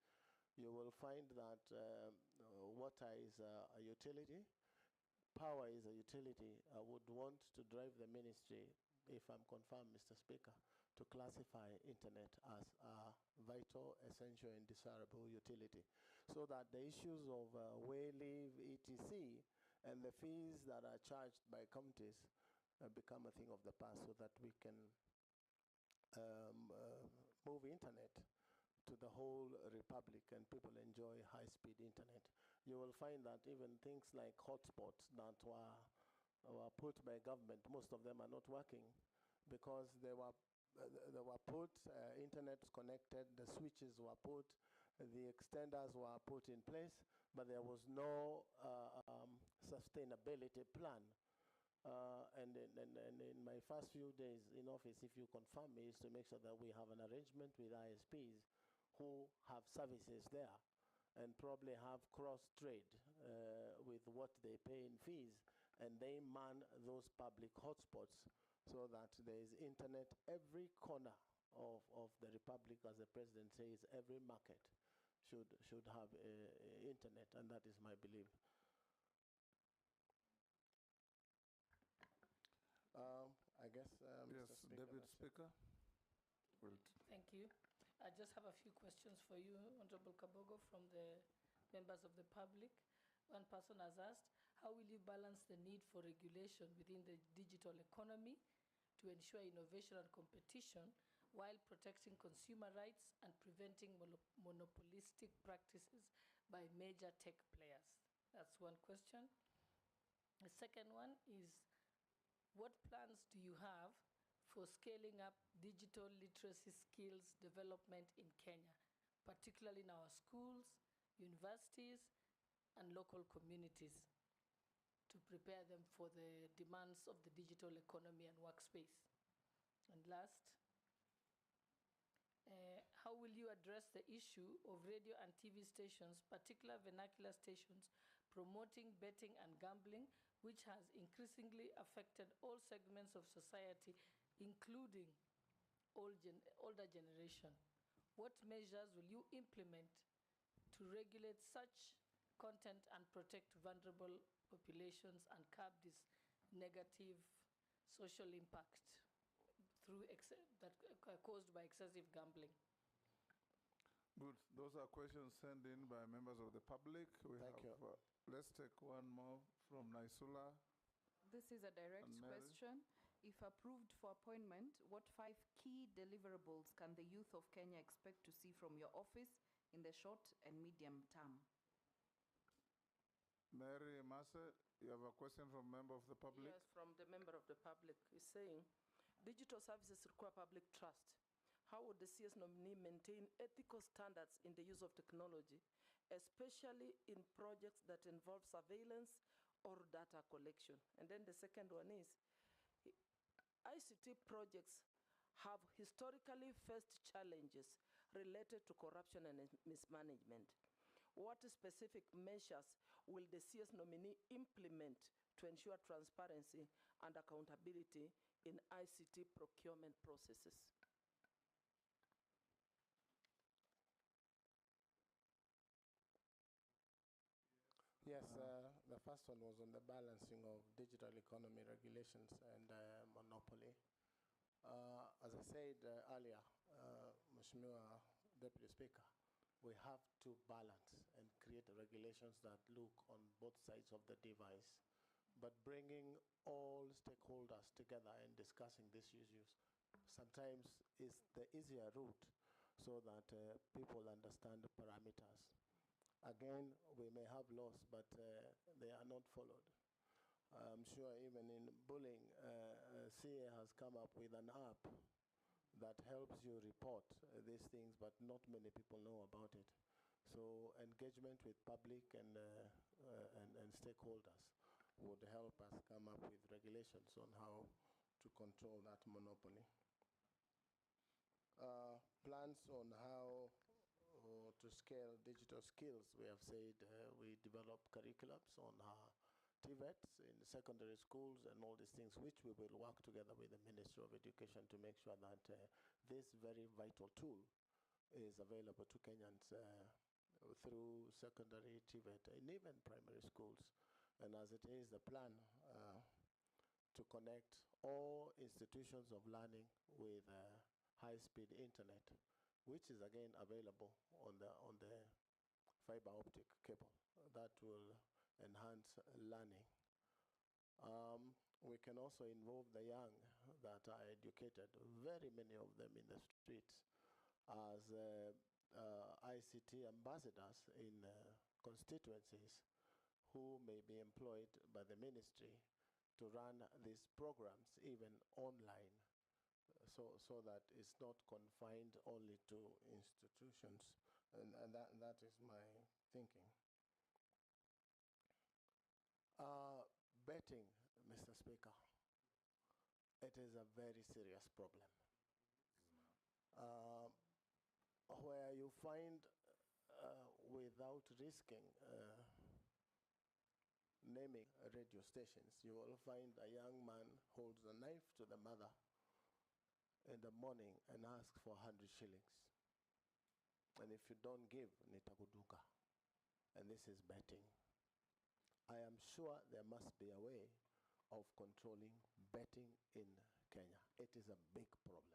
You will find that water is a utility, power is a utility. I would want to drive the ministry, if I'm confirmed, Mr. Speaker, to classify internet as a vital, essential, and desirable utility, so that the issues of way leave, etc., and the fees that are charged by counties become a thing of the past, so that we can move internet to the whole republic and people enjoy high-speed internet. You will find that even things like hotspots that were put by government, most of them are not working because they were put, internet connected, the switches were put, the extenders were put in place, but there was no sustainability plan. And in my first few days in office, if you confirm me, is to make sure that we have an arrangement with ISPs who have services there and probably have cross-trade with what they pay in fees, and they man those public hotspots so that there is internet every corner of the republic. As the president says, every market should have internet, and that is my belief. I guess, yes, Mr. Speaker, David Speaker. Thank you. I just have a few questions for you, Honorable Kabogo, from the members of the public. One person has asked, how will you balance the need for regulation within the digital economy to ensure innovation and competition while protecting consumer rights and preventing monopolistic practices by major tech players? That's one question. The second one is, what plans do you have for scaling up digital literacy skills development in Kenya, particularly in our schools, universities, and local communities, to prepare them for the demands of the digital economy and workspace? And last, how will you address the issue of radio and TV stations, particular vernacular stations, promoting betting and gambling, which has increasingly affected all segments of society, including older generation? What measures will you implement to regulate such content and protect vulnerable populations and curb negative social impact through that caused by excessive gambling. Good. Those are questions sent in by members of the public. Thank you. Let's take one more from Naisula. This is a direct And Mary? question. If approved for appointment, what 5 key deliverables can the youth of Kenya expect to see from your office in the short and medium term? Mary Mase, you have a question from a member of the public? Yes, from the member of the public. He's saying, digital services require public trust. How would the CS nominee maintain ethical standards in the use of technology, especially in projects that involve surveillance or data collection? And then the second one is, ICT projects have historically faced challenges related to corruption and mismanagement. What specific measures will the CS nominee implement to ensure transparency and accountability in ICT procurement processes? Yes, the first one was on the balancing of digital economy regulations and monopoly. As I said earlier, Mheshimiwa Deputy Speaker, we have to balance and create regulations that look on both sides of the device, but bringing all stakeholders together and discussing these issues sometimes is the easier route so that people understand the parameters. Again, we may have laws, but they are not followed. I'm sure even in bullying, CA has come up with an app that helps you report these things, but not many people know about it. So engagement with public and stakeholders would help us come up with regulations on how to control that monopoly. Plans on how to scale digital skills. We have said we develop curriculums on TVETs in secondary schools and all these things, which we will work together with the Ministry of Education to make sure that this very vital tool is available to Kenyans through secondary TVET and even primary schools. And as it is the plan to connect all institutions of learning with high-speed internet, which is again available on the fiber optic cable. That will enhance learning. We can also involve the young that are educated, very many of them in the streets, as ICT ambassadors in constituencies who may be employed by the ministry to run these programs even online, so that it's not confined only to institutions. And that is my thinking. Betting, Mr. Speaker, it is a very serious problem. Where you find, without risking naming radio stations, you will find a young man holds a knife to the mother in the morning and asks for 100 shillings. And if you don't give, nitakuduka. And this is betting. I am sure there must be a way of controlling betting in Kenya. It is a big problem.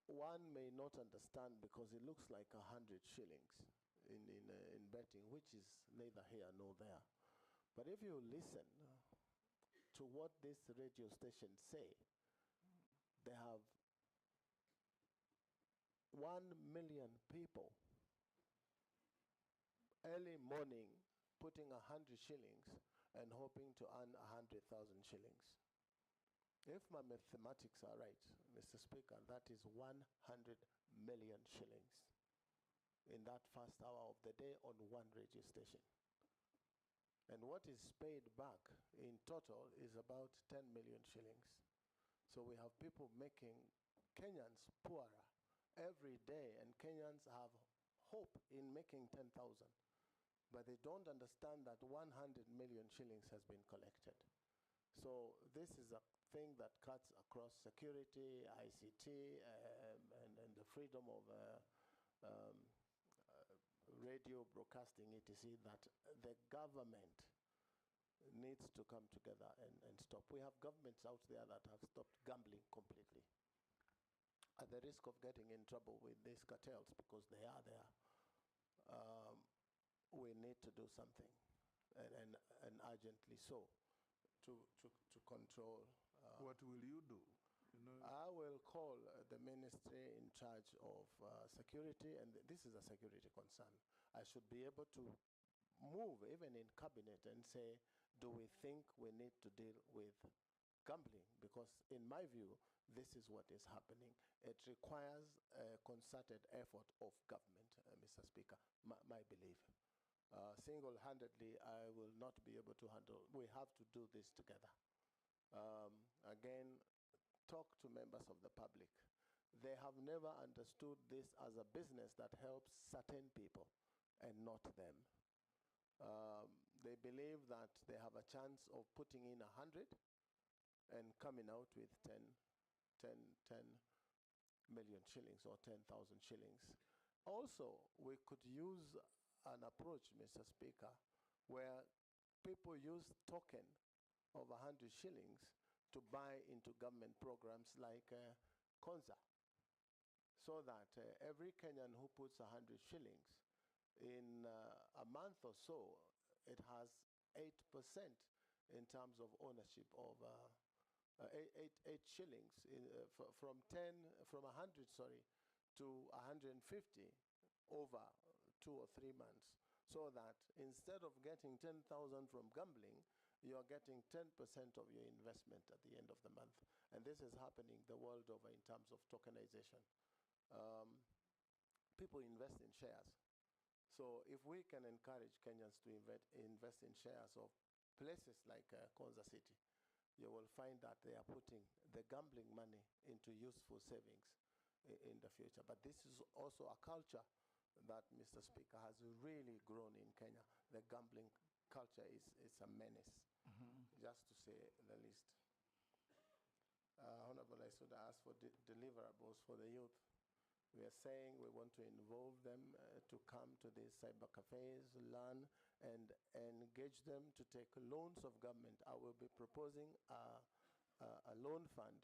One may not understand because it looks like 100 shillings in betting, which is neither here nor there. But if you listen to what these radio stations say, they have 1 million people early morning putting 100 shillings and hoping to earn 100,000 shillings. If my mathematics are right, Mr. Speaker, that is 100 million shillings in that first hour of the day on one radio station. And what is paid back in total is about 10 million shillings. So we have people making Kenyans poorer every day, and Kenyans have hope in making 10,000. But they don't understand that 100 million shillings has been collected. So this is a thing that cuts across security, ICT, and the freedom of radio broadcasting, etc., that the government needs to come together and stop. We have governments out there that have stopped gambling completely, at the risk of getting in trouble with these cartels because they are there. We need to do something, and urgently so, to control. What will you do? I will call the ministry in charge of security, and this is a security concern. I should be able to move even in cabinet and say, do we think we need to deal with gambling? Because in my view, this is what is happening. It requires a concerted effort of government, Mr. Speaker, my belief. Single-handedly, I will not be able to handle. We have to do this together. Again, talk to members of the public. They have never understood this as a business that helps certain people and not them. They believe that they have a chance of putting in 100 and coming out with 10 million shillings or 10,000 shillings. Also, we could use an approach, Mr. Speaker, where people use token of 100 shillings to buy into government programs like Konza, so that every Kenyan who puts 100 shillings, in a month or so, it has 8% in terms of ownership of 8 shillings from 100, sorry, to 150 over 2 or 3 months, so that instead of getting 10,000 from gambling, you are getting 10% of your investment at the end of the month. And this is happening the world over in terms of tokenization. People invest in shares. So if we can encourage Kenyans to invest in shares of places like Konza City, you will find that they are putting the gambling money into useful savings in the future. But this is also a culture that, Mr. Speaker, has really grown in Kenya. The gambling culture is a menace, just to say the least. Honorable, I should ask for deliverables for the youth. We are saying we want to involve them to come to these cyber cafes, learn, and engage them to take loans of government. I will be proposing a loan fund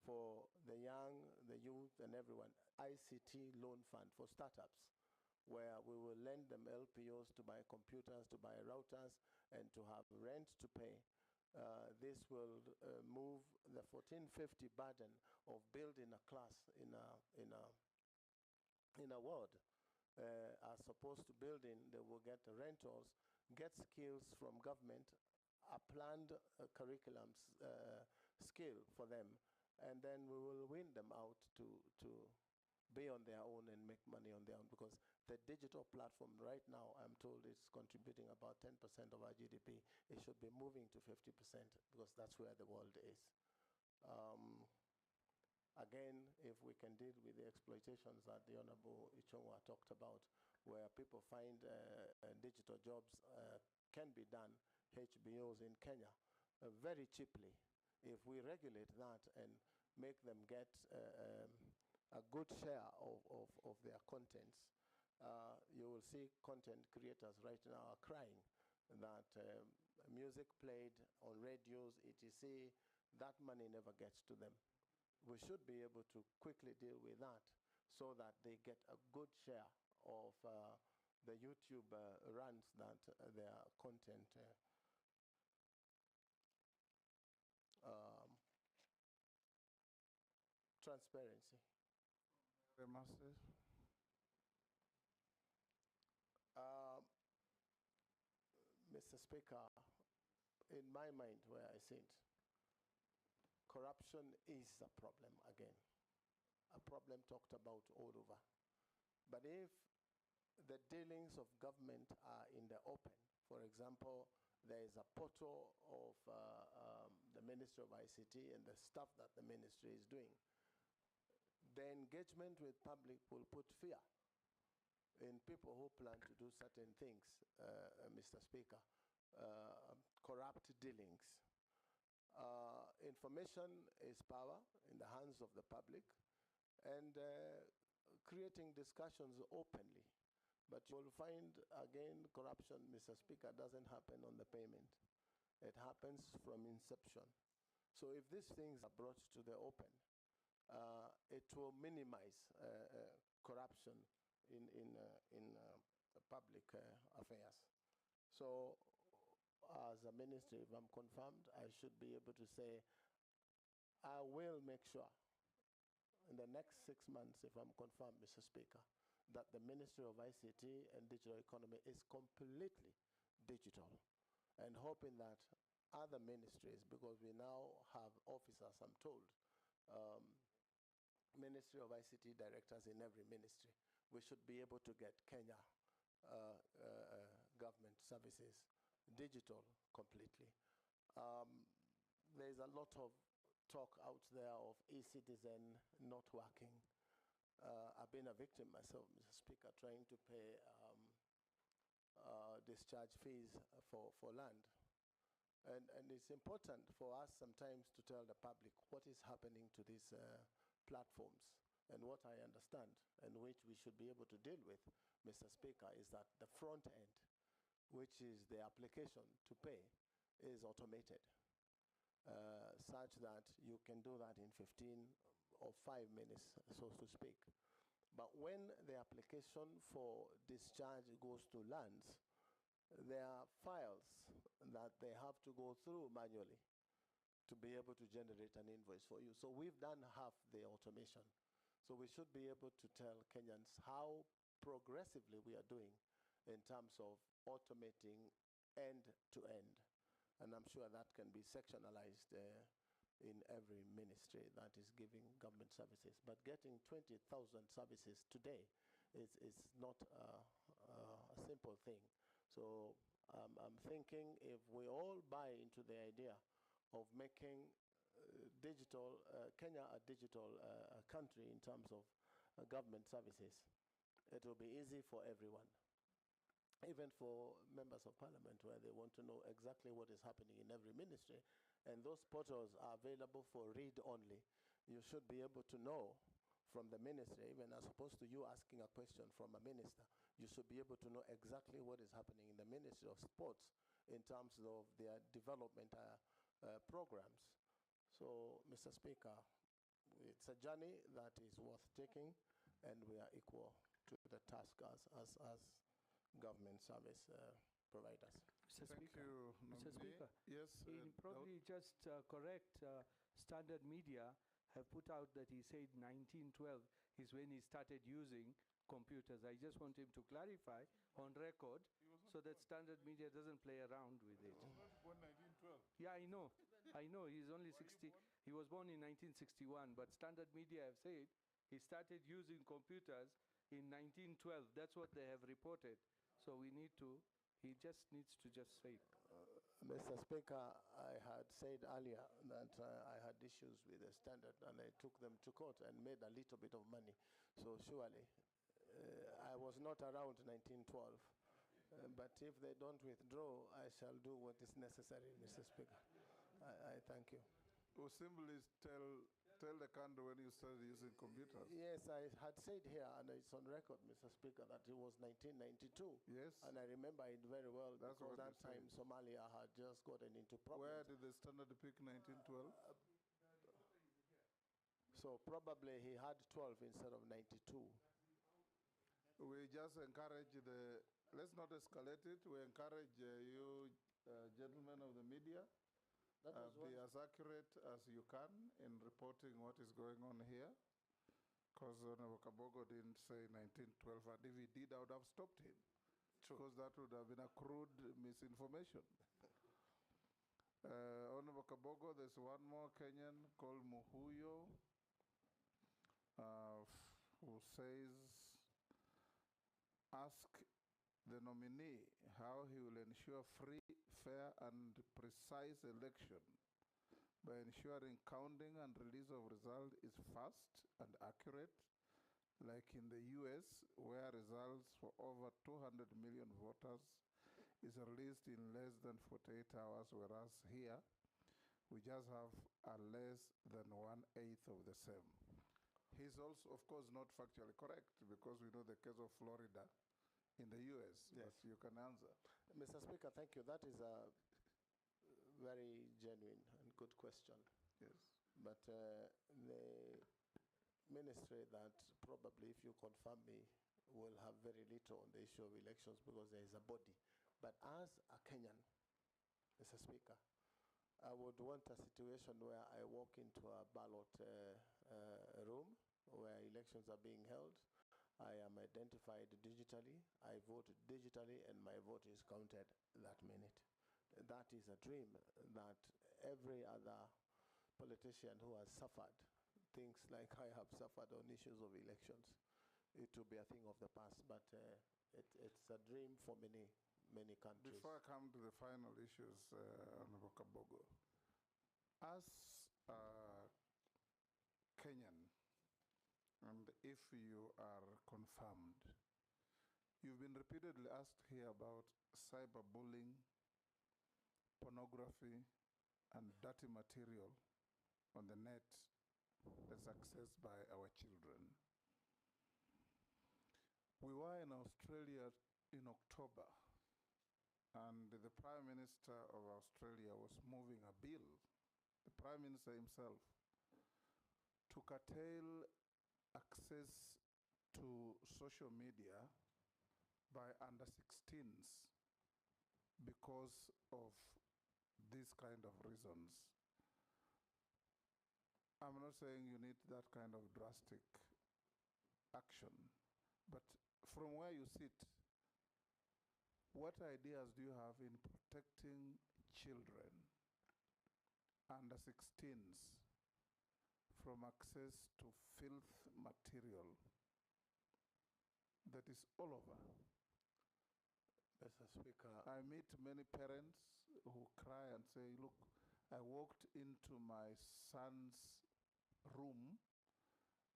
for the young, the youth, and everyone, ICT loan fund for startups, where we will lend them LPOs to buy computers, to buy routers, and to have rent to pay. This will move the 1450 burden of building a class in a ward, as opposed to building. They will get rentals, get skills from government, a planned curriculum skill for them, and then we will win them out to be on their own and make money on their own, because the digital platform right now, I'm told, is contributing about 10% of our GDP. It should be moving to 50%, because that's where the world is. Again, if we can deal with the exploitations that the Honorable Ichongwa talked about, where people find digital jobs can be done, HBOs in Kenya, very cheaply. If we regulate that and make them get a good share of their contents, you will see content creators right now are crying that music played on radios, etc., that money never gets to them. We should be able to quickly deal with that so that they get a good share of the YouTube runs that their content transparency. Mr. Speaker, in my mind, where I sit, corruption is a problem again, a problem talked about all over. But if the dealings of government are in the open, for example, there is a portal of the Ministry of ICT and the stuff that the ministry is doing, the engagement with public will put fear in people who plan to do certain things, Mr. Speaker, corrupt dealings. Information is power in the hands of the public, and creating discussions openly. But you will find, again, corruption, Mr. Speaker, doesn't happen on the payment. It happens from inception. So if these things are brought to the open, it will minimize corruption in public affairs. So as a ministry, if I'm confirmed, I should be able to say, I will make sure in the next 6 months, if I'm confirmed, Mr. Speaker, that the Ministry of ICT and Digital Economy is completely digital, and hoping that other ministries, because we now have officers, I'm told, Ministry of ICT directors in every ministry, we should be able to get Kenya government services digital completely. There's a lot of talk out there of e-citizen not working. I've been a victim myself, Mr. Speaker, trying to pay discharge fees for land. And it's important for us sometimes to tell the public what is happening to these platforms. And what I understand, and which we should be able to deal with, Mr. Speaker, is that the front end, which is the application to pay, is automated, such that you can do that in 15 or 5 minutes, so to speak. But when the application for discharge goes to lands, there are files that they have to go through manually to be able to generate an invoice for you. So we've done half the automation. So we should be able to tell Kenyans how progressively we are doing in terms of automating end to end. And I'm sure that can be sectionalized in every ministry that is giving government services. But getting 20,000 services today is not a simple thing. So I'm thinking if we all buy into the idea of making Kenya a digital country in terms of government services, it will be easy for everyone. Even for members of parliament, where they want to know exactly what is happening in every ministry, and those portals are available for read only. You should be able to know from the ministry, even as opposed to you asking a question from a minister, you should be able to know exactly what is happening in the Ministry of Sports in terms of their development programs. So, Mr. Speaker, it's a journey that is worth taking, and we are equal to the task as government service providers. Thank you, Mr. Speaker. Yes. In probably just correct, Standard Media have put out that he said 1912 is when he started using computers. I just want him to clarify on record so that Standard Media doesn't play around with it. He was born 1912. Yeah, I know. He's only 60. He was born in 1961, but Standard Media have said he started using computers in 1912. That's what they have reported. So he just needs to just say it. Mr. Speaker, I had said earlier that I had issues with the Standard, and I took them to court and made a little bit of money. So surely, I was not around 1912. But if they don't withdraw, I shall do what is necessary, Mr. Speaker. I thank you. We'll simply tell the country when you started using computers. Yes, I had said here, and it's on record, Mr. Speaker, that it was 1992. Yes. And I remember it very well. That's because what that time Somalia had just gotten into problems. Where did the Standard pick 1912? So probably he had 12 instead of 92. We just encourage let's not escalate it. We encourage you gentlemen of the media, be as accurate as you can in reporting what is going on here. Because Kabogo didn't say 1912, and if he did, I would have stopped him. Because that would have been a crude misinformation. Honorable Kabogo, there's one more Kenyan called Muhuyo, who says, ask the nominee how he will ensure free, fair, and precise election by ensuring counting and release of result is fast and accurate, like in the US, where results for over 200 million voters is released in less than 48 hours, whereas here, we just have a less than 1/8 of the same. He's also, of course, not factually correct, because we know the case of Florida in the US, yes. But you can answer. Mr. Speaker, thank you. That is a very genuine and good question. Yes. But the ministry that probably, if you confirm me, will have very little on the issue of elections because there is a body. But as a Kenyan, Mr. Speaker, I would want a situation where I walk into a ballot room where elections are being held. I am identified digitally, I vote digitally, and my vote is counted that minute. That is a dream that every other politician who has suffered things like I have suffered on issues of elections, it will be a thing of the past, but it's a dream for many countries. Before I come to the final issues, Honorable Kabogo, as Kenyan, and if you are confirmed, you've been repeatedly asked here about cyberbullying, pornography, and dirty material on the net that's accessed by our children. We were in Australia in October, and the Prime Minister of Australia was moving a bill, the Prime Minister himself, to curtail access to social media by under 16s because of these kind of reasons. I'm not saying you need that kind of drastic action, but from where you sit, what ideas do you have in protecting children under 16s from access to filth material that is all over? Mr. Speaker, I meet many parents who cry and say, look, I walked into my son's room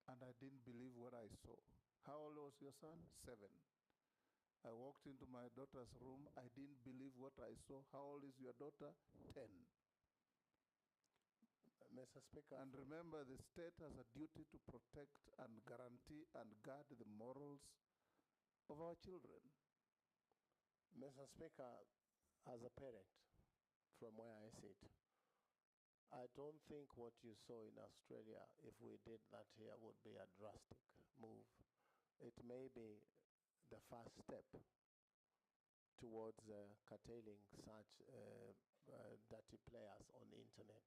and I didn't believe what I saw. How old was your son? 7. I walked into my daughter's room, I didn't believe what I saw. How old is your daughter? 10. Mr. Speaker. And remember, the state has a duty to protect and guarantee and guard the morals of our children. Mr. Speaker, as a parent, from where I sit, I don't think what you saw in Australia, if we did that here, would be a drastic move. It may be the first step towards curtailing such dirty players on the internet.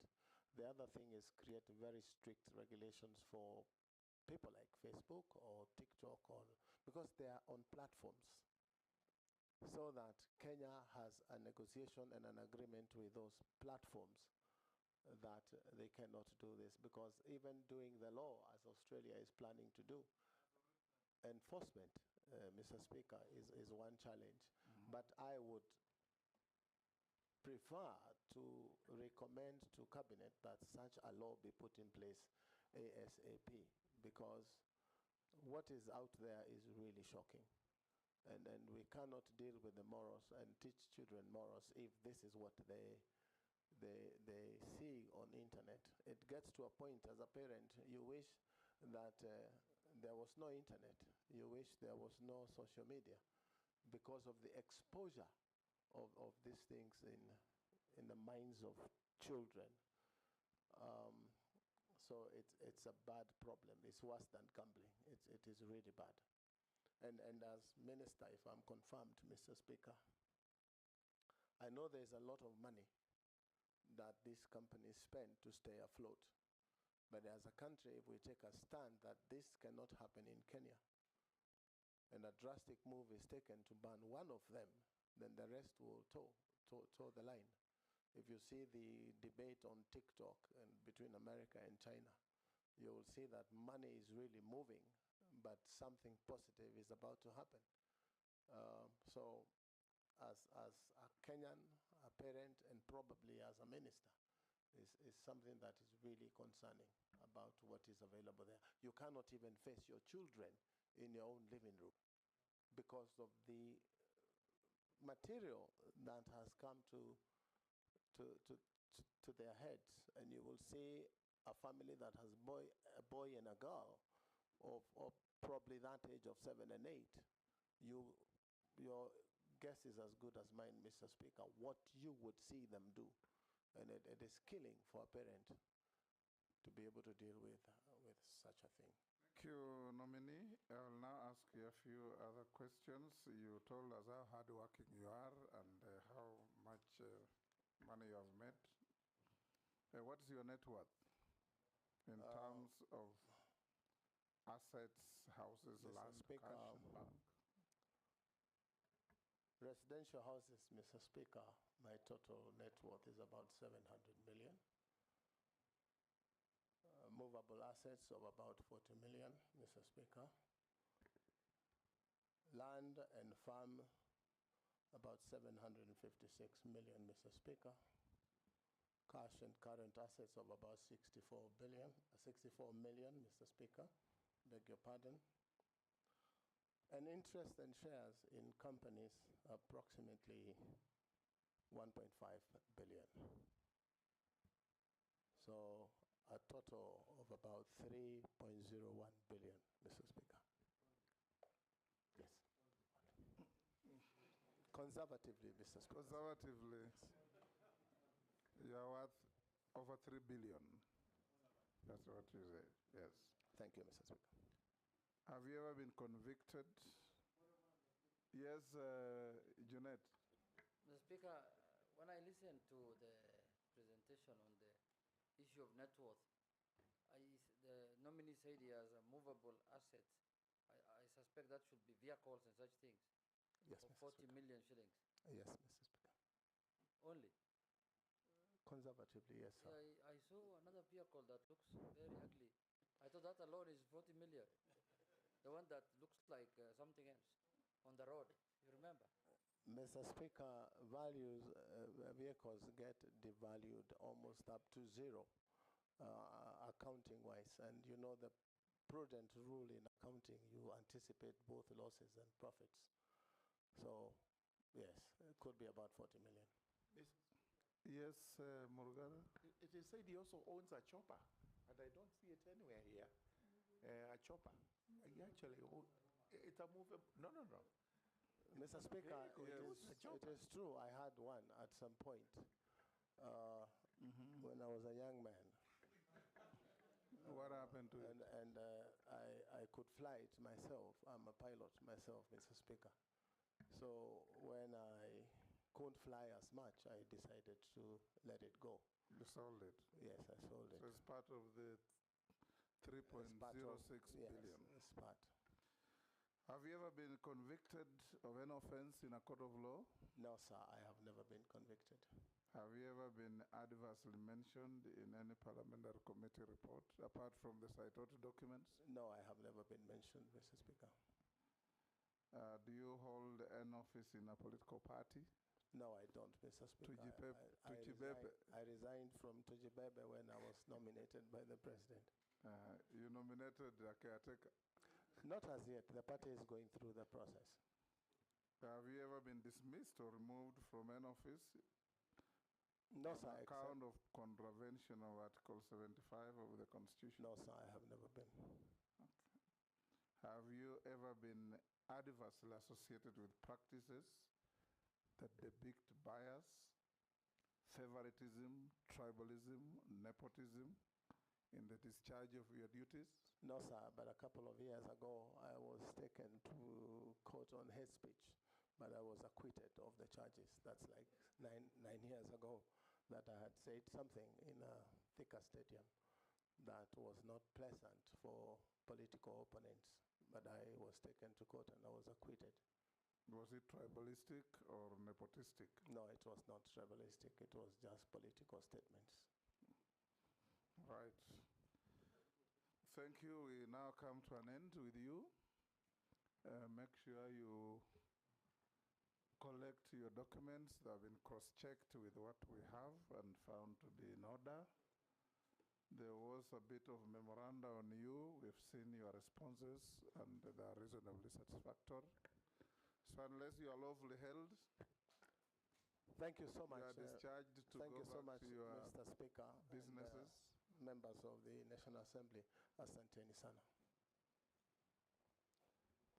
The other thing is create very strict regulations for people like Facebook or TikTok, because they are on platforms, so that Kenya has a negotiation and an agreement with those platforms that they cannot do this, because even doing the law, as Australia is planning to do, enforcement, Mr. Speaker, is one challenge. But I would prefer to recommend to Cabinet that such a law be put in place ASAP, because what is out there is really shocking. And we cannot deal with the morals and teach children morals if this is what they see on internet. It gets to a point as a parent, you wish that there was no internet. You wish there was no social media because of the exposure of these things in the minds of children. So it's a bad problem. It's worse than gambling. It is really bad. And as Minister, if I'm confirmed, Mr. Speaker, I know there's a lot of money that these companies spend to stay afloat. But as a country, if we take a stand that this cannot happen in Kenya, and a drastic move is taken to ban one of them, then the rest will toe the line. If you see the debate on TikTok and between America and China, you will see that money is really moving, but something positive is about to happen. So as a Kenyan, a parent, and probably as a minister, is something that is really concerning about what is available there. You cannot even face your children in your own living room because of the material that has come to their heads. And you will see a family that has a boy and a girl of probably that age of 7 and 8. Your guess is as good as mine, Mr. Speaker, what you would see them do And it is killing for a parent to be able to deal with such a thing. Thank you, Nomiee. I'll now ask you a few other questions. You told us how hardworking you are and how much money you have made. What is your net worth in terms of assets, houses, Mr. land, Speaker, cash, and bank? Residential houses, Mr. Speaker, my total net worth is about 700 million. Movable assets of about 40 million, Mr. Speaker. Land and farm, about 756 million, Mr. Speaker. Cash and current assets of about 64 million, Mr. Speaker. Beg your pardon. And interest and shares in companies, approximately 1.5 billion. So a total of about 3.01 billion, Mr. Speaker. Yes. Conservatively, Mr. Speaker. Conservatively, you are worth over 3 billion. That's what you say, yes. Thank you, Mr. Speaker. Have you ever been convicted? Yes, Junet. Mr. Speaker, when I listened to the presentation on the issue of net worth, the nominee said he has a movable asset. I suspect that should be vehicles and such things. Yes, for Mr. 40 million shillings. Yes, Mr. Speaker. Only? Conservatively, yes, sir. Yeah, I saw another vehicle that looks very ugly. I thought that alone is 40 million. The one that looks like something else on the road. You remember? Mr. Speaker, vehicles get devalued almost up to zero, accounting-wise. And you know the prudent rule in accounting, you anticipate both losses and profits. So, yes, it could be about 40 million. Yes, Murugara? It is said he also owns a chopper, and I don't see it anywhere here. A chopper. He actually it's a movable. No. Mr. Speaker, it is true. I had one at some point when I was a young man. What happened to it? And I could fly it myself. I'm a pilot myself, Mr. Speaker. So when I couldn't fly as much, I decided to let it go. You sold it? Yes, I sold it. So it's part of the 3.06 billion. It's part. Have you ever been convicted of an offense in a court of law? No, sir, I have never been convicted. Have you ever been adversely mentioned in any parliamentary committee report, apart from the cited documents? No, I have never been mentioned, Mr. Speaker. Do you hold an office in a political party? No, I don't, Mr. Speaker. I resigned from Tujibebe when I was nominated by the president. You nominated a caretaker? Not as yet. The party is going through the process. Have you ever been dismissed or removed from an office? No, sir. On account of contravention of Article 75 of the Constitution? No, sir, I have never been. Okay. Have you ever been adversely associated with practices that depict bias, favoritism, tribalism, nepotism in the discharge of your duties? No, sir, but a couple of years ago, I was taken to court on hate speech, but I was acquitted of the charges. That's like nine years ago that I had said something in a Thika stadium that was not pleasant for political opponents, but I was taken to court and I was acquitted. Was it tribalistic or nepotistic? No, it was not tribalistic. It was just political statements. Right. Thank you. We now come to an end with you. Make sure you collect your documents that have been cross-checked with what we have and found to be in order. There was a bit of memoranda on you. We've seen your responses and they are reasonably satisfactory. So unless you are lawfully held, thank you so much. You are discharged to thank go you so back much, to your Mr. Speaker, businesses. And, members of the National Assembly. Asanteni sana.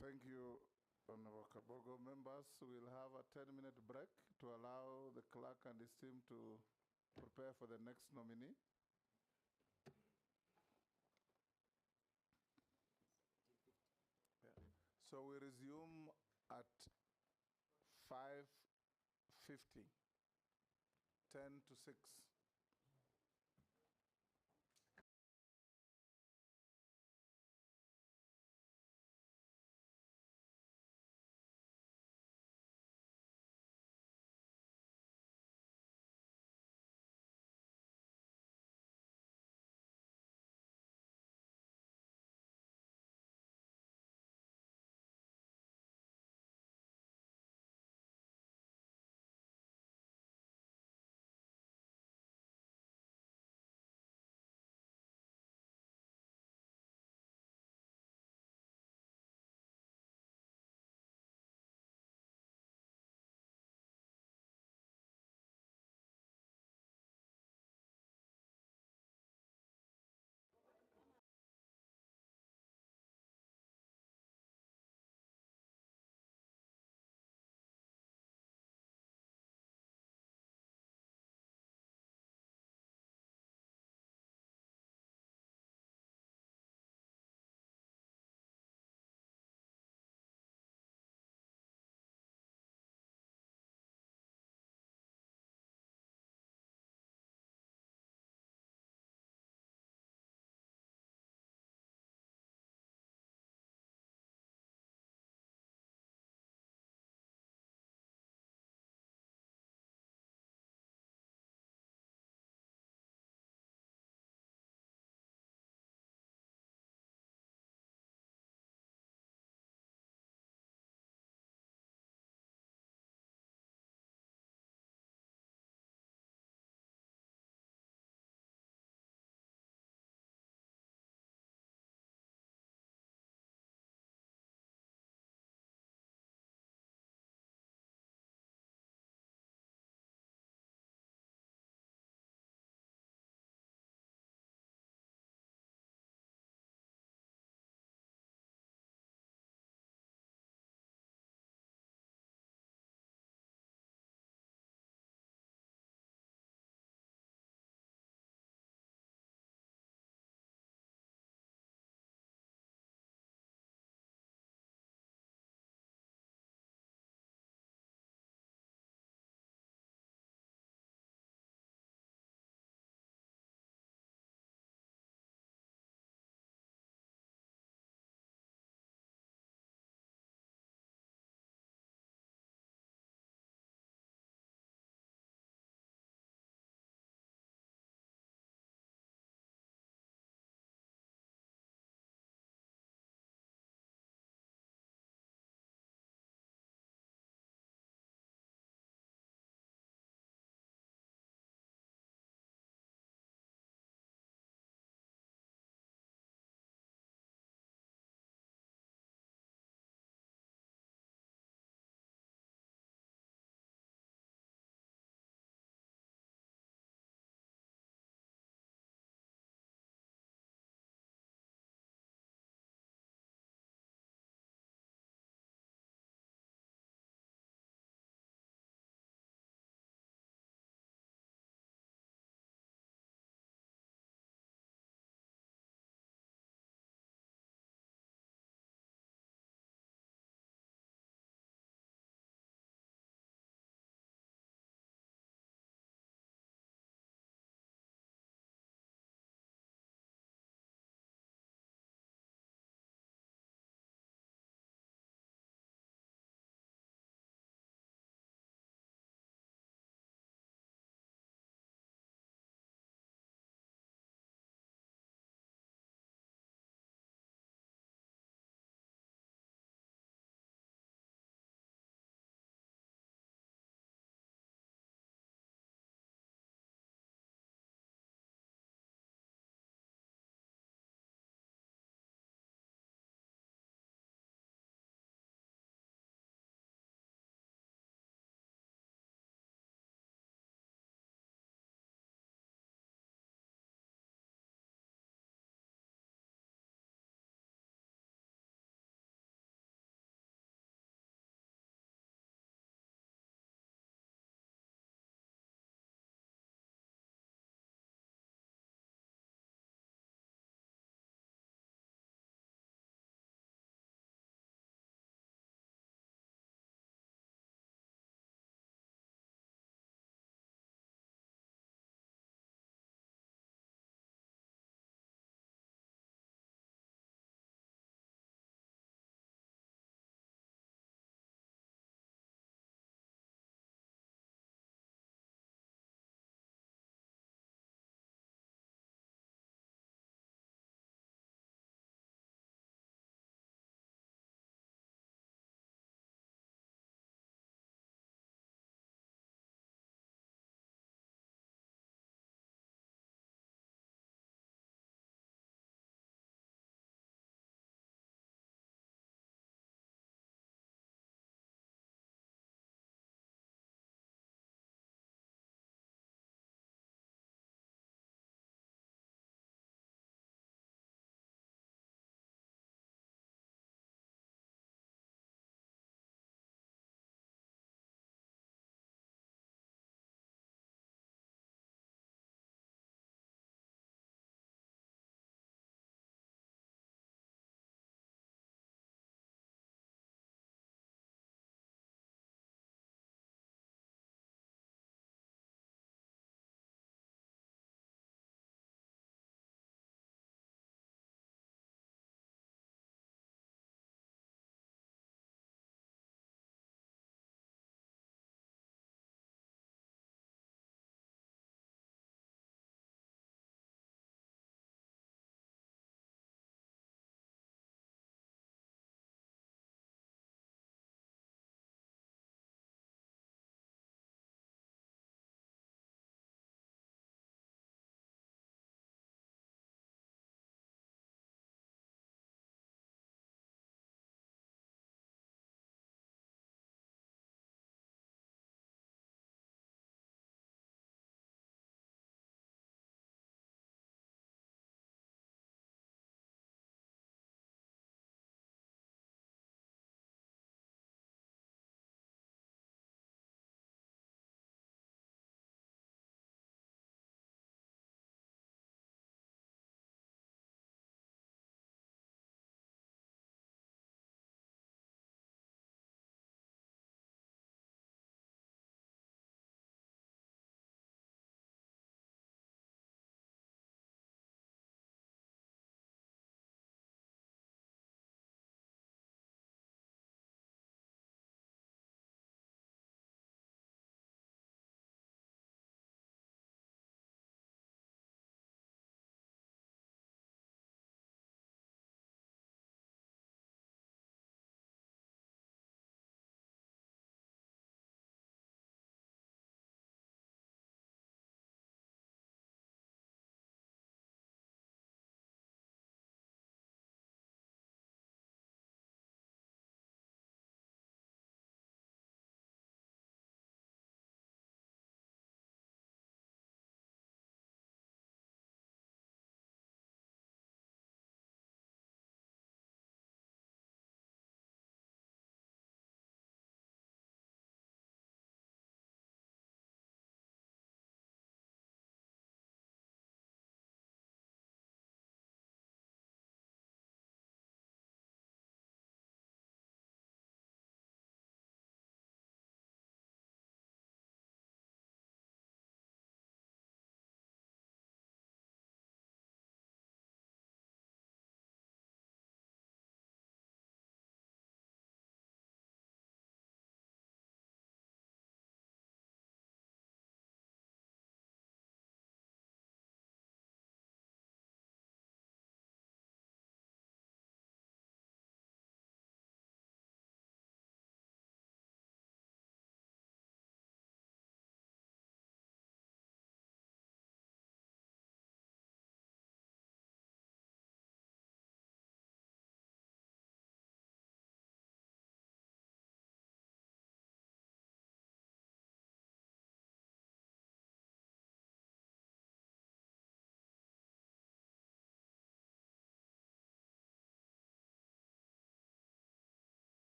Thank you, Honorable Kabogo. Members, we'll have a 10-minute break to allow the clerk and his team to prepare for the next nominee. Yeah. So we resume at 5:50, 10 to 6.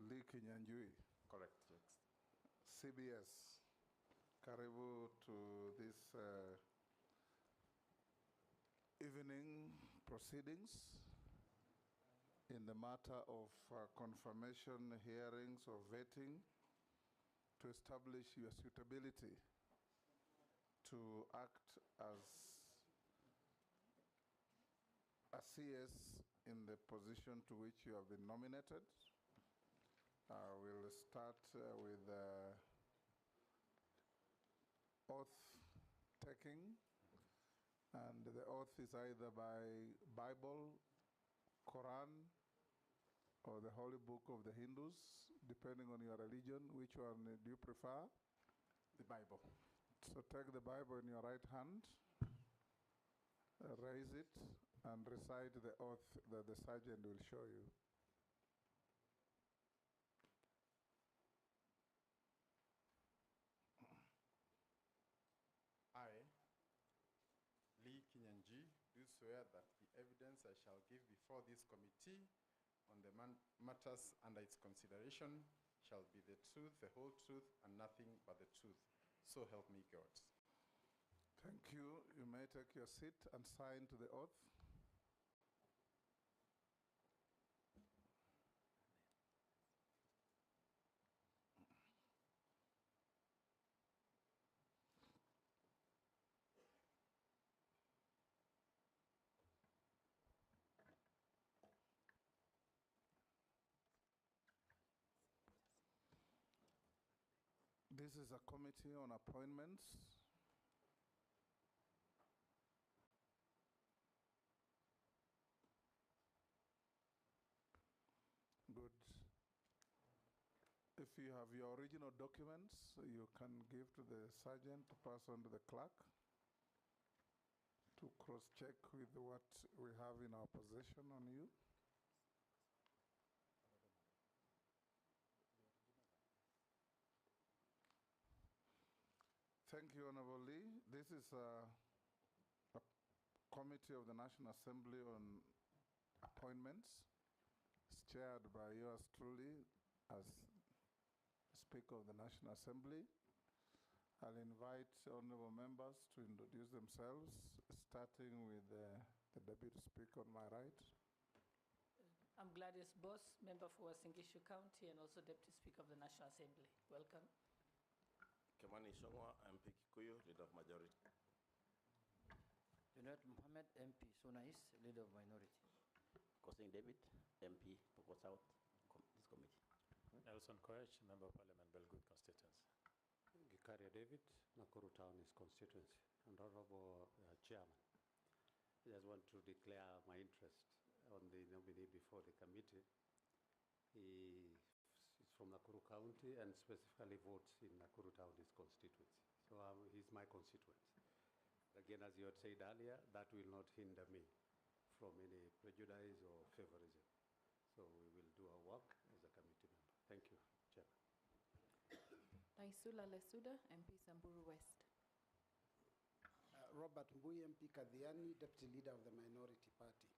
Lee Kinyanjui. Correct, yes. CBS. Karibu to this evening proceedings in the matter of confirmation hearings or vetting to establish your suitability to act as a CS in the position to which you have been nominated. We'll start with oath taking, and the oath is either by Bible, Quran, or the Holy Book of the Hindus, depending on your religion. Which one do you prefer? The Bible. So take the Bible in your right hand, raise it, and recite the oath that the sergeant will show you. I, Lee Kinyanjui, do swear that the evidence I shall give before this committee on the matters under its consideration shall be the truth, the whole truth, and nothing but the truth. So help me God. Thank you. You may take your seat and sign to the oath. This is a committee on appointments. Good. If you have your original documents, you can give to the sergeant to pass on to the clerk to cross-check with what we have in our possession on you. Thank you, Honorable Lee. This is a committee of the National Assembly on appointments. It's chaired by yours truly as Speaker of the National Assembly. I'll invite honorable members to introduce themselves, starting with the Deputy Speaker on my right. I'm Gladys Boss, member for Wasingishu County and also Deputy Speaker of the National Assembly. Welcome. Kimani Shongwa, MP Kikuyu, Leader of Majority. Junaid Mohammed, MP Sunais, Leader of Minority. Kosing David, MP Poko South, this committee. Nelson Koech, Member of Parliament, Belgood constituency. Gikaria David, Nakuru Town is constituency. And Honorable Chairman, I just want to declare my interest on the nominee before the committee. He is from Nakuru County and specifically votes in Nakuru Town, his constituency. So he's my constituent. Again, as you had said earlier, that will not hinder me from any prejudice or favorism. So we will do our work as a committee member. Thank you, Chairman. Naisula Lesuda, MP Samburu West. Robert Mbui, MP Kadhiani, Deputy Leader of the Minority Party.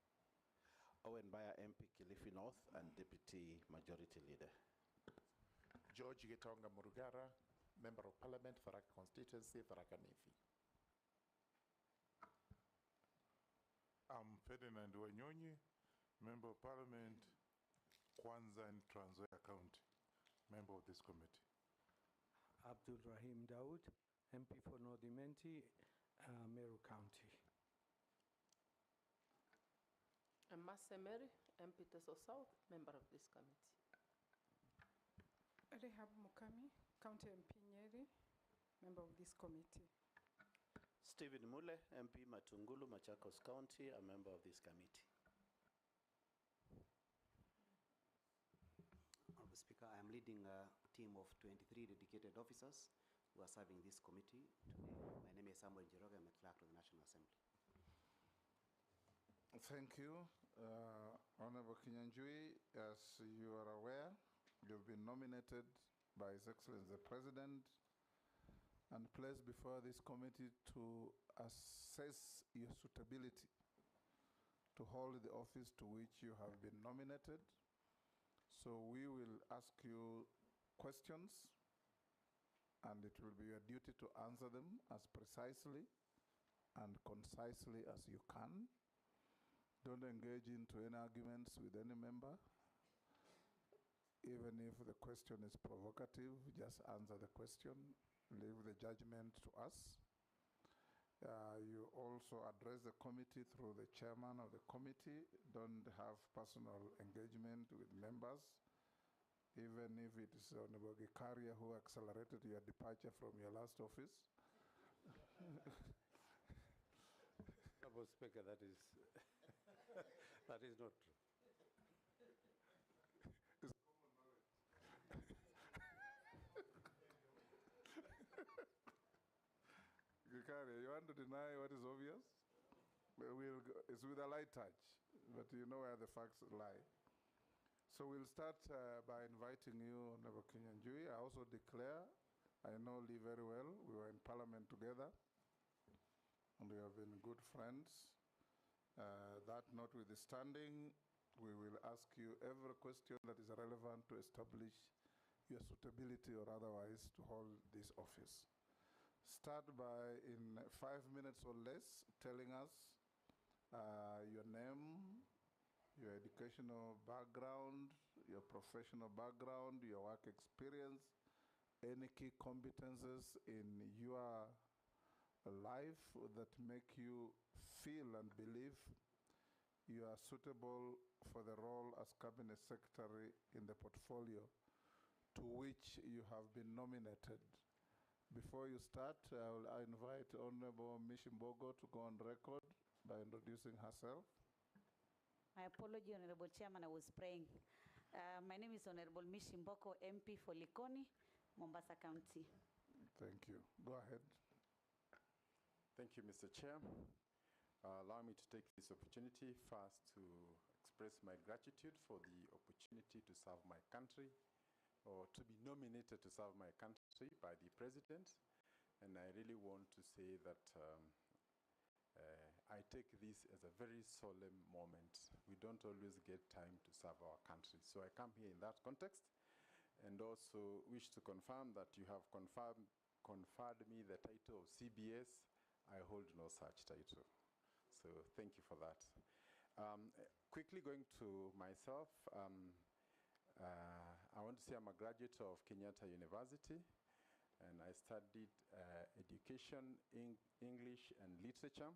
Owen Baya, MP Kilifi North and Deputy Majority Leader. George Gitonga Murugara, Member of Parliament, Tharaka Constituency, Tharaka Nithi. I'm Ferdinand Wanyonyi, Member of Parliament, Kwanza and Trans Nzoia County, member of this committee. Abdul Rahim Daud, MP for Nordimenti, Meru County. And Masemeri, MP Teso South, member of this committee. Rehab Mukami, County MP Nyeri, member of this committee. Stephen Mule, MP Matungulu, Machakos County, a member of this committee. Honorable Speaker, I am leading a team of 23 dedicated officers who are serving this committee today. My name is Samuel Njoroge. I'm a clerk of the National Assembly. Thank you. Honorable Kinyanjui, as you are aware, you've been nominated by His Excellency the President and placed before this committee to assess your suitability to hold the office to which you have been nominated. So we will ask you questions, and it will be your duty to answer them as precisely and concisely as you can. Don't engage into any arguments with any member. Even if the question is provocative, just answer the question. Leave the judgment to us. You also address the committee through the chairman of the committee. Don't have personal engagement with members, even if it is Honorable Gikaria who accelerated your departure from your last office. Honorable Speaker, that is that is not true. Gikaria, you want to deny what is obvious? It's with a light touch, but you know where the facts lie. So we'll start by inviting you, Honorable Kinyanjui. I also declare, I know Lee very well. We were in Parliament together, and we have been good friends. That notwithstanding, we will ask you every question that is relevant to establish your suitability or otherwise to hold this office. Start by, in 5 minutes or less, telling us your name, your educational background, your professional background, your work experience, any key competences in your life that make you feel and believe you are suitable for the role as Cabinet Secretary in the portfolio to which you have been nominated. Before you start, I invite Honorable Mishimbogo to go on record by introducing herself. My apology, Honorable Chairman, I was praying. My name is Honorable Mishimboko, MP for Likoni, Mombasa County. Thank you. Go ahead. Thank you, Mr. Chair. Allow me to take this opportunity first to express my gratitude for the opportunity to serve my country, or to be nominated to serve my country by the President. And I really want to say that I take this as a very solemn moment. We don't always get time to serve our country. So I come here in that context, and also wish to confirm that you have conferred me the title of CBS. I hold no such title. So thank you for that. Quickly going to myself, I want to say I'm a graduate of Kenyatta University, and I studied education, English and literature.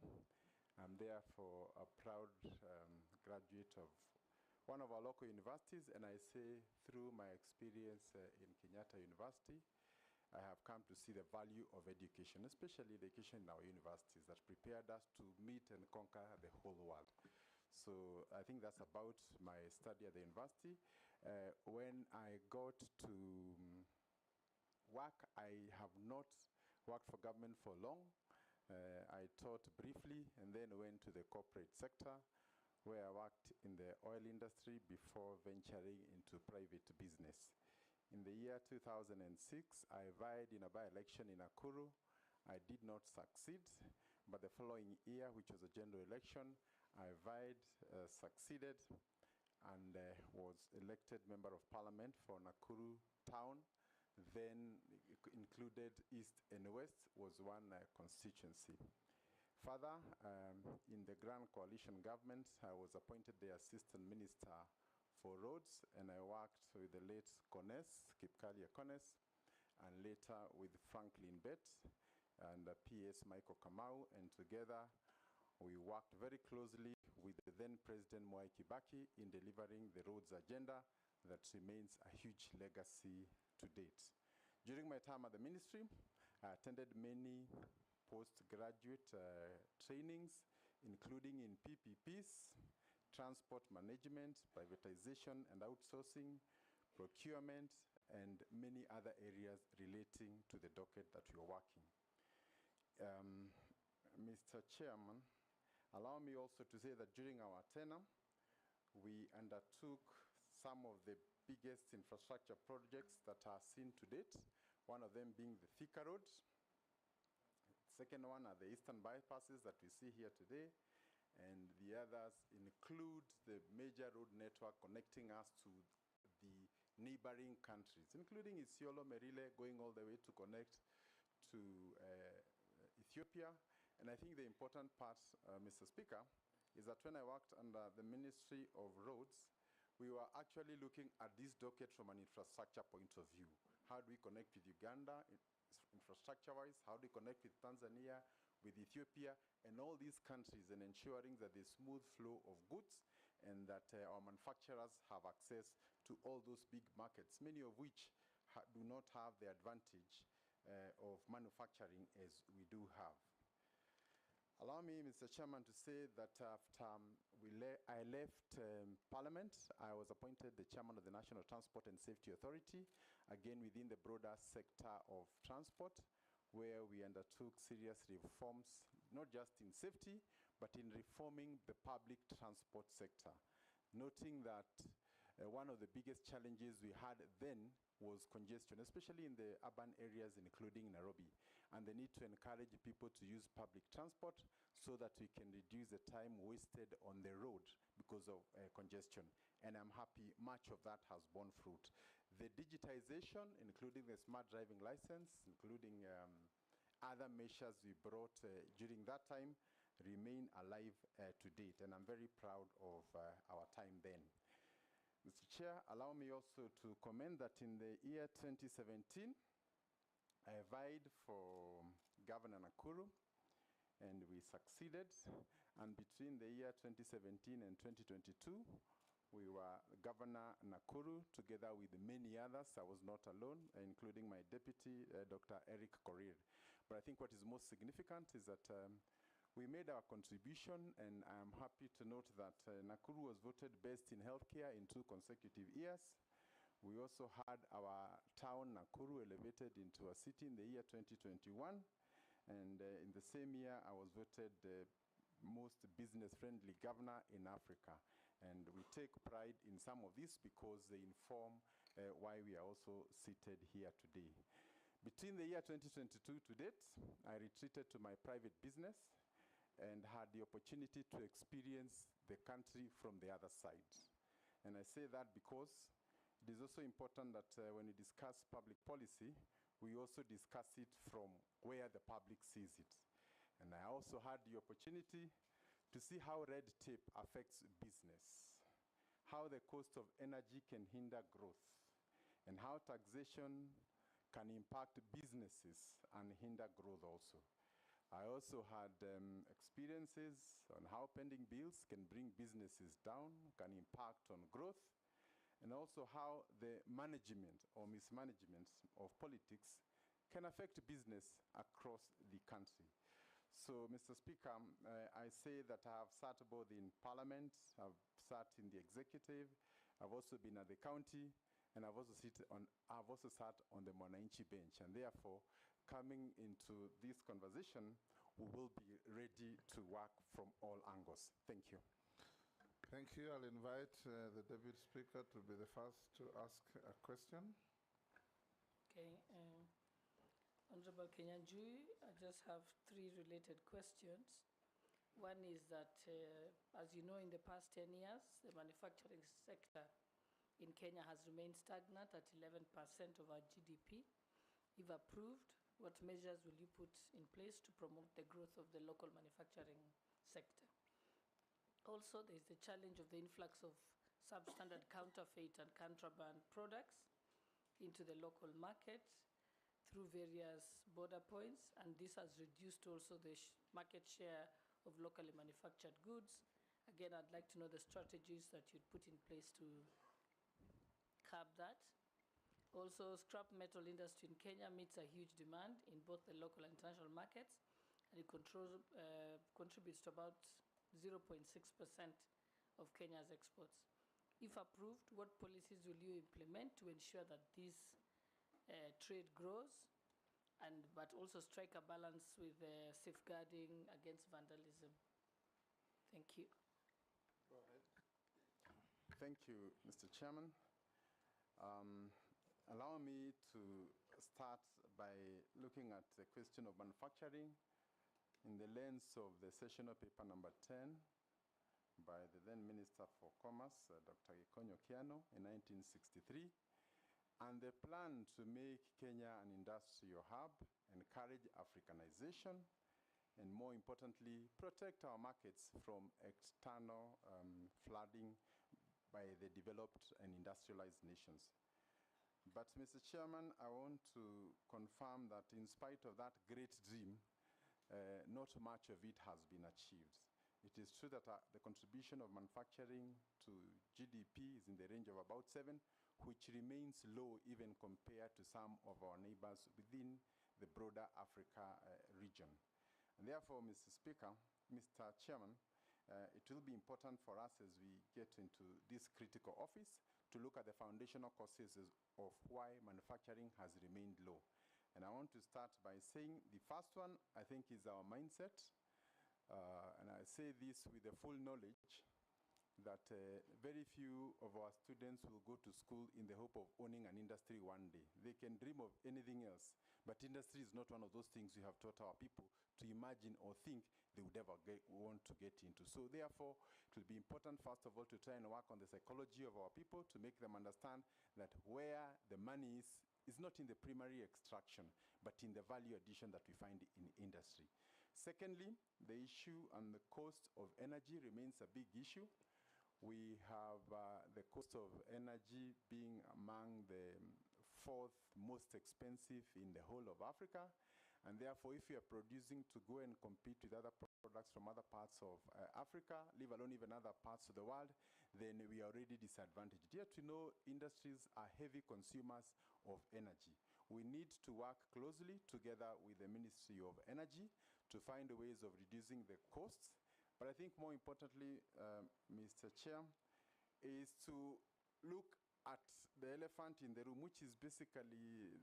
I'm therefore a proud graduate of one of our local universities, and I say through my experience in Kenyatta University, I have come to see the value of education, especially education in our universities that prepared us to meet and conquer the whole world. So I think that's about my study at the university. When I got to work, I have not worked for government for long. I taught briefly and then went to the corporate sector, where I worked in the oil industry before venturing into private business. In the year 2006, I vied in a by-election in Nakuru. I did not succeed, but the following year, which was a general election, I vied, succeeded, and was elected Member of Parliament for Nakuru Town. Then included East and West was one constituency. Further, in the Grand Coalition government, I was appointed the Assistant Minister for Roads, and I worked with the late Kipkalia Kones, and later with Franklin Bett and PS Michael Kamau, and together we worked very closely with the then President Mwai Kibaki in delivering the roads agenda that remains a huge legacy to date. During my time at the ministry, I attended many postgraduate trainings, including in PPPs, transport management, privatization and outsourcing, procurement, and many other areas relating to the docket that we are working. Mr. Chairman, allow me also to say that during our tenure, we undertook some of the biggest infrastructure projects that are seen to date, one of them being the Thika Road. Second one are the eastern bypasses that we see here today, and the others include the major road network connecting us to the neighboring countries, including Isiolo, Merile, going all the way to connect to Ethiopia. And I think the important part, Mr. Speaker, is that when I worked under the Ministry of Roads, we were actually looking at this docket from an infrastructure point of view. How do we connect with Uganda infrastructure-wise? How do we connect with Tanzania, with Ethiopia, and all these countries, and ensuring that there's smooth flow of goods and that our manufacturers have access to all those big markets, many of which do not have the advantage of manufacturing as we do have. Allow me, Mr. Chairman, to say that after I left Parliament, I was appointed the Chairman of the National Transport and Safety Authority, again within the broader sector of transport, where we undertook serious reforms, not just in safety, but in reforming the public transport sector, noting that one of the biggest challenges we had then was congestion, especially in the urban areas, including Nairobi, and the need to encourage people to use public transport so that we can reduce the time wasted on the road because of congestion. And I'm happy much of that has borne fruit. The digitization, including the smart driving license, including other measures we brought during that time, remain alive to date, and I'm very proud of our time then. Mr. Chair, allow me also to comment that in the year 2017, I vied for Governor Nakuru, and we succeeded. And between the year 2017 and 2022, we were Governor Nakuru together with many others. I was not alone, including my deputy, Dr. Eric Korir. But I think what is most significant is that we made our contribution, and I'm happy to note that Nakuru was voted best in healthcare in 2 consecutive years. We also had our town, Nakuru, elevated into a city in the year 2021. And in the same year, I was voted the most business-friendly governor in Africa. And we take pride in some of this because they inform why we are also seated here today. Between the year 2022 to date, I retreated to my private business and had the opportunity to experience the country from the other side. And I say that because it is also important that when we discuss public policy, we also discuss it from where the public sees it. And I also had the opportunity to see how red tape affects business, how the cost of energy can hinder growth, and how taxation can impact businesses and hinder growth also. I also had experiences on how pending bills can bring businesses down, can impact on growth, and also how the management or mismanagement of politics can affect business across the country. So, Mr. Speaker, I say that I have sat both in Parliament, I've sat in the executive, I've also been at the county, and I've also sat on the Mwananchi bench, and therefore, coming into this conversation, we will be ready to work from all angles. Thank you. Thank you. I'll invite the Deputy Speaker to be the first to ask a question. Okay. Honorable Kinyanjui, I just have 3 related questions. One is that, as you know, in the past 10 years, the manufacturing sector in Kenya has remained stagnant at 11% of our GDP. If approved, what measures will you put in place to promote the growth of the local manufacturing sector? Also, there is the challenge of the influx of substandard counterfeit and contraband products into the local market through various border points, and this has reduced also the market share of locally manufactured goods. Again, I'd like to know the strategies that you'd put in place to curb that. Also, scrap metal industry in Kenya meets a huge demand in both the local and international markets, and it contributes to about 0.6% of Kenya's exports. If approved, what policies will you implement to ensure that this trade grows, but also strike a balance with safeguarding against vandalism? Thank you. Go ahead. Thank you, Mr. Chairman. Allow me to start by looking at the question of manufacturing in the lens of the sessional paper number 10 by the then Minister for Commerce, Dr. Gikonyo Kiano, in 1963, and they plan to make Kenya an industrial hub, encourage Africanization, and more importantly, protect our markets from external flooding by the developed and industrialized nations. But Mr. Chairman, I want to confirm that in spite of that great dream, not much of it has been achieved. It is true that the contribution of manufacturing to GDP is in the range of about 7, which remains low even compared to some of our neighbors within the broader Africa region. And therefore, Mr. Speaker, Mr. Chairman, it will be important for us as we get into this critical office to look at the foundational causes of why manufacturing has remained low. And I want to start by saying the first one, I think, is our mindset. And I say this with the full knowledge that very few of our students will go to school in the hope of owning an industry one day. They can dream of anything else, but industry is not one of those things we have taught our people to imagine or think they would ever want to get into. So therefore, it will be important, first of all, to try and work on the psychology of our people to make them understand that where the money is not in the primary extraction, but in the value addition that we find in industry. Secondly, the issue and the cost of energy remains a big issue. We have the cost of energy being among the fourth most expensive in the whole of Africa. And therefore, if we are producing to go and compete with other products from other parts of Africa, leave alone even other parts of the world, then we are already disadvantaged. Yet we know industries are heavy consumers of energy. We need to work closely together with the Ministry of Energy to find ways of reducing the costs. But I think more importantly, Mr. Chair, is to look at the elephant in the room, which is basically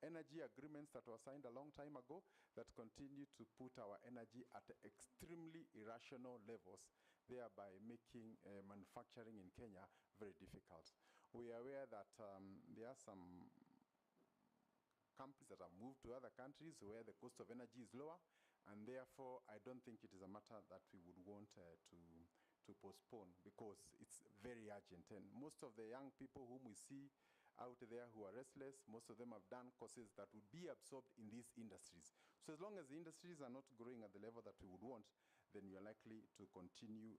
energy agreements that were signed a long time ago that continue to put our energy at extremely irrational levels, thereby making manufacturing in Kenya very difficult. We are aware that there are some companies that have moved to other countries where the cost of energy is lower, and therefore I don't think it is a matter that we would want to postpone, because it's very urgent. And most of the young people whom we see out there who are restless, most of them have done courses that would be absorbed in these industries. So as long as the industries are not growing at the level that we would want, then we are likely to continue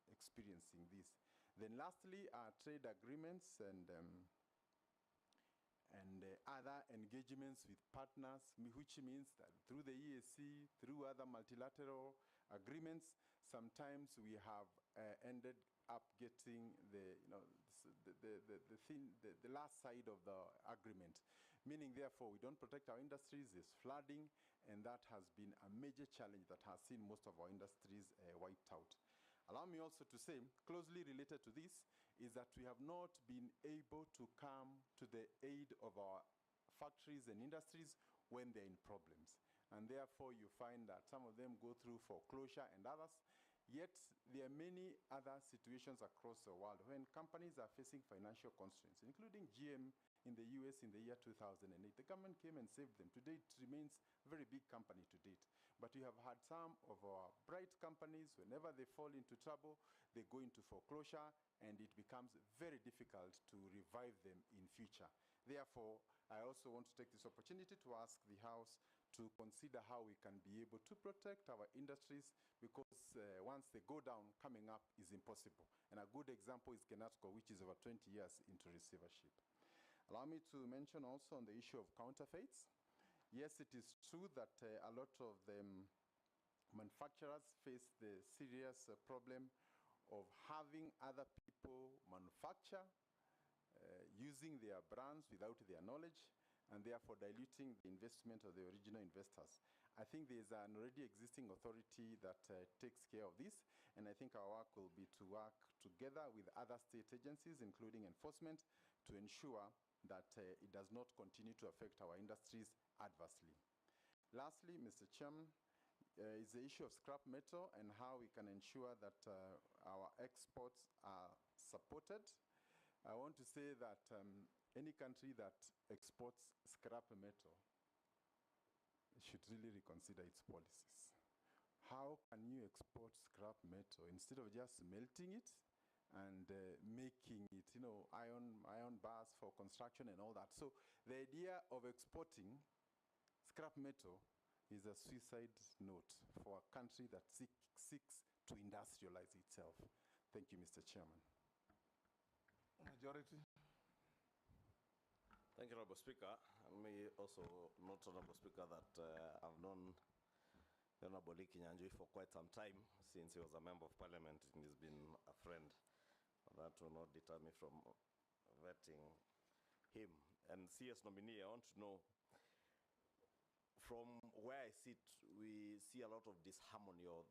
experiencing this. Then lastly, trade agreements and other engagements with partners, which means that through the EAC, through other multilateral agreements, sometimes we have ended up getting the last side of the agreement. Meaning, therefore, we don't protect our industries, there's flooding, and that has been a major challenge that has seen most of our industries wiped out. Allow me also to say, closely related to this, is that we have not been able to come to the aid of our factories and industries when they're in problems. And therefore, you find that some of them go through foreclosure and others. Yet, there are many other situations across the world when companies are facing financial constraints, including GM in the US in the year 2008. The government came and saved them. Today, it remains a very big company to date. But we have had some of our bright companies, whenever they fall into trouble, they go into foreclosure, and it becomes very difficult to revive them in future. Therefore, I also want to take this opportunity to ask the House to consider how we can be able to protect our industries, because once they go down, coming up is impossible. And a good example is Kenatco, which is over 20 years into receivership. Allow me to mention also on the issue of counterfeits. Yes, it is true that a lot of manufacturers face the serious problem of having other people manufacture using their brands without their knowledge, and therefore diluting the investment of the original investors. I think there is an already existing authority that takes care of this, and I think our work will be to work together with other state agencies, including enforcement, to ensure that it does not continue to affect our industries adversely. Lastly, Mr. Chairman, is the issue of scrap metal and how we can ensure that our exports are supported. I want to say that any country that exports scrap metal should really reconsider its policies. How can you export scrap metal instead of just melting it and making it, iron bars for construction and all that. So the idea of exporting scrap metal is a suicide note for a country that seeks to industrialize itself. Thank you, Mr. Chairman. Majority. Thank you, Honorable Speaker. And me also note, Honorable Speaker, that I've known the Honorable Kinyanjui for quite some time, since he was a member of parliament, and he's been a friend. That will not deter me from vetting him. And CS nominee, I want to know, from where I sit, we see a lot of disharmony, or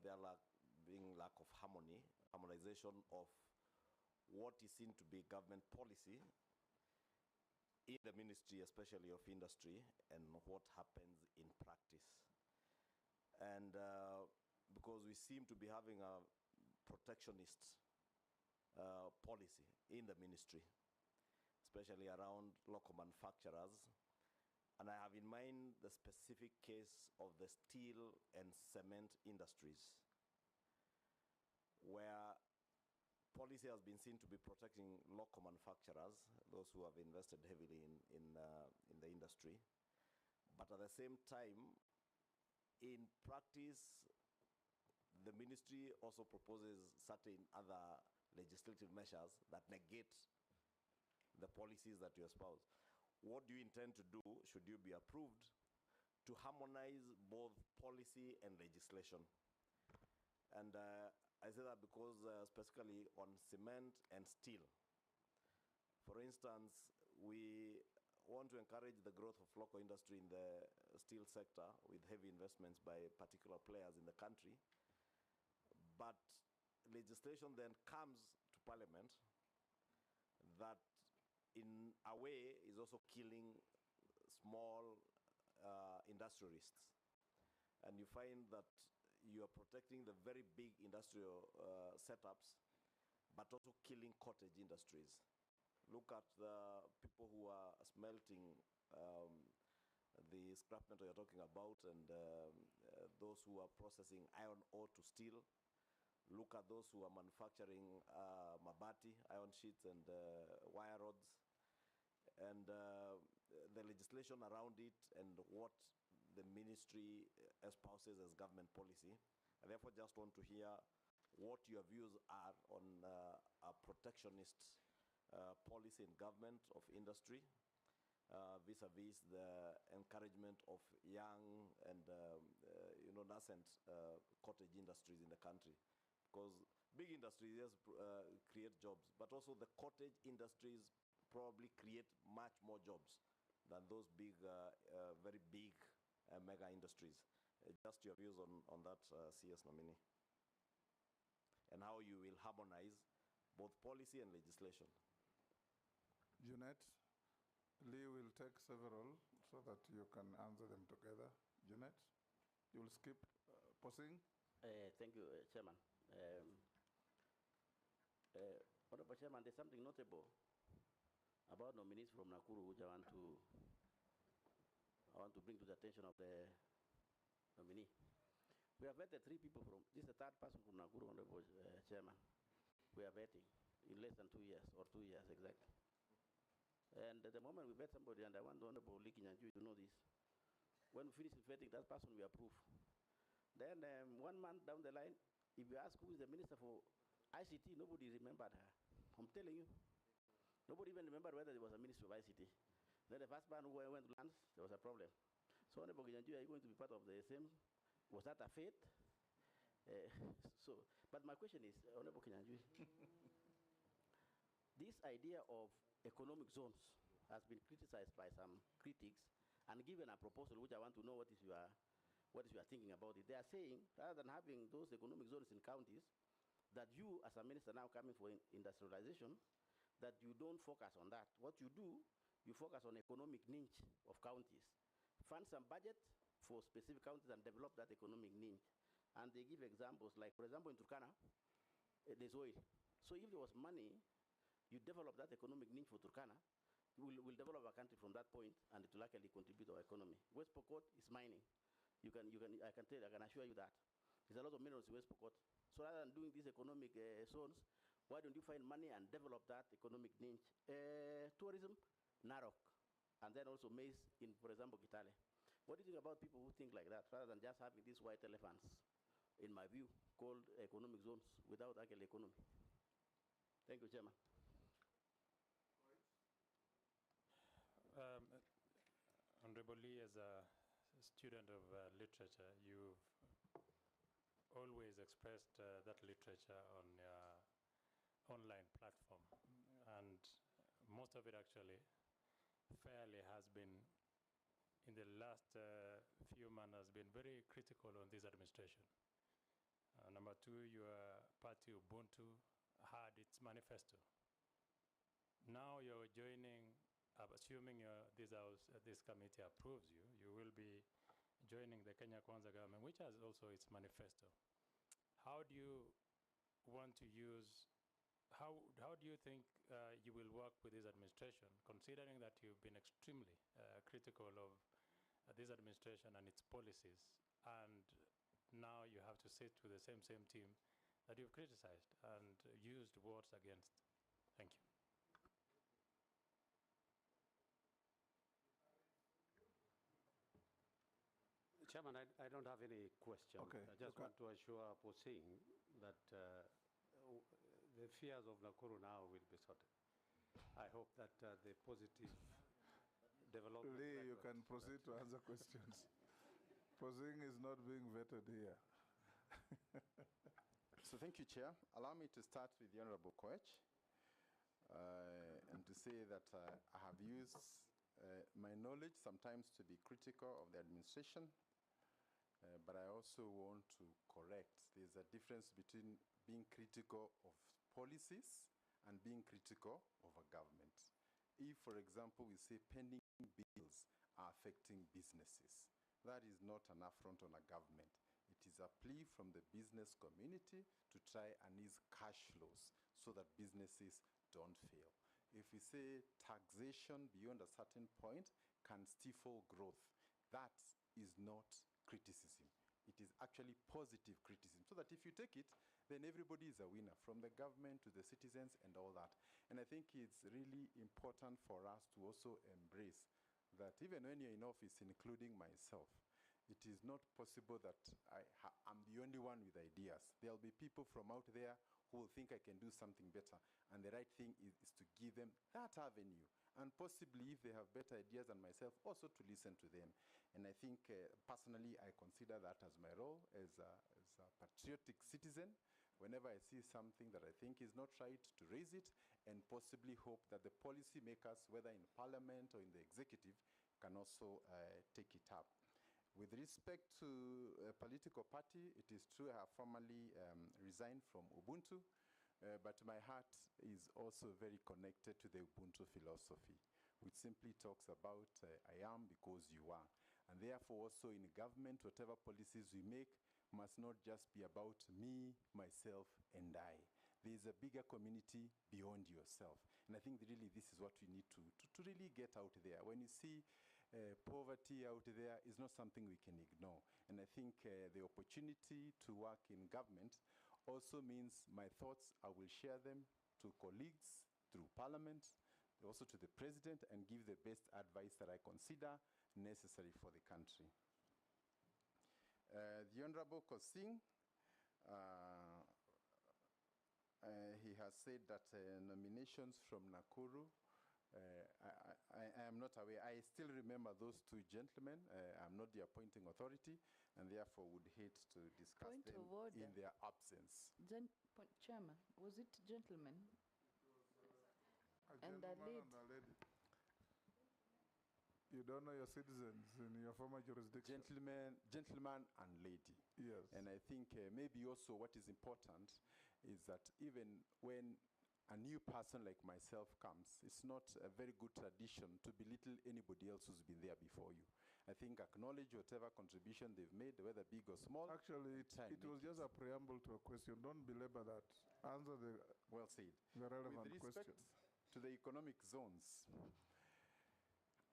there being lack of harmonization of what is seen to be government policy in the Ministry, especially of Industry, and what happens in practice. And because we seem to be having a protectionist policy in the Ministry, especially around local manufacturers. And I have in mind the specific case of the steel and cement industries, where policy has been seen to be protecting local manufacturers, those who have invested heavily in the industry. But at the same time, in practice, the ministry also proposes certain other legislative measures that negate the policies that you espouse. What do you intend to do, should you be approved, to harmonize both policy and legislation? And I say that because specifically on cement and steel. For instance, we want to encourage the growth of local industry in the steel sector with heavy investments by particular players in the country. But legislation then comes to Parliament that in a way is also killing small industrialists. And you find that you are protecting the very big industrial setups, but also killing cottage industries. Look at the people who are smelting the scrap metal you're talking about, and those who are processing iron ore to steel. Look at those who are manufacturing mabati, iron sheets, and wire rods. And the legislation around it, and what the ministry espouses as government policy. I therefore just want to hear what your views are on a protectionist policy in government of industry vis-a-vis the encouragement of young and nascent cottage industries in the country. Because big industries, yes, create jobs, but also the cottage industries probably create much more jobs than those big, very big mega industries. Just your views on that, CS nominee, and how you will harmonize both policy and legislation. Junet, Lee will take several so that you can answer them together. Junet, you will skip posing. Thank you, Chairman. Honorable Chairman, there's something notable about nominees from Nakuru which I want to bring to the attention of the nominee. We have vetted 3 people from, this is the 3rd person from Nakuru, Honorable Chairman. We are vetting in less than 2 years, or 2 years exactly. And at the moment we vet somebody, and I want the Honorable Kinyanjui to know this, when we finish vetting that person, we approve. Then 1 month down the line, if you ask who is the Minister for ICT, nobody remembered her. I'm telling you. Nobody even remembered whether there was a Minister of ICT. Then the first man who went to land, there was a problem. So Honorable Kinyanjui, are you going to be part of the same? Was that a fate? But my question is, Honorable Kinyanjui, this idea of economic zones has been criticized by some critics and given a proposal which I want to know what is your thinking about it. They are saying, rather than having those economic zones in counties, that you as a minister now coming for industrialization, that you don't focus on that. What you do, you focus on economic niche of counties. Fund some budget for specific counties and develop that economic niche. And they give examples like, for example, in Turkana, there's oil. So if there was money, you develop that economic niche for Turkana, we'll develop our country from that point, and it will actually contribute to our economy. West Pokot is mining. I can assure you that. There's a lot of minerals in West Pokot. So rather than doing these economic zones, Why don't you find money and develop that economic niche? Tourism, Narok, and then also maize in, for example, Kitale. What do you think about people who think like that, rather than just having these white elephants, in my view, called economic zones without actual economy? Thank you, Chairman. Honorable Lee, as a student of literature, you've always expressed that literature on your online platform, and most of it actually fairly has been, in the last few months, has been very critical on this administration. Number two, your party Ubuntu had its manifesto. Now you're joining, assuming this committee approves you, you will be joining the Kenya Kwanza government, which has also its manifesto. How do you want to use, how do you think you will work with this administration, considering that you've been extremely critical of this administration and its policies, and now you have to sit with the same team that you've criticized and used words against? Thank you. Chairman, I don't have any question. Okay. I just want to assure Posing that the fears of Nakuru now will be sorted. I hope that the positive development... Lee, you can proceed to answer questions. Posing is not being vetted here. So thank you, Chair. Allow me to start with the Honorable Koech and to say that I have used my knowledge sometimes to be critical of the administration, but I also want to correct. There's a difference between being critical of policies and being critical of a government. If, for example, we say pending bills are affecting businesses, that is not an affront on a government. It is a plea from the business community to try and ease cash flows so that businesses don't fail. If we say taxation beyond a certain point can stifle growth, that is not criticism. It is actually positive criticism, so that if you take it, then everybody is a winner, from the government to the citizens and all that. And I think it's really important for us to also embrace that even when you're in office, including myself, it is not possible that I'm the only one with ideas. There'll be people from out there who will think I can do something better. And the right thing is to give them that avenue. And possibly, if they have better ideas than myself, also to listen to them. And I think, personally, I consider that as my role as a patriotic citizen. Whenever I see something that I think is not right, to raise it, and possibly hope that the policy makers, whether in parliament or in the executive, can also take it up. With respect to a political party, it is true I have formally resigned from Ubuntu, but my heart is also very connected to the Ubuntu philosophy, which simply talks about I am because you are. And therefore also in government, whatever policies we make must not just be about me, myself, and I. There is a bigger community beyond yourself. And I think really this is what we need to really get out there. When you see poverty out there, is not something we can ignore. And I think the opportunity to work in government also means my thoughts, I will share them to colleagues through parliament, also to the president, and give the best advice that I consider necessary for the country. The Honorable Kosing, he has said that nominations from Nakuru, I am not aware. I still remember those two gentlemen. I'm not the appointing authority, and therefore would hate to discuss Point of of order. order. in their absence. Chairman, was it gentlemen? A And a gentleman lady. and a lady. You don't know your citizens in your former jurisdiction. Gentleman and lady. Yes. And I think maybe also what is important is that even when a new person like myself comes, it's not a very good tradition to belittle anybody else who's been there before you. I think acknowledge whatever contribution they've made, whether big or small. Actually, it was just a preamble to a question. Don't belabor that. Answer the well said. The relevant With respect question. to the economic zones,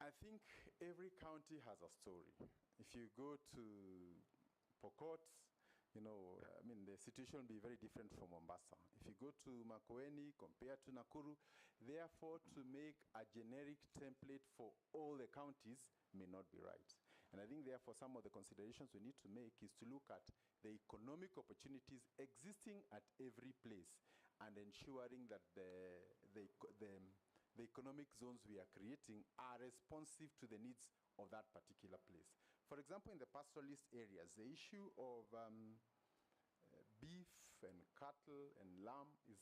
I think every county has a story. If you go to Pokot, I mean, the situation will be very different from Mombasa. If you go to Makueni compared to Nakuru, therefore, to make a generic template for all the counties may not be right. And I think, therefore, some of the considerations we need to make is to look at the economic opportunities existing at every place and ensuring that the economic zones we are creating are responsive to the needs of that particular place. For example, in the pastoralist areas, the issue of beef and cattle and lamb is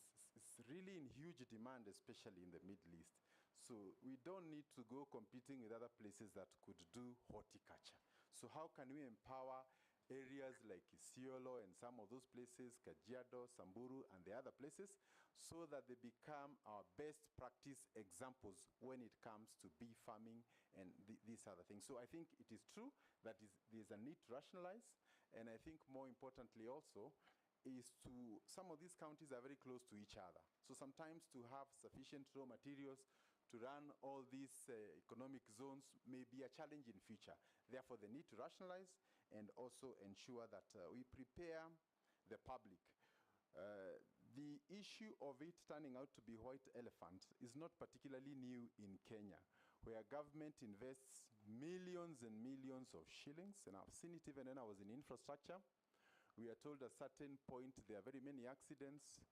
really in huge demand, especially in the Middle East. So we don't need to go competing with other places that could do horticulture. So how can we empower areas like Isiolo and some of those places, Kajiado, Samburu, and the other places, so that they become our best practice examples when it comes to bee farming and these other things. So I think it is true that there's a need to rationalize, and I think more importantly also, is to, some of these counties are very close to each other. So sometimes to have sufficient raw materials to run all these economic zones may be a challenge in future. Therefore, they need to rationalize and also ensure that we prepare the public. The issue of it turning out to be white elephant is not particularly new in Kenya, where government invests millions and millions of shillings, and I've seen it even when I was in infrastructure. We are told at a certain point there are very many accidents.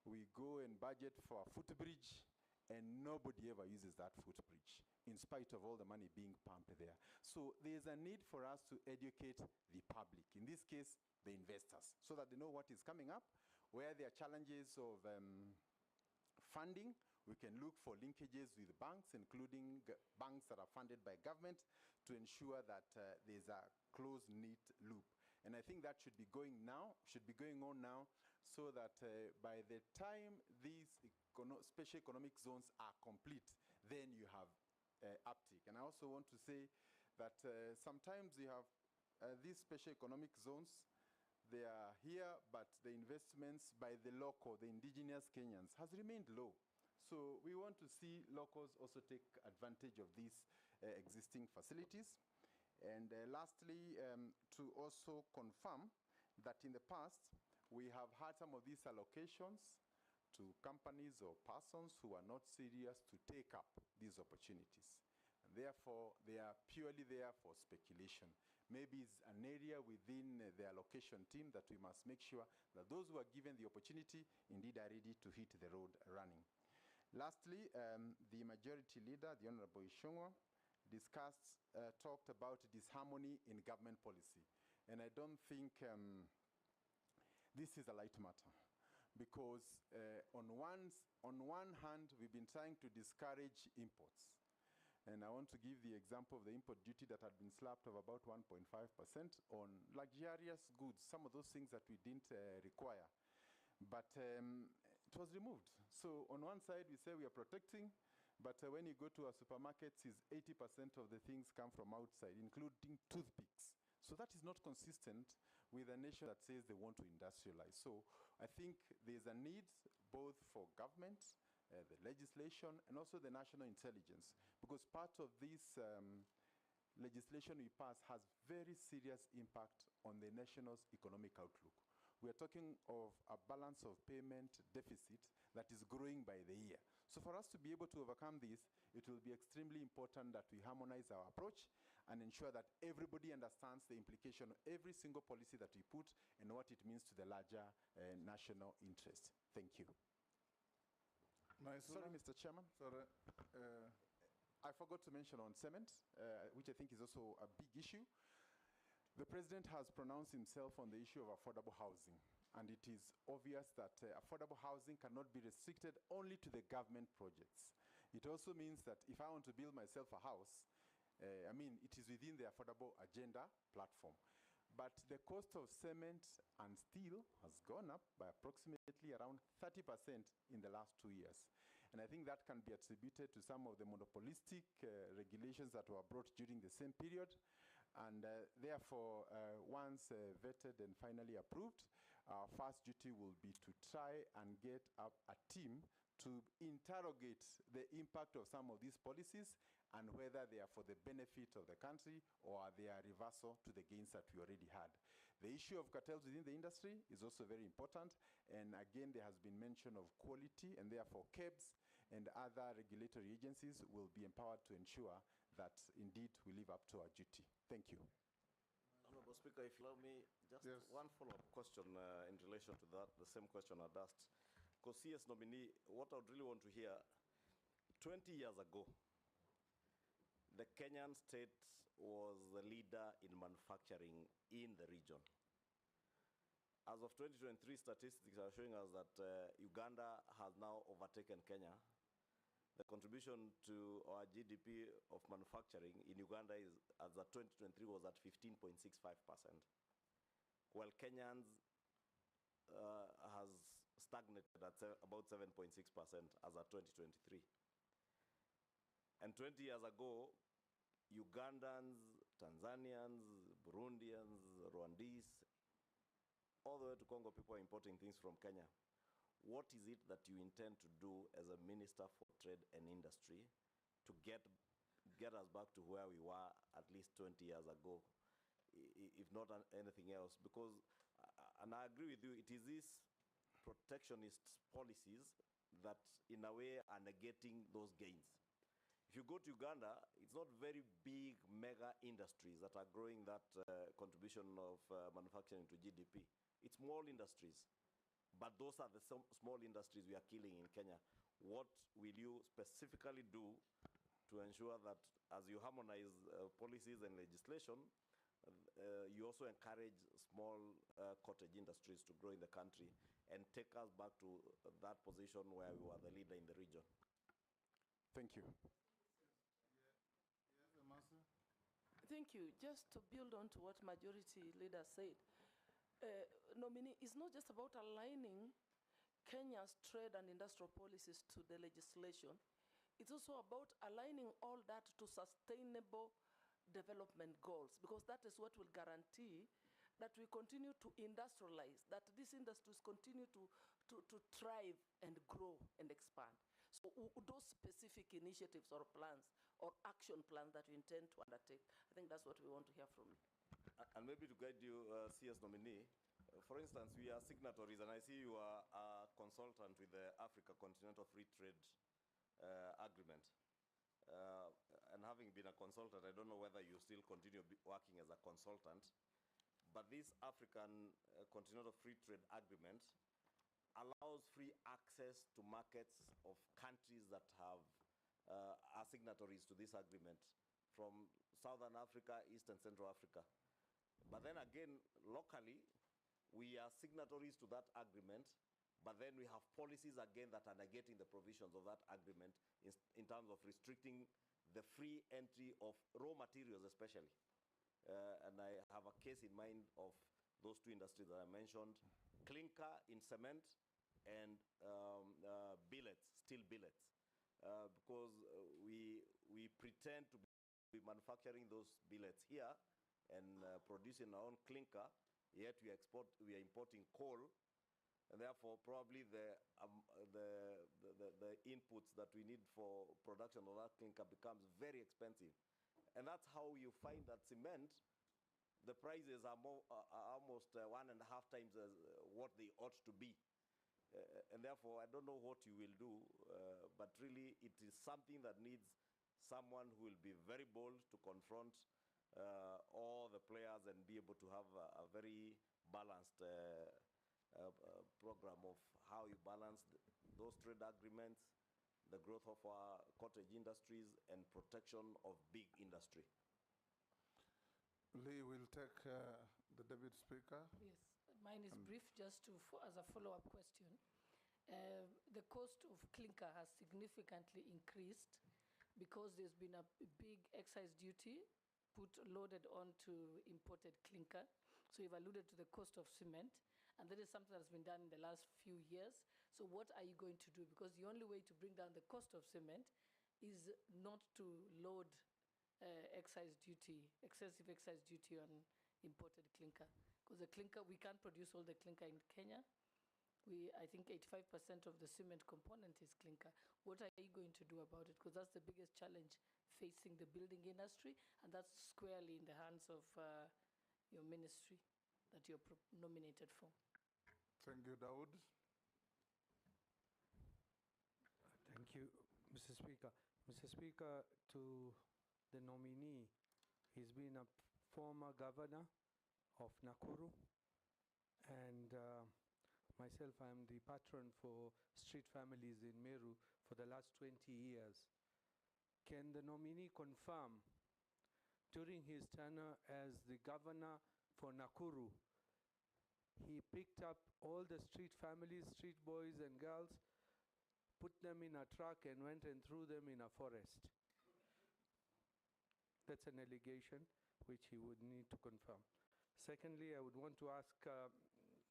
We go and budget for a footbridge, and nobody ever uses that footbridge, in spite of all the money being pumped there. So there's a need for us to educate the public, in this case, the investors, so that they know what is coming up. Where there are challenges of funding, we can look for linkages with banks, including banks that are funded by government, to ensure that there's a closed, neat loop. And I think that should be going on now, so that by the time these special economic zones are complete, then you have uptick. And I also want to say that sometimes you have these special economic zones, they are here, but the investments by the local, the indigenous Kenyans, has remained low. So we want to see locals also take advantage of these existing facilities. And lastly, to also confirm that in the past, we have had some of these allocations to companies or persons who are not serious to take up these opportunities. And therefore, they are purely there for speculation. Maybe it's an area within the allocation team that we must make sure that those who are given the opportunity indeed are ready to hit the road running. Lastly, the majority leader, the Honorable Ishungwa, talked about disharmony in government policy. And I don't think this is a light matter, because on one hand, we've been trying to discourage imports. And I want to give the example of the import duty that had been slapped of about 1.5% on luxurious goods, some of those things that we didn't require. But it was removed. So on one side, we say we are protecting, but when you go to our supermarkets, 80% of the things come from outside, including toothpicks. So that is not consistent with a nation that says they want to industrialize. So I think there's a need both for government, the legislation, and also the national intelligence, because part of this legislation we pass has very serious impact on the nation's economic outlook. We are talking of a balance of payment deficit that is growing by the year. So for us to be able to overcome this, it will be extremely important that we harmonize our approach and ensure that everybody understands the implication of every single policy that we put and what it means to the larger national interest. Thank you. Sorry, Mr. Chairman. Sorry. I forgot to mention on cement, which I think is also a big issue. The president has pronounced himself on the issue of affordable housing. And it is obvious that affordable housing cannot be restricted only to the government projects. It also means that if I want to build myself a house, it is within the affordable agenda platform. But the cost of cement and steel has gone up by approximately around 30% in the last 2 years. And I think that can be attributed to some of the monopolistic regulations that were brought during the same period. And therefore, once vetted and finally approved, our first duty will be to try and get up a team to interrogate the impact of some of these policies and whether they are for the benefit of the country or they are reversal to the gains that we already had. The issue of cartels within the industry is also very important. And again, there has been mention of quality, and therefore KEBS and other regulatory agencies will be empowered to ensure that indeed we live up to our duty. Thank you. Honorable Speaker, if you allow me, just Yes. one follow-up question in relation to that, the same question I'd asked. Because CS nominee, what I would really want to hear, 20 years ago, the Kenyan state was the leader in manufacturing in the region. As of 2023, statistics are showing us that Uganda has now overtaken Kenya. The contribution to our GDP of manufacturing in Uganda is, as of 2023, was at 15.65%, while Kenyans has stagnated at about 7.6% as of 2023. And 20 years ago, Ugandans, Tanzanians, Burundians, Rwandese, all the way to Congo, people are importing things from Kenya. What is it that you intend to do as a Minister for Trade and Industry to get us back to where we were at least 20 years ago, if not anything else? Because, and I agree with you, it is these protectionist policies that in a way are negating those gains. If you go to Uganda, it's not very big mega industries that are growing that contribution of manufacturing to GDP. It's small industries. But those are the small industries we are killing in Kenya. What will you specifically do to ensure that as you harmonize policies and legislation, you also encourage small cottage industries to grow in the country and take us back to that position where we were the leader in the region? Thank you. Thank you. Just to build on to what majority leader said, nominee, it's not just about aligning Kenya's trade and industrial policies to the legislation. It's also about aligning all that to sustainable development goals, because that is what will guarantee that we continue to industrialize, that these industries continue to thrive and grow and expand. So those specific initiatives or plans or action plans that you intend to undertake, I think that's what we want to hear from you. And maybe to guide you, CS nominee, for instance, we are signatories, and I see you are a consultant with the Africa Continental Free Trade Agreement. And having been a consultant, I don't know whether you still continue working as a consultant, but this African Continental Free Trade Agreement allows free access to markets of countries that have are signatories to this agreement, from Southern Africa, East and Central Africa. But then again, locally, we are signatories to that agreement, but then we have policies again that are negating the provisions of that agreement in terms of restricting the free entry of raw materials especially. And I have a case in mind of those two industries that I mentioned, clinker in cement and billets, steel billets. Because we pretend to be manufacturing those billets here and producing our own clinker, yet we are importing coal, and therefore probably the inputs that we need for production of that clinker becomes very expensive. And that's how you find that cement, the prices are almost 1.5 times as what they ought to be. And therefore, I don't know what you will do, but really it is something that needs someone who will be very bold to confront all the players and be able to have a very balanced program of how you balance those trade agreements, the growth of our cottage industries, and protection of big industry. Lee will take the Deputy Speaker. Yes, mine is brief, just to as a follow-up question. The cost of clinker has significantly increased because there's been a big excise duty loaded onto imported clinker. So you've alluded to the cost of cement, and that is something that's been done in the last few years. So what are you going to do? Because the only way to bring down the cost of cement is not to load excessive excise duty on imported clinker. Because the clinker, we can't produce all the clinker in Kenya. I think 85% of the cement component is clinker. What are you going to do about it? Because that's the biggest challenge facing the building industry, and that's squarely in the hands of your ministry. that you're nominated for. Thank you, Daud. Thank you, Mr. Speaker. Mr. Speaker, to the nominee, he's been a former governor of Nakuru, and myself, I'm the patron for street families in Meru for the last 20 years. Can the nominee confirm during his tenure as the governor for Nakuru, he picked up all the street families, street boys and girls, put them in a truck and went and threw them in a forest? That's an allegation which he would need to confirm. Secondly, I would want to ask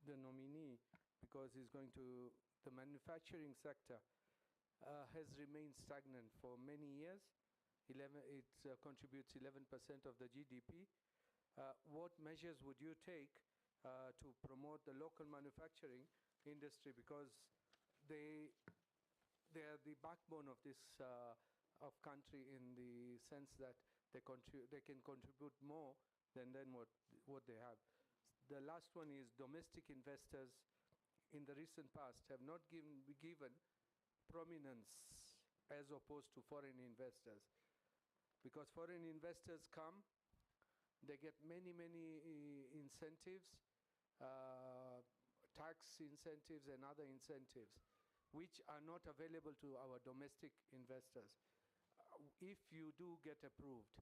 the nominee, because he's going to, the manufacturing sector has remained stagnant for many years. It contributes 11% of the GDP. What measures would you take to promote the local manufacturing industry, because they are the backbone of this of country, in the sense that they can contribute more than what they have. The last one is domestic investors in the recent past have not given prominence as opposed to foreign investors, because foreign investors come, they get many incentives, tax incentives and other incentives, which are not available to our domestic investors. If you do get approved,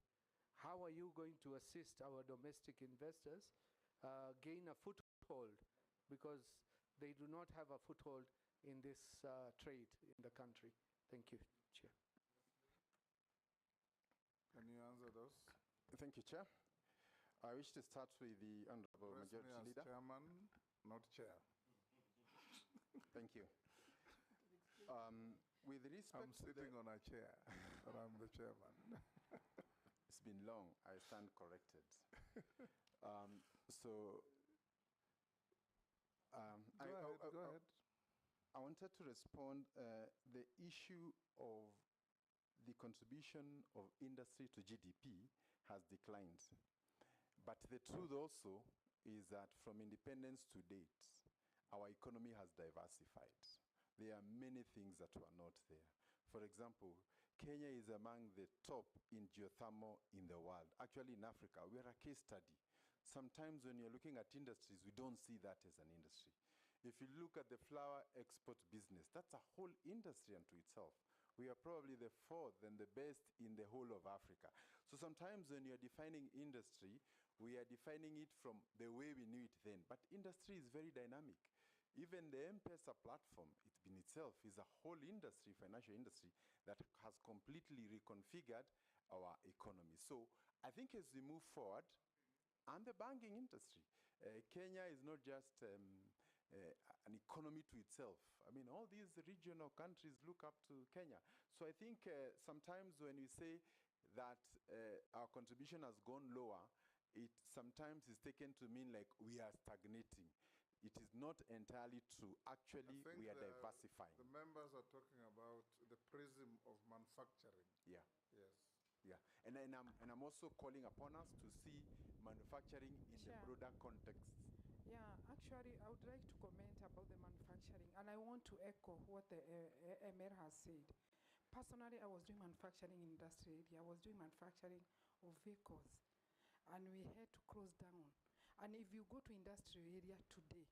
how are you going to assist our domestic investors gain a foothold, because they do not have a foothold in this trade in the country? Thank you, Chair. Can you answer those? Thank you, Chair. I wish to start with the Honorable Address Majority me as Leader. chairman, not chair. Thank you. With respect I'm sitting on a chair, but I'm the chairman. It's been long. I stand corrected. Go ahead. I wanted to respond. The issue of the contribution of industry to GDP has declined. But the truth also is that from independence to date, our economy has diversified. There are many things that were not there. For example, Kenya is among the top in geothermal in the world. Actually, in Africa, we are a case study. Sometimes when you're looking at industries, we don't see that as an industry. If you look at the flower export business, that's a whole industry unto itself. We are probably the fourth and the best in the whole of Africa. So sometimes when you're defining industry, we are defining it from the way we knew it then. But industry is very dynamic. Even the M-Pesa platform, it in itself is a whole industry, financial industry, that has completely reconfigured our economy. So I think as we move forward, and the banking industry, Kenya is not just an economy to itself. I mean, all these regional countries look up to Kenya. So I think sometimes when we say that our contribution has gone lower, it sometimes is taken to mean like we are stagnating. It is not entirely true. Actually, we are diversifying. The members are talking about the prism of manufacturing. Yeah. Yes. Yeah. And I'm also calling upon us to see manufacturing in the broader context. Yeah, actually, I would like to comment about the manufacturing, and I want to echo what the Emir has said. Personally, I was doing manufacturing in industry area. I was doing manufacturing of vehicles, and we had to close down. And if you go to industry area today,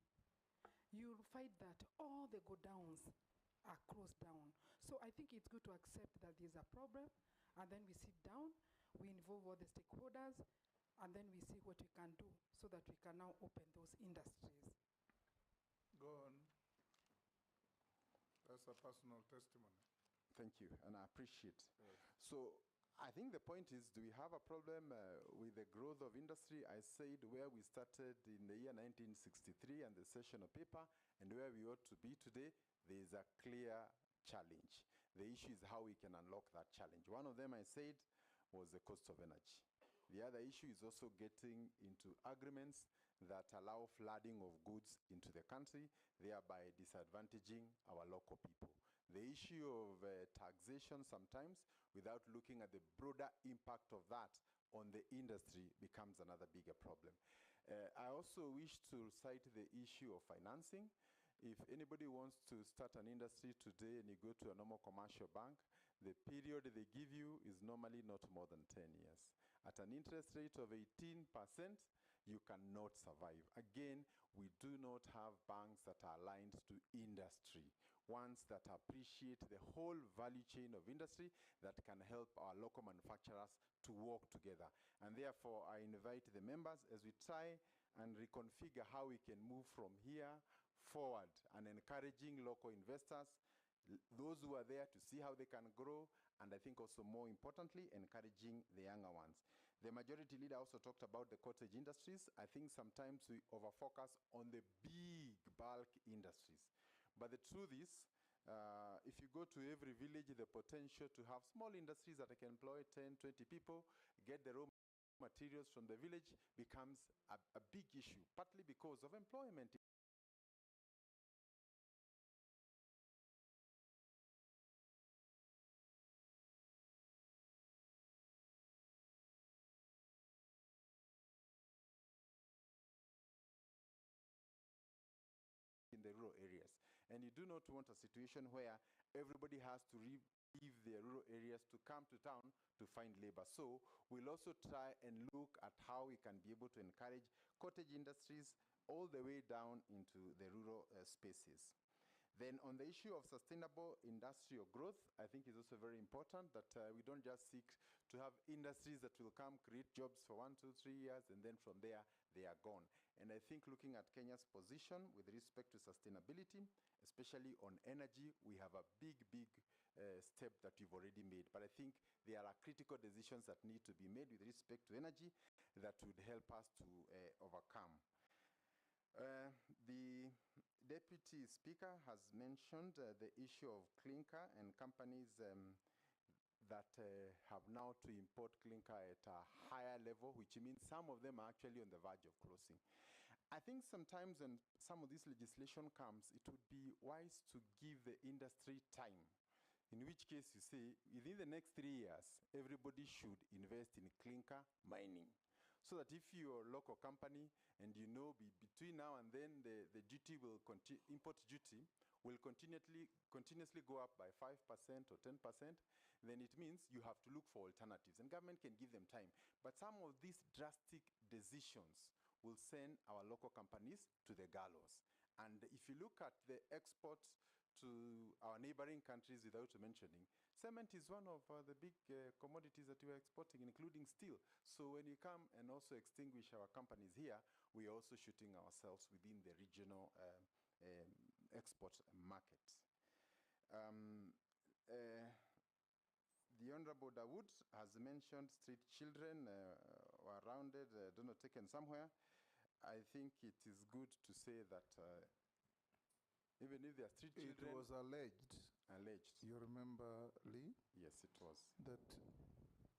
you'll find that all the go-downs are closed down. So I think it's good to accept that there's a problem, and then we sit down, we involve all the stakeholders, and then we see what we can do so that we can now open those industries. Go on. That's a personal testimony. Thank you, and I appreciate. Yes. So I think the point is, do we have a problem with the growth of industry? I said where we started in the year 1963 and the sessional paper, and where we ought to be today, there is a clear challenge. The issue is how we can unlock that challenge. One of them I said was the cost of energy. The other issue is also getting into agreements that allow flooding of goods into the country, thereby disadvantaging our local people. The issue of taxation sometimes, without looking at the broader impact of that on the industry, becomes another bigger problem. I also wish to cite the issue of financing. If anybody wants to start an industry today and you go to a normal commercial bank, the period they give you is normally not more than 10 years. At an interest rate of 18%, you cannot survive. Again, we do not have banks that are aligned to industry, ones that appreciate the whole value chain of industry that can help our local manufacturers to work together. And therefore, I invite the members as we try and reconfigure how we can move from here forward and encouraging local investors, those who are there to see how they can grow, and I think also more importantly, encouraging the younger ones. The majority leader also talked about the cottage industries. I think sometimes we overfocus on the big bulk industries. But the truth is, if you go to every village, the potential to have small industries that can employ 10, 20 people, get the raw materials from the village becomes a big issue, partly because of employment. In the rural areas. And you do not want a situation where everybody has to leave their rural areas to come to town to find labor. So we'll also try and look at how we can be able to encourage cottage industries all the way down into the rural spaces. Then on the issue of sustainable industrial growth, I think it's also very important that we don't just seek to have industries that will come, create jobs for 1, 2, 3 years, and then from there, they are gone. And I think looking at Kenya's position with respect to sustainability, especially on energy, we have a big step that we've already made. But I think there are critical decisions that need to be made with respect to energy that would help us to overcome. The Deputy Speaker has mentioned the issue of clinker and companies that have now to import clinker at a higher level, which means some of them are actually on the verge of closing. I think sometimes when some of this legislation comes, it would be wise to give the industry time, in which case you say, within the next 3 years, everybody should invest in clinker mining. So that if you're a local company and you know between now and then the duty will import duty will continuously go up by 5% or 10%, then it means you have to look for alternatives. And government can give them time. But some of these drastic decisions will send our local companies to the gallows. And if you look at the exports to our neighboring countries without mentioning, cement is one of the big commodities that we are exporting, including steel. So when you come and also extinguish our companies here, we are also shooting ourselves within the regional export market. The Honorable Dawood has mentioned street children were rounded, don't know, taken somewhere. I think it is good to say that even if they are street children... It was alleged. Alleged. You remember, Lee? Yes, it was. That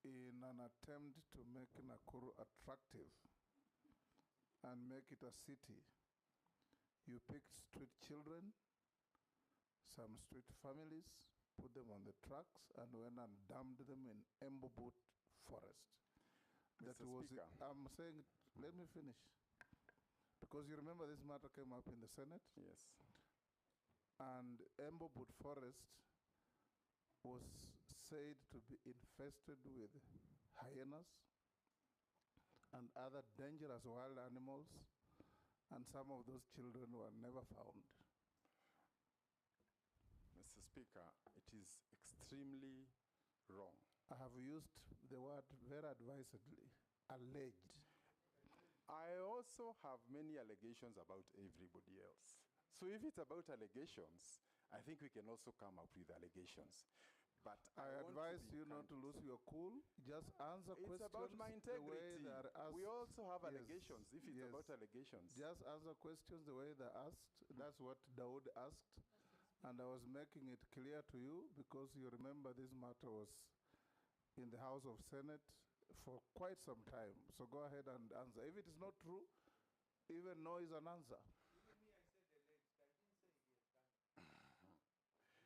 in an attempt to make Nakuru attractive and make it a city, you picked street children, some street families, put them on the trucks, and went and dumped them in Embobut forest. Mr. Speaker. I'm saying, let me finish. Because you remember this matter came up in the Senate? Yes. And Embobut forest was said to be infested with hyenas and other dangerous wild animals, and some of those children were never found. Mr. Speaker, it is extremely wrong. I have used the word very advisedly, alleged. I also have many allegations about everybody else. So if it's about allegations, I think we can also come up with allegations. But I advise you not to lose your cool. Just answer questions. It's about my integrity. The way they are asked. We also have allegations, if it's about allegations. Just answer questions the way they're asked. That's what Dawood asked. And I was making it clear to you because you remember this matter was in the House of Senate for quite some time. So go ahead and answer. If it is not true, even no is an answer.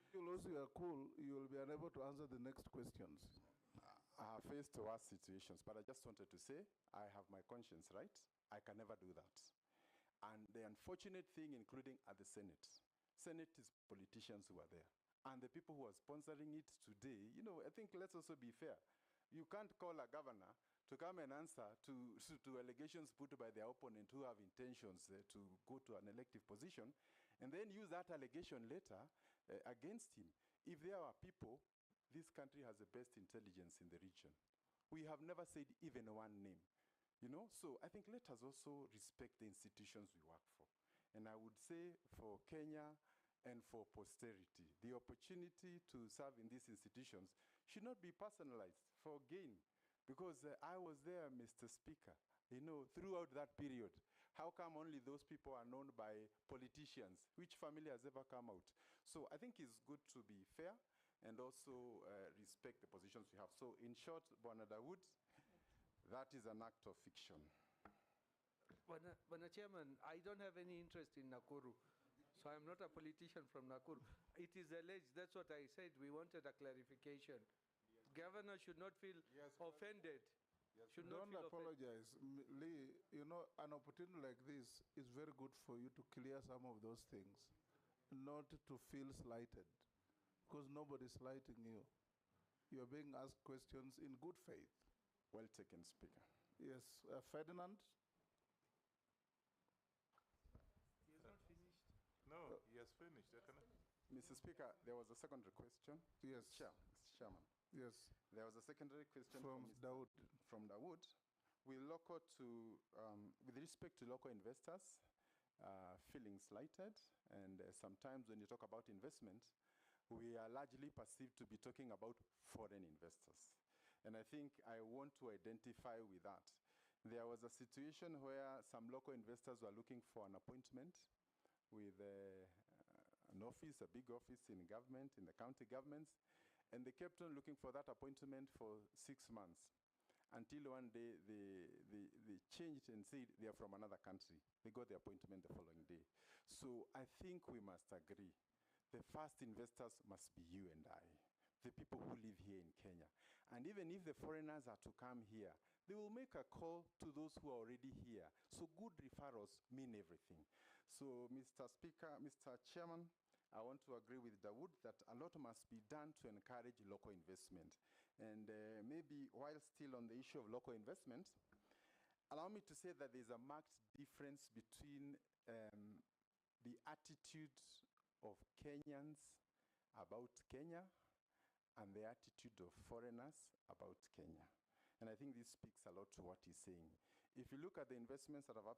If you lose your cool, you will be unable to answer the next questions. I have faced worse situations, but I just wanted to say I have my conscience, right? I can never do that. And the unfortunate thing, including at the Senate is politicians who are there. And the people who are sponsoring it today, I think let's also be fair. You can't call a governor to come and answer to allegations put by their opponent who have intentions to go to an elective position, and then use that allegation later against him. If there are people, this country has the best intelligence in the region. We have never said even one name. So I think let us also respect the institutions we work for. And I would say for Kenya and for posterity, the opportunity to serve in these institutions should not be personalized for gain. Because I was there, Mr. Speaker, throughout that period. How come only those people are known by politicians? Which family has ever come out? So I think it's good to be fair and also respect the positions we have. So in short, Bwana Dawood, that is an act of fiction. Bwana Chairman, I don't have any interest in Nakuru. So I'm not a politician from Nakuru. It is alleged, that's what I said, we wanted a clarification. Governor should not feel offended. Should not Don't apologize. Lee, an opportunity like this is very good for you to clear some of those things, not to feel slighted, because nobody's slighting you. You're being asked questions in good faith. Well taken, Speaker. Yes, Ferdinand? He has not finished. No, he has finished. Mr. Speaker, there was a secondary question. Yes. Mr. Chairman. Yes. There was a secondary question From Dawood. From Dawood. With respect to local investors feeling slighted, and sometimes when you talk about investment, we are largely perceived to be talking about foreign investors. And I think I want to identify with that. There was a situation where some local investors were looking for an appointment with an office, a big office in government, in the county governments, and they kept on looking for that appointment for 6 months until one day they changed and said they are from another country. They got the appointment the following day. So I think we must agree. The first investors must be you and I, the people who live here in Kenya. And even if the foreigners are to come here, they will make a call to those who are already here. So good referrals mean everything. So Mr. Speaker, Mr. Chairman, I want to agree with Dawood that a lot must be done to encourage local investment. And maybe while still on the issue of local investment, allow me to say that there's a marked difference between the attitude of Kenyans about Kenya and the attitude of foreigners about Kenya. And I think this speaks a lot to what he's saying. If you look at the investments that have